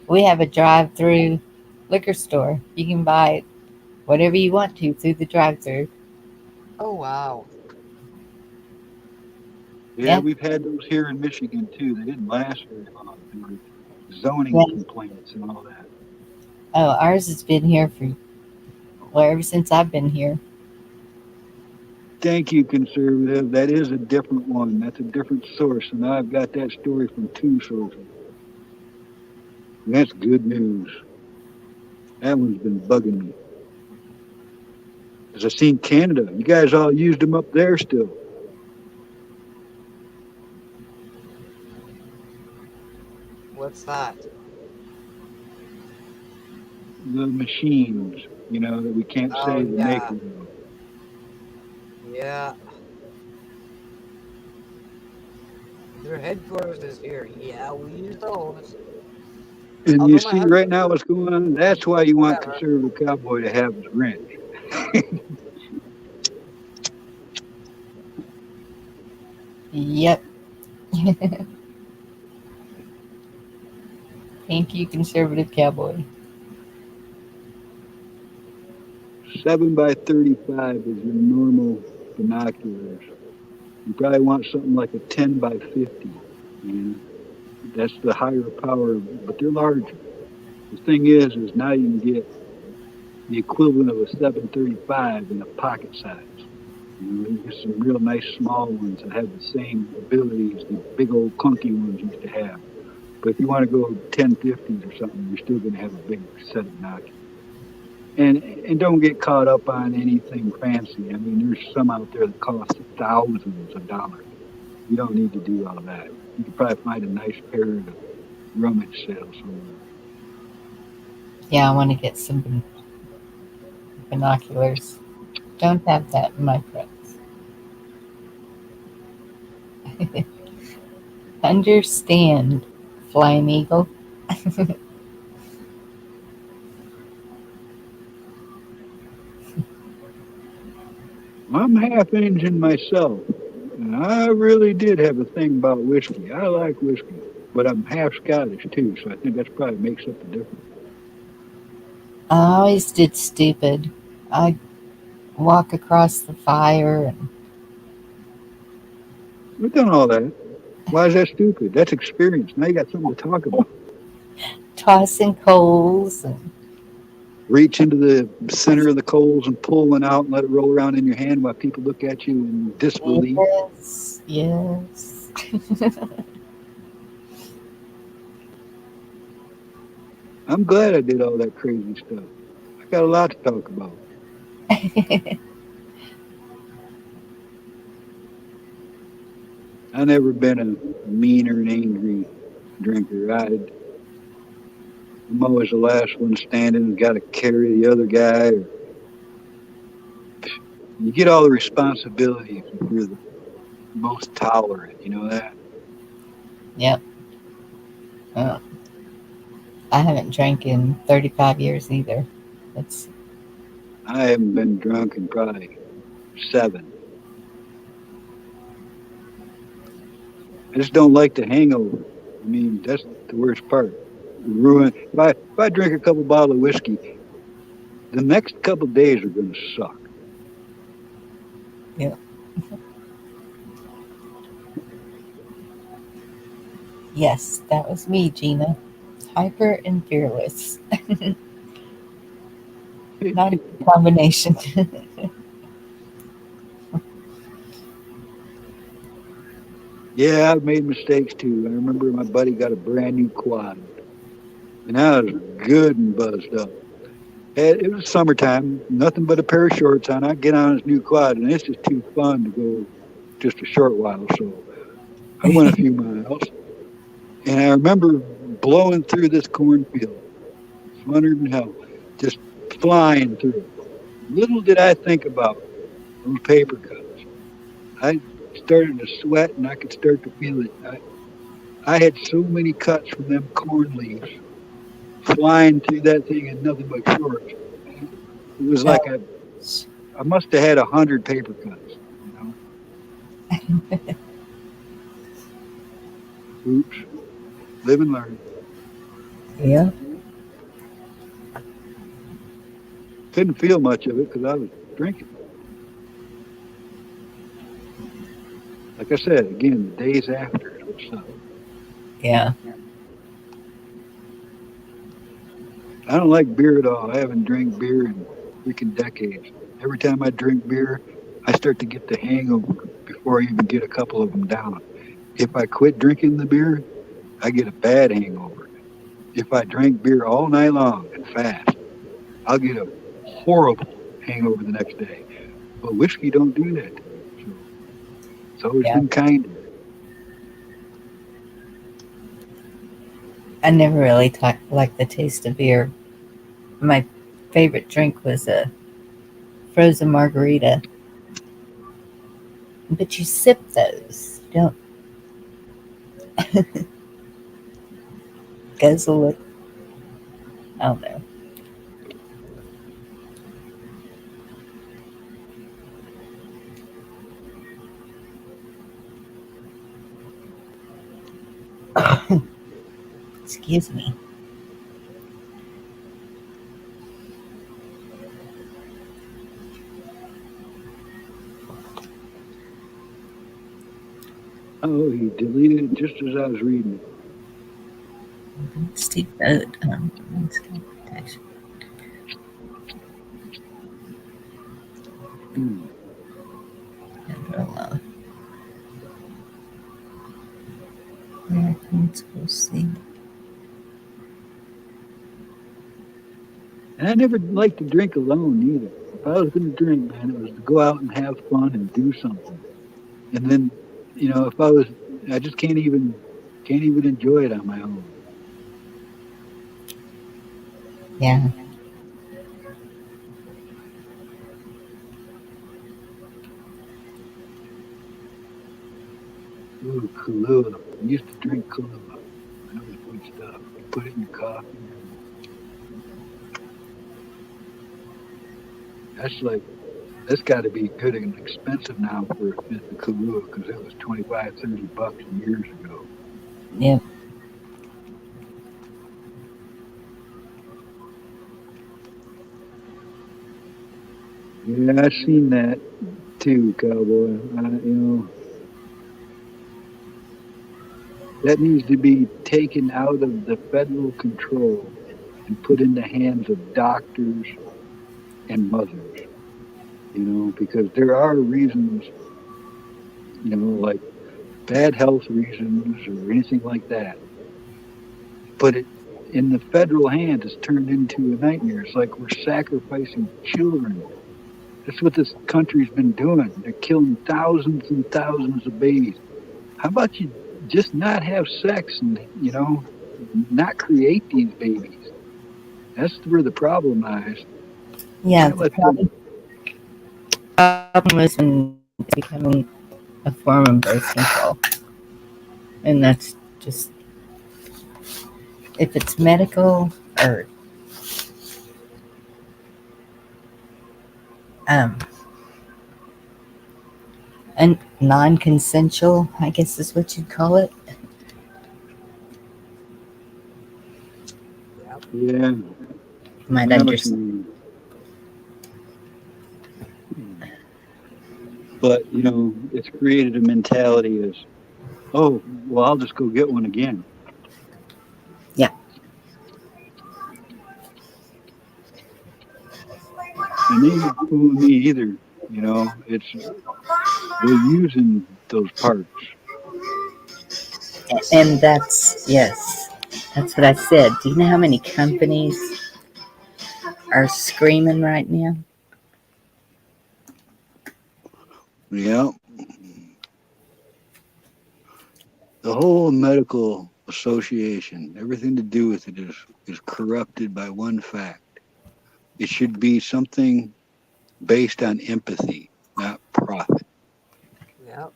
we have a drive-through liquor store. You can buy whatever you want to through the drive-through.
Oh, wow.
Yeah,
Yeah,
we've had those here in Michigan too. They didn't last very long. There were zoning
yeah.
complaints and all that.
Oh, ours has been here for ever since I've been here.
Thank you, conservative. That is a different one. That's a different source. And I've got that story from two sources. That's good news. That one's been bugging me. Because I've seen Canada. You guys all used them up there still.
What's that?
The machines, that we can't
Oh,
say the maker
yeah.
of.
Yeah. Their headquarters is here. Yeah, we use those.
And you
Although my
see right
husband,
now what's going on? That's why you want
whatever.
conservative cowboy to have his wrench.
Yep. Thank you, conservative cowboy.
7 by 35 is your normal binoculars. You probably want something like a 10 by 50. That's the higher power, but they're larger. The thing is now you can get the equivalent of a 735 in a pocket size. You get some real nice small ones that have the same abilities the big old clunky ones used to have. But if you want to go 1050s or something, you're still going to have a big set of binoculars. And don't get caught up on anything fancy. There's some out there that cost thousands of dollars. You don't need to do all that. You could probably find a nice pair at a rummage sale somewhere.
Yeah, I want to get some binoculars. Don't have that in my friends. Understand, Flying Eagle.
I'm half Indian myself, and I really did have a thing about whiskey. I like whiskey, but I'm half Scottish too, so I think that probably makes up the difference.
I always did stupid. I'd walk across the fire and
We've done all that. Why is that stupid? That's experience. Now you got something to talk about.
tossing coals and
Reach into the center of the coals and pull one out and let it roll around in your hand while people look at you in disbelief.
yes, yes.
I'm glad I did all that crazy stuff. I got a lot to talk about. I've never been a mean or an angry drinker. I'm always the last one standing and got to carry the other guy. You get all the responsibility if you're the most tolerant. You know that?
Yep. Uh, I haven't drank in 35 years either. That's
I haven't been drunk in probably 7. I just don't like the hangover. That's the worst part. Ruin. If I drink a couple bottles of whiskey, the next couple days are going to suck.
yeah. Yes, that was me, Gina. Hyper and fearless. Not a good combination.
Yeah, I've made mistakes too. I remember my buddy got a brand new quad, and I was good and buzzed up. It was summertime, nothing but a pair of shorts on. I get on his new quad, and it's just too fun to go just a short while. So I went a few miles, and I remember blowing through this cornfield, funner than hell, just flying through it. Little did I think about those paper cuts. I started to sweat, and I could start to feel it. I had so many cuts from them corn leaves flying through that thing in nothing but shorts. It was like
Oh,
I must have had 100 paper cuts. You know, oops, live and learn.
yeah.
Couldn't feel much of it because I was drinking. Like I said, again, the days after is what sucked.
Yeah.
I don't like beer at all. I haven't drank beer in freaking decades. Every time I drink beer, I start to get the hangover before I even get a couple of them down. If I quit drinking the beer, I get a bad hangover. If I drink beer all night long and fast, I'll get a horrible hangover the next day. But whiskey don't do that to me. So it's always
Yeah.
been kinder.
I never really liked the taste of beer. My favorite drink was a frozen margarita. But you sip those. You don't guzzle it. I don't know. Excuse me.
Oh, he deleted it just as I was reading it.
Steve Boat. Protection.
Hmm.
Americans will see.
And I never liked to drink alone either. If I was going to drink, man, it was to go out and have fun and do something. And then, if I was, I just can't even enjoy it on my own.
Yeah.
Ooh, Kahlua. I used to drink Kahlua. That was good stuff. You put it in your coffee. And that's like, that's got to be good and expensive now for a fifth of Kahlua because it was 25, $30 years ago.
Yep.
Yeah, I've seen that too, cowboy. That needs to be taken out of the federal control and put in the hands of doctors and mothers, because there are reasons, like bad health reasons or anything like that. But it in the federal hands, it's turned into a nightmare. It's like we're sacrificing children. That's what this country's been doing. They're killing thousands and thousands of babies. How about you just not have sex and, not create these babies? That's where the problem lies.
Yeah.
Can't
The
let them.
problem is when it's becoming a form of birth control. And that's just, if it's medical or um, and non-consensual, I guess is what you'd call it.
Yep.
Yeah,
You might
I know what you
understand.
mean. But, it's created a mentality as, oh, well, I'll just go get one again.
Yeah.
ain't fooling me either. You know, it's they're using those parts.
And that's, yes, that's what I said. Do you know how many companies are screaming right now?
Yeah, the whole medical association, everything to do with it is corrupted by one fact. It should be something based on empathy, not profit.
Yep.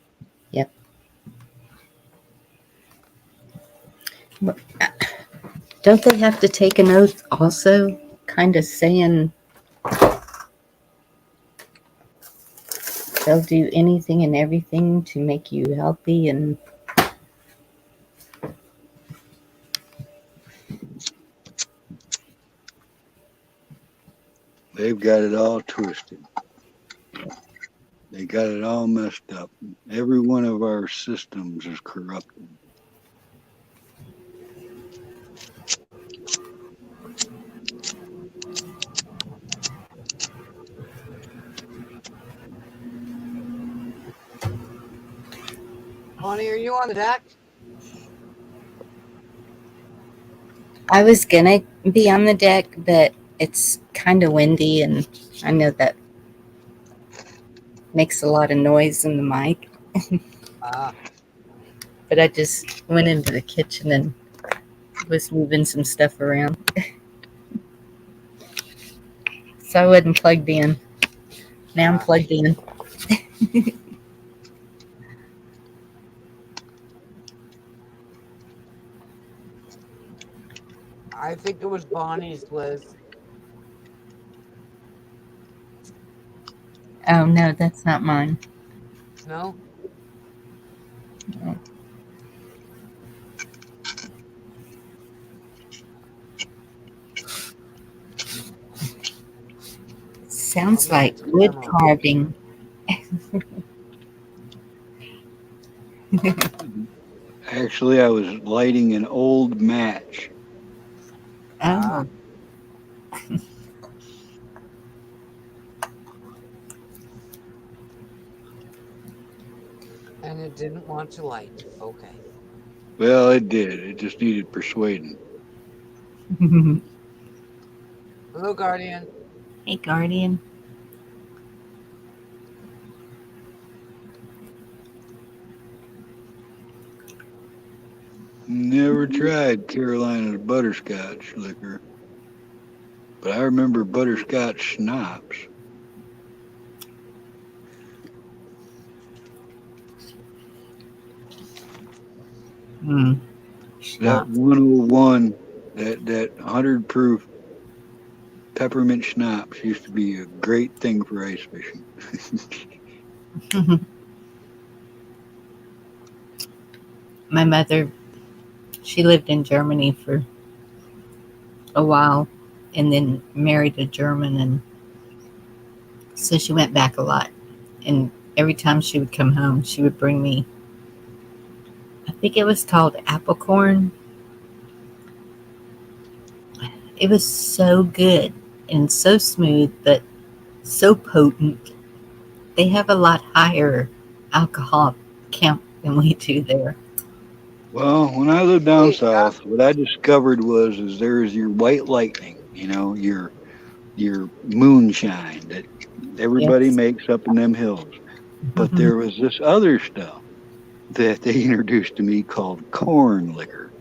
Yep. But don't they have to take an oath also? Kind of saying they'll do anything and everything to make you healthy and
They've got it all twisted. They got it all messed up. Every one of our systems is corrupted.
Bonnie, are you on the deck?
I was gonna be on the deck, but it's kind of windy, and I know that makes a lot of noise in the mic.
Ah,
But I just went into the kitchen and was moving some stuff around, so I wasn't plugged in. Now I'm plugged in.
I think it was Bonnie's, Liz.
Oh no, that's not mine.
No?
Sounds
Maybe
like
it's
wood
Grandma.
carving.
Actually, I was lighting an old match.
Ah,
Oh,
and it didn't want to light. Okay.
Well, it did. It just needed persuading.
Hello, Guardian.
hey, Guardian.
Never tried Carolina's butterscotch liquor, but I remember butterscotch schnapps.
Hmm.
That
Schnapps.
101, that 100 proof peppermint schnapps used to be a great thing for ice fishing.
My mother, she lived in Germany for a while, and then married a German, and so she went back a lot. And every time she would come home, she would bring me, I think it was called apple corn. It was so good and so smooth, but so potent. They have a lot higher alcohol count than we do there.
Well, when I lived down
Wait,
south, what I discovered was is there is your white lightning, you know, your moonshine that everybody
Yes.
makes up in them hills. But there was this other stuff that they introduced to me called corn liquor.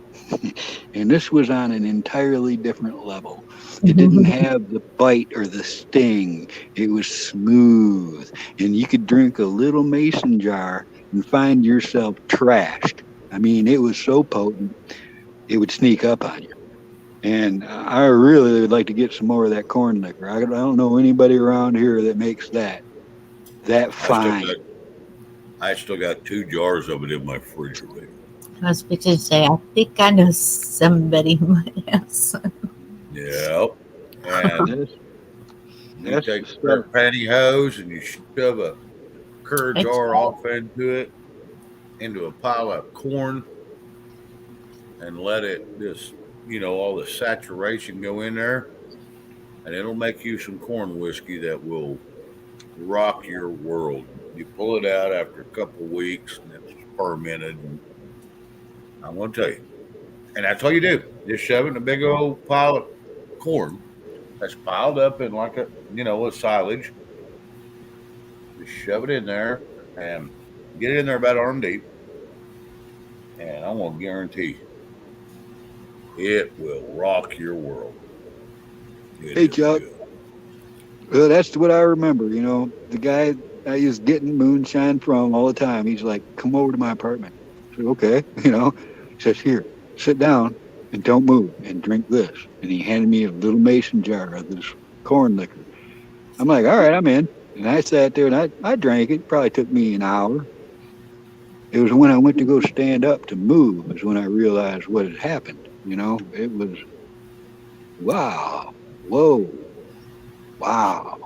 And this was on an entirely different level. It didn't have the bite or the sting. It was smooth. And you could drink a little mason jar and find yourself trashed. I mean, it was so potent, it would sneak up on you. And I really would like to get some more of that corn liquor. I don't know anybody around here that makes that
I still
fine.
got I still got 2 jars of it in my refrigerator.
I was going to say, I think I know somebody who might have some.
Yep. And
That's
you
that's
take
the
a pair
stuff.
of pantyhose and you shove a cur
It's
jar off into a pile of corn and let it just all the saturation go in there. and it'll make you some corn whiskey that will rock your world. You pull it out after a couple of weeks, and it's fermented. And I'm going to tell you, and that's all you do. Just shove it in a big old pile of corn that's piled up in like a silage. Just shove it in there and get it in there about arm deep. And I'm going to guarantee it will rock your world. It
Hey,
is
Chuck.
good.
Well, that's what I remember. The guy I was getting moonshine from all the time. He's like, "Come over to my apartment." I said, "Okay." He says, "Here, sit down and don't move and drink this." And he handed me a little mason jar of this corn liquor. I'm like, "All right, I'm in." And I sat there and I drank it. Probably took me an hour. It was when I went to go stand up to move is when I realized what had happened. It was wow, whoa, wow.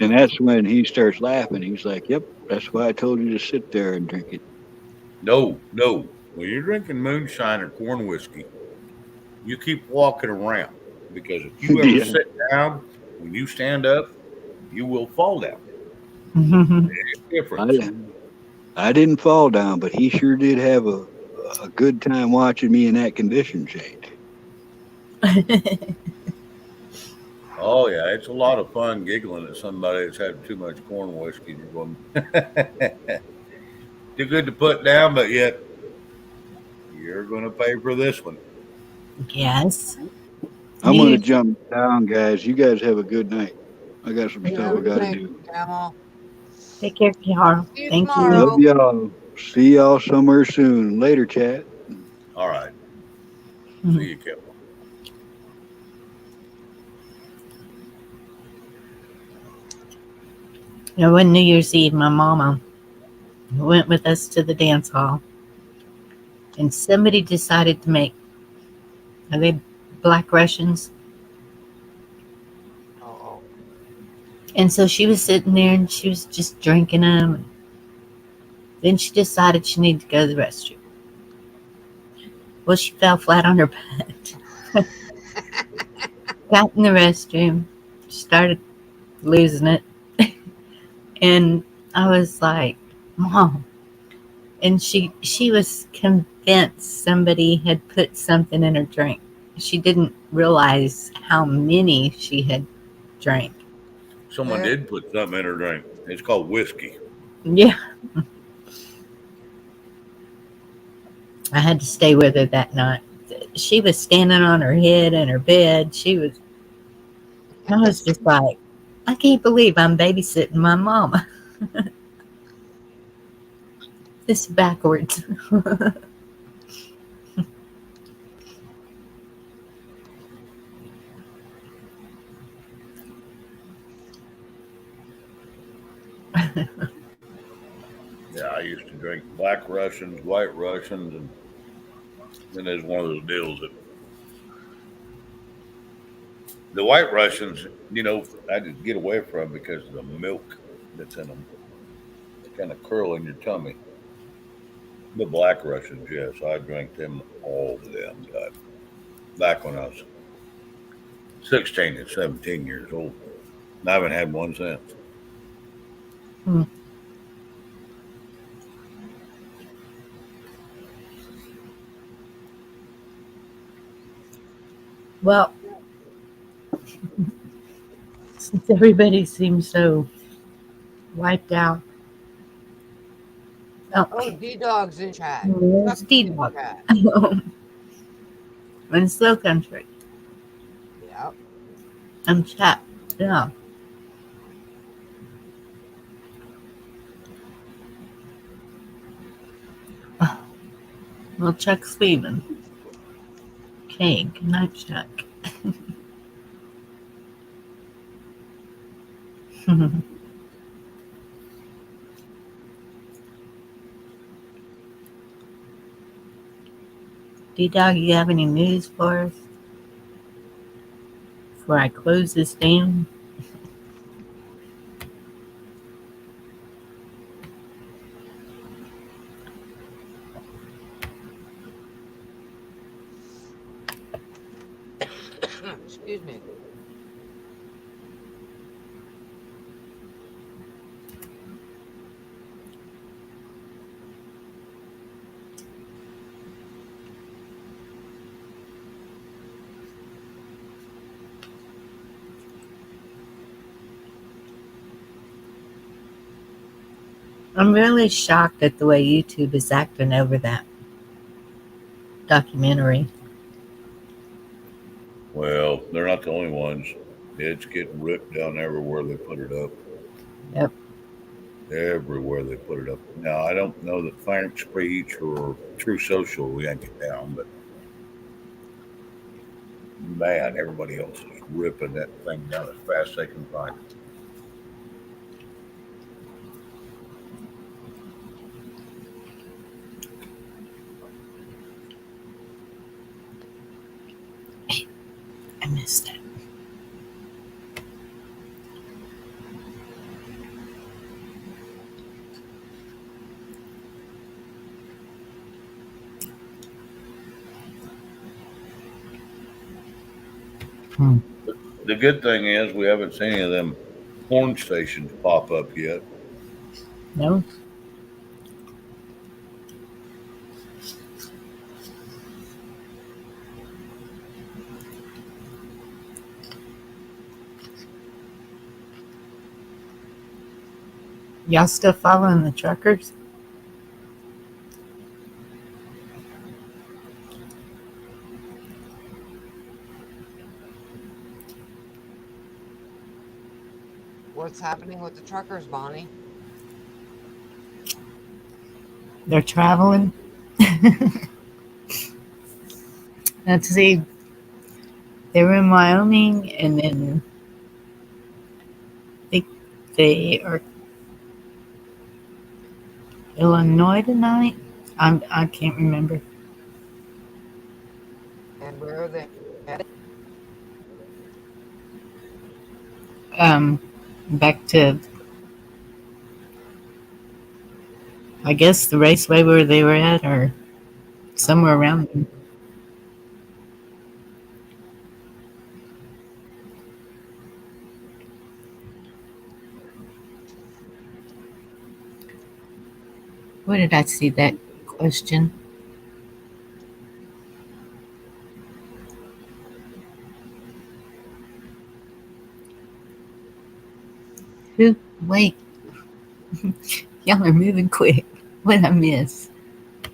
And that's when he starts laughing. He's like, "Yep, that's why I told you to sit there and drink it."
No, no. When you're drinking moonshine or corn whiskey, you keep walking around because if you ever
Yeah,
sit down, when you stand up, you will fall down. Difference.
I I didn't fall down, but he sure did have a good time watching me in that condition change.
Oh yeah, it's a lot of fun giggling at somebody that's had too much corn whiskey. You're going too good to put down, but yet you're going to pay for this one.
Yes.
I'm gonna
New
jump down, guys. You guys have a good night. I got some
Year's
stuff
Have
I
a good
got to
night,
do.
Camel.
Take care, Carl.
See you
Thank you.
Love
tomorrow.
y'all. See y'all somewhere soon. Later, chat.
All right. See
Mhm.
you, Kevin.
One New Year's Eve, my mama went with us to the dance hall, and somebody decided to make, are they Black Russians?
Oh,
And so she was sitting there and she was just drinking them. Then she decided she needed to go to the restroom. Well, she fell flat on her butt. Got in the restroom, started losing it, and I was like, "Mom!" And she was convinced somebody had put something in her drink. She didn't realize how many she had drank.
Someone
there.
did put something in her drink. It's called whiskey.
Yeah, I had to stay with her that night. She was standing on her head in her bed. I was just like, I can't believe I'm babysitting my mama. This backwards.
Yeah, I used to drink Black Russians, White Russians, and then there's one of those deals that the White Russians, I had to get away from because of the milk that's in them. They kind of curl in your tummy. The Black Russians, yes, I drank them all the damn time. Back when I was 16 and 17 years old. I haven't had one since.
Well, since everybody seems so wiped out. Oh,
Oh, D Dog's in chat.
there's
Chuck's in
D-Dog.
chat.
In Slow Country.
Yep.
I'm chat. Yeah. Well, Chuck's leaving. Okay, good night, Chuck. D-Dog, you have any news for us before I close this down?
Excuse me.
I'm really shocked at the way YouTube is acting over that documentary.
Well, they're not the only ones. It's getting ripped down everywhere they put it up.
Yep.
Everywhere they put it up. Now, I don't know that Frank Speech or True Social will yank it down, but man, everybody else is ripping that thing down as fast as they can find it.
I missed it.
The good thing is we haven't seen any of them porn stations pop up yet.
No. Y'all still following the truckers?
What's happening with the truckers, Bonnie?
They're traveling. Let's see. They were in Wyoming, and then I think they are Illinois tonight. I can't remember.
And where are they headed?
Back to, I guess, the raceway where they were at, or somewhere around them. Where did I see that question? Who? Wait, y'all are moving quick. What did I miss?
I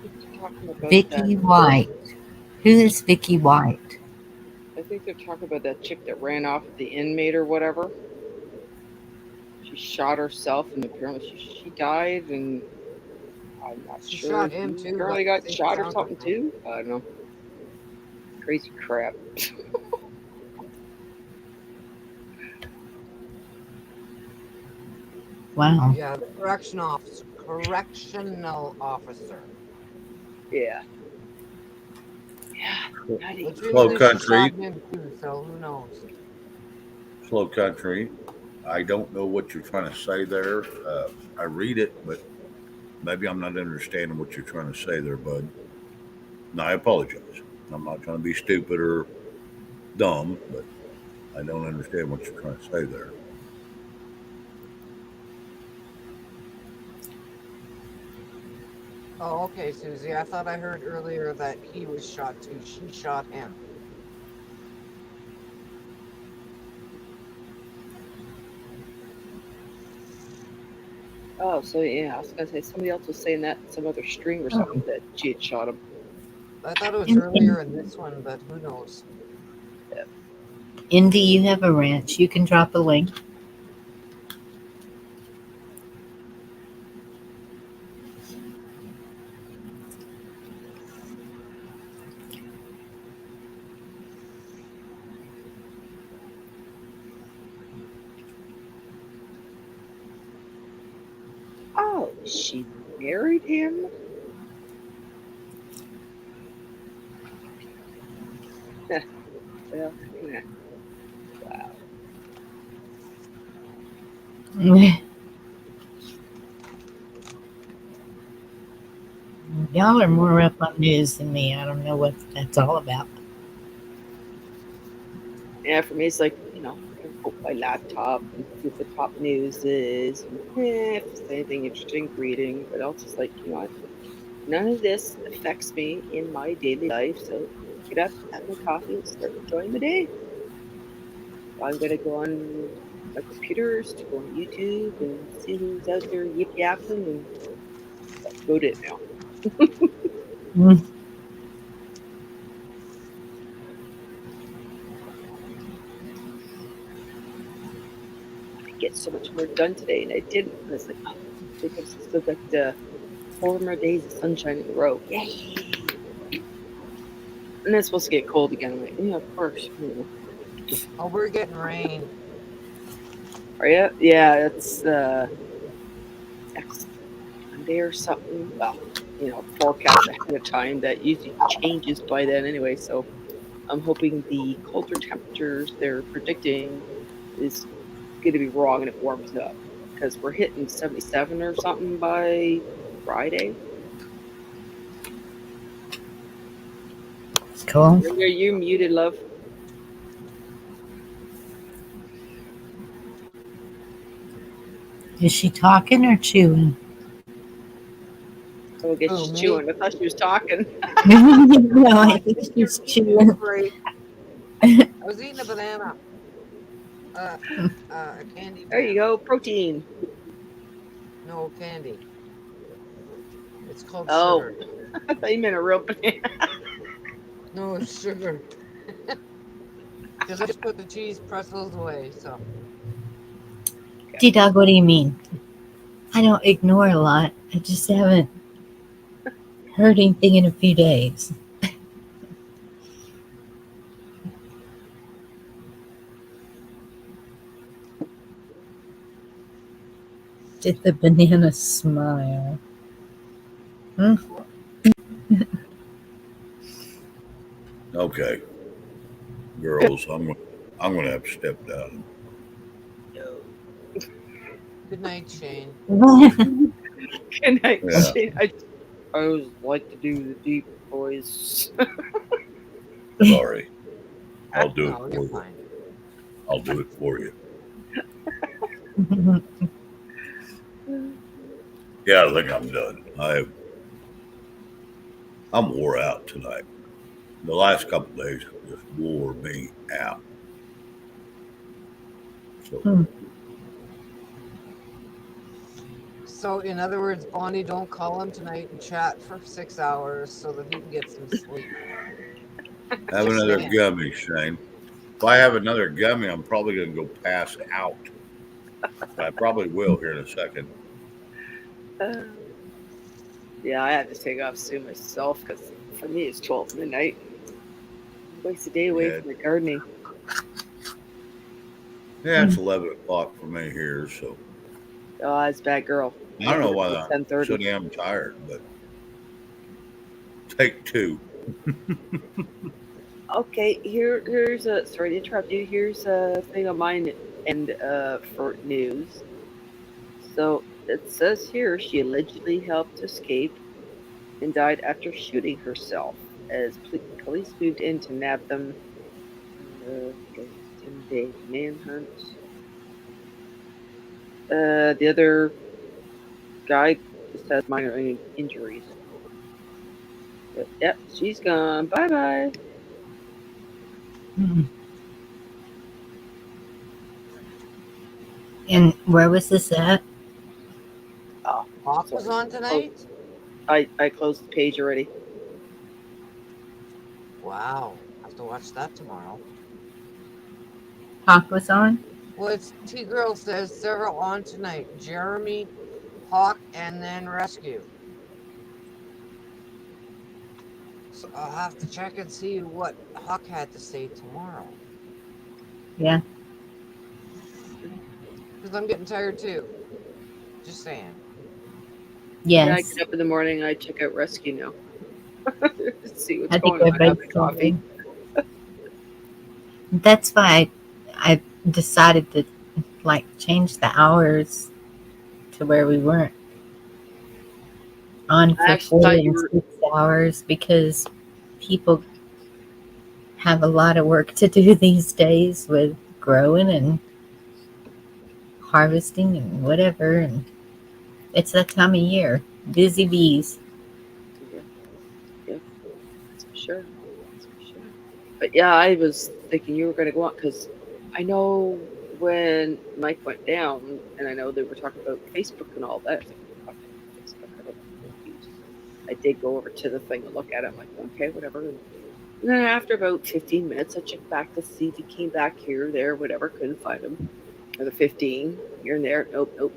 think they're talking about that.
Vicky White. Who is Vicky White?
I think they're talking about that chick that ran off with the inmate or whatever. She shot herself, and apparently she died, and I'm not
She
sure.
shot him
He
too, but
apparently
I
got
think it
shot or
sounds
something
like me.
too. I don't know. Crazy crap.
Wow.
Yeah, the correctional officer.
Yeah. Yeah. Nutty.
Which
Slow
means she
country,
shot him too, so who knows?
slow country. I don't know what you're trying to say there. I read it, but maybe I'm not understanding what you're trying to say there, bud. And I apologize. I'm not trying to be stupid or dumb, but I don't understand what you're trying to say there.
Oh, okay, Susie. I thought I heard earlier that he was shot too. She shot him.
Oh, so yeah, I was gonna say somebody else was saying that in some other stream or something that she had shot him.
I thought it was
In,
earlier in this one, but who knows?
Indy, you have a ranch. You can drop a link.
Oh, she married him? Well, yeah. Wow.
Y'all are more up on news than me. I don't know what that's all about.
Yeah, for me, it's like, I can open my laptop and see what the top news is, and if there's anything interesting, reading. But else, it's like, none of this affects me in my daily life. So get up, have my coffee, and start enjoying the day. I'm gonna go on my computers to go on YouTube and see who's out there yip yapping, and that's about it now.
Mm.
Get so much more done today, and I didn't. And it's like, because I still got 4 more days of sunshine in a row. Yay! And it's supposed to get cold again. I'm like, yeah, of course.
Oh, we're getting rain.
Are you? Yeah, it's next Monday or something. Well, forecast ahead of time that usually changes by then anyway. So I'm hoping the colder temperatures they're predicting is going to be wrong and it warms up, because we're hitting 77 or something by Friday.
Cool.
Are you muted, love?
Is she talking or chewing?
Oh, I guess
Who,
she's
me?
chewing. I thought she was talking.
No, I think she's chewing.
I was eating a banana. A candy
There you
banana.
go, protein.
No candy. It's called
Oh,
sugar.
I thought you meant a real banana.
No, it's sugar. Because I just put the cheese pretzels away, so.
T-Dog, what do you mean? I don't ignore a lot. I just haven't heard anything in a few days. Did the banana smile? Hmm?
Okay, girls, I'm gonna have to step down.
Good night, Shane.
Good night,
Yeah.
Shane. I always like to do the deep voice.
Sorry, I'll do it
No,
for
you're
you.
fine.
I'll do it for you. Yeah, I think I'm done. I'm wore out tonight. The last couple of days just wore me out. So
Hmm.
So, in other words, Bonnie, don't call him tonight and chat for 6 hours so that he can get some sleep.
have
Just
another
saying.
gummy, Shane. If I have another gummy, I'm probably gonna go pass out. I probably will here in a second.
Yeah, I have to take off soon myself, because for me it's 12 midnight. Waste a day away
Yeah,
from the gardening.
yeah, it's 11 o'clock for me here. So
Oh, it's bad girl.
I don't know why I'm
10:30.
so damn tired, but take two.
Okay, here's a, sorry to interrupt you. Here's a thing on mine and for news. So it says here she allegedly helped escape and died after shooting herself as police moved in to nab them. 10-day manhunt. The other guy just has minor injuries. But yep, she's gone. Bye bye.
And where was this at?
Oh,
Hawk was on tonight?
I closed the page already.
Wow. I have to watch that tomorrow.
Hawk was on?
Well, it's T-Girl says several on tonight. Jeremy, Hawk, and then Rescue. So I'll have to check and see what Hawk had to say tomorrow.
Yeah.
Because I'm getting tired too. Just saying.
Yeah, I
Yes.
get up in the morning and I check out Rescue now. See what's
I think
going on. Have
everybody's
my coffee.
That's why I decided to change the hours to where we weren't on
I
for
actually
4
thought you
and
were.
6 hours because people have a lot of work to do these days with growing and harvesting and whatever. And it's that time of year. Busy bees.
Yeah, yeah, that's for sure. That's for sure. But yeah, I was thinking you were going to go on because I know when Mike went down, and I know they were talking about Facebook and all that. I was like, "Fuck Facebook, I don't use." I did go over to the thing and look at it. I'm like, okay, whatever. And then after about 15 minutes, I checked back to see if he came back here, there, whatever. Couldn't find him. Another 15 here and there. Nope, nope.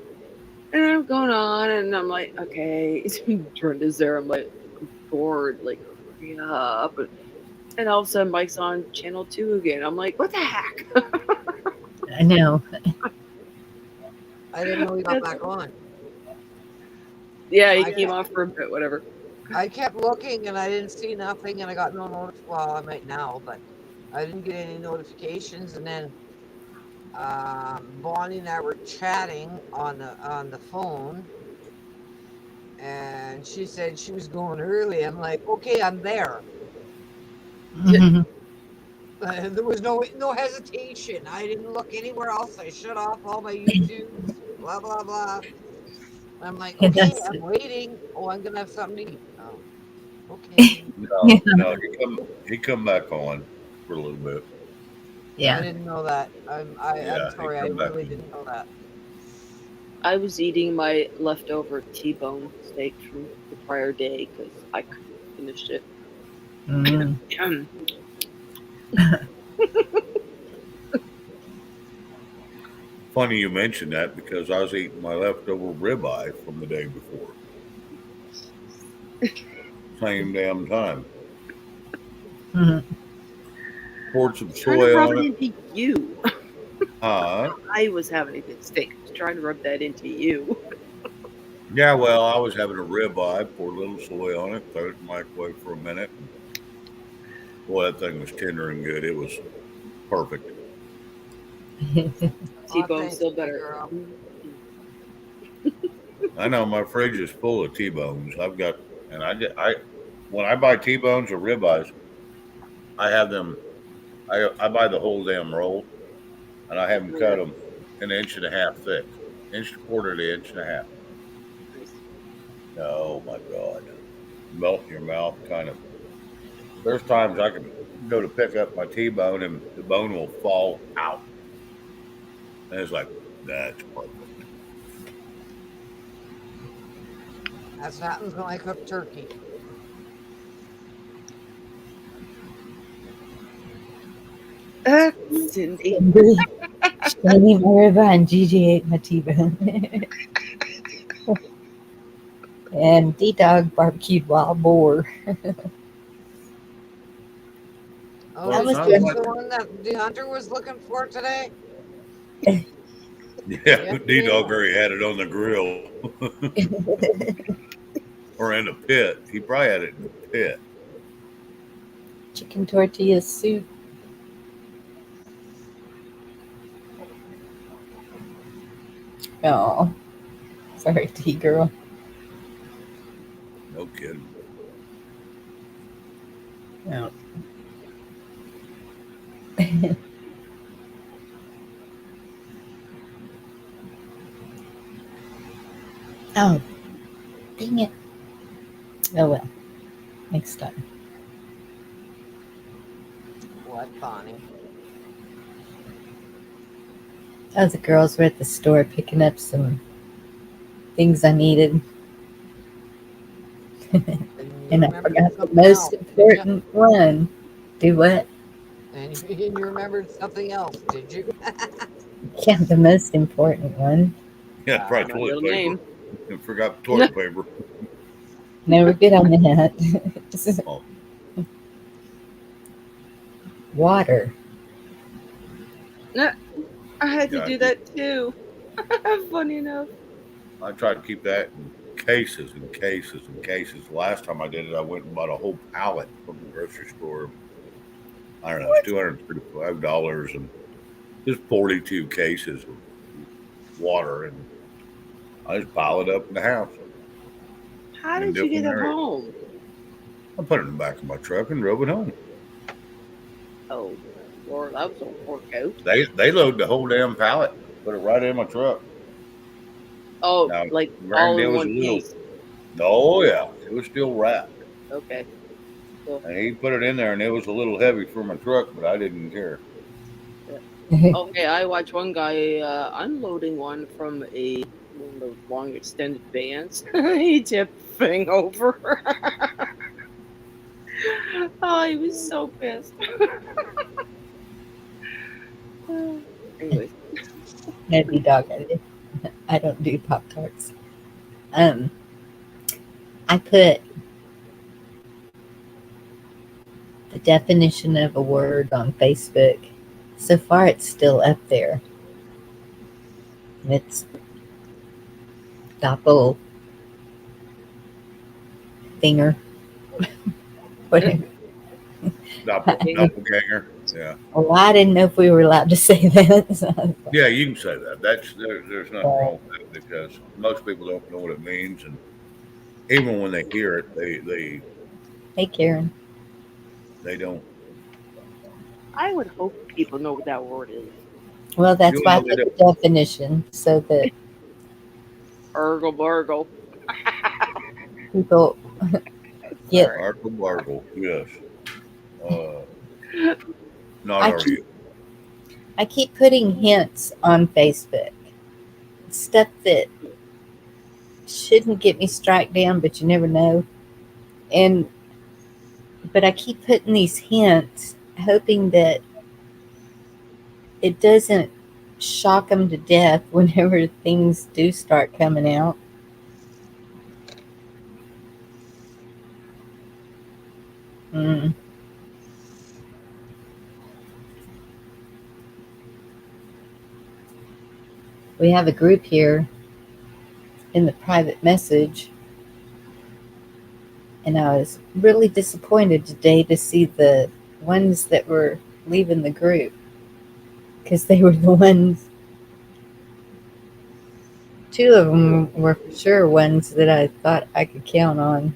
And I'm going on, and I'm like, okay, Brenda's there. I'm like, I'm bored, like, hurry up. And all of a sudden, Mike's on channel 2 again. I'm like, what the heck?
I know.
I didn't know he got back on.
Yeah, he
I
came
kept,
off for a bit, whatever.
I kept looking and I didn't see nothing, and I got no notice. Well, I might now, but I didn't get any notifications. And then Bonnie and I were chatting on the phone, and she said she was going early. I'm like, okay, I'm there.
Mhm.
There was no hesitation. I didn't look anywhere else. I shut off all my YouTubes. Blah blah blah. I'm like,
And
okay,
that's
I'm waiting. Oh, I'm gonna have something to eat. Oh, okay.
yeah,
No, he come back on for a little bit.
I
yeah.
didn't know that. I'm
Yeah, he
sorry. I
come back
really
on.
didn't know that.
I was eating my leftover T-bone steak from the prior day because I couldn't finish it.
Mm.
Funny you mentioned that because I was eating my leftover ribeye from the day before. Same damn time.
Mhm.
Poured some
Trying to
soy
rub
on
it
it.
into you.
Huh?
I was having a good steak. I was trying to rub that into you.
Yeah, well, I was having a ribeye, poured a little soy on it, throw it in the microwave for a minute. And boy, that thing was tender and good. It was perfect.
Oh,
T-bone
thanks,
still
big
better.
girl.
I know my fridge is full of T-bones. I've got, and I when I buy T-bones or ribeyes, I have them. I buy the whole damn roll, and I have them cut
Yeah,
them an inch and a half thick, inch and a quarter to inch and a half.
nice.
Oh my god, melt in your mouth, kind of. There's times I can go to pick up my T-bone and the bone will fall out, and it's like that's perfect.
That's what happens when I cook turkey.
Cindy.
Cindy, Shani Mariva and Gigi ate my T-bone. And D-Dog barbecued wild boar.
Oh,
Well,
That
it
did
was
you
sounds
get
good.
like
the one that the hunter was looking for today?
yeah, D
Yesterday?
Dog already had it on the grill or in a pit. He probably had it in the pit.
Chicken tortilla soup. Oh, sorry, T-girl.
No kidding.
Oh. Oh, dang it. Oh well, next time.
What, Bonnie?
Oh, the girls were at the store picking up some things I needed,
And you
and I
remembered
forgot the
something
most
else, didn't you?
important one. Do what?
And you remembered something else, did you?
Yeah, the most important one.
Yeah, probably
My
toilet
middle
paper.
name.
And forgot toilet paper.
Never good on that.
Oh,
Water.
No, I had to
yeah,
do that too. Funny enough.
I tried to keep that in cases and cases and cases. The last time I did it, I went and bought a whole pallet from the grocery store. I don't know, it's $235 and just 42 cases of water, and I just pile it up in the house.
How
in
did you get
different
them
areas.
home?
I put it in the back of my truck and drove it home.
Oh, Lord, that was a workout.
They load the whole damn pallet, put it right in my truck.
Oh,
Now,
like all
granddad
in
was a
one
little.
piece.
Oh yeah, it was still wrapped,
Okay. Cool.
and he put it in there, and it was a little heavy for my truck, but I didn't care.
Okay, I watched one guy unloading one from one of those long extended vans. He tipped the thing over. Oh, he was so pissed. Anyways,
Maybe dog. I don't do Pop Tarts. Um, I put the definition of a word on Facebook. So far, it's still up there. It's doppel thinger. Whatever.
Doppelganger. Yeah,
Well, I didn't know if we were allowed to say that. So,
yeah, you can say that. There's nothing
but,
wrong with that because most people don't know what it means, and even when they hear it,
hey, Karen.
they don't.
I would hope people know what that word is.
Well, that's
You
why I
know they
put
don't.
the definition so that
Urgle burgle.
people get.
Sorry.
Argle bargle. Yes. Uh, not
I
are
keep
you?
I keep putting hints on Facebook, stuff that shouldn't get me strike down, but you never know. And but I keep putting these hints, hoping that it doesn't shock them to death whenever things do start coming out. Mm. We have a group here in the private message, and I was really disappointed today to see the ones that were leaving the group because they were the ones. Two of them were for sure ones that I thought I could count on.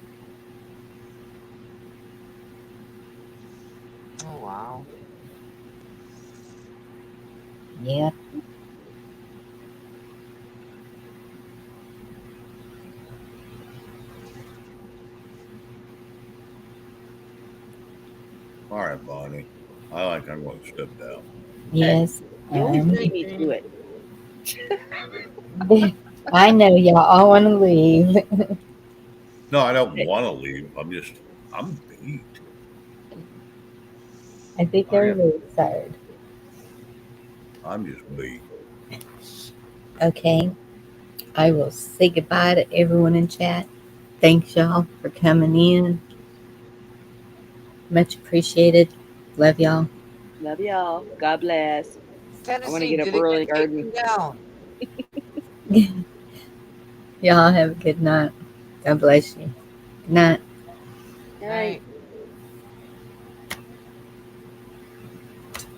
Oh, wow.
Yeah.
All right, Bonnie. I'm going to step down.
Yes.
You always
Um,
beat me to it.
I know y'all all want to leave.
No, I don't want to leave. I'm beat.
I think
I am.
everybody's tired.
I'm just beat.
Okay. I will say goodbye to everyone in chat. Thanks y'all for coming in. Much appreciated. Love y'all.
Love y'all. God bless. I want to
Tennessee
get up
didn't
early
get
in the garden.
taken down.
Y'all have a good night. God bless you. Good night.
All right.
Right.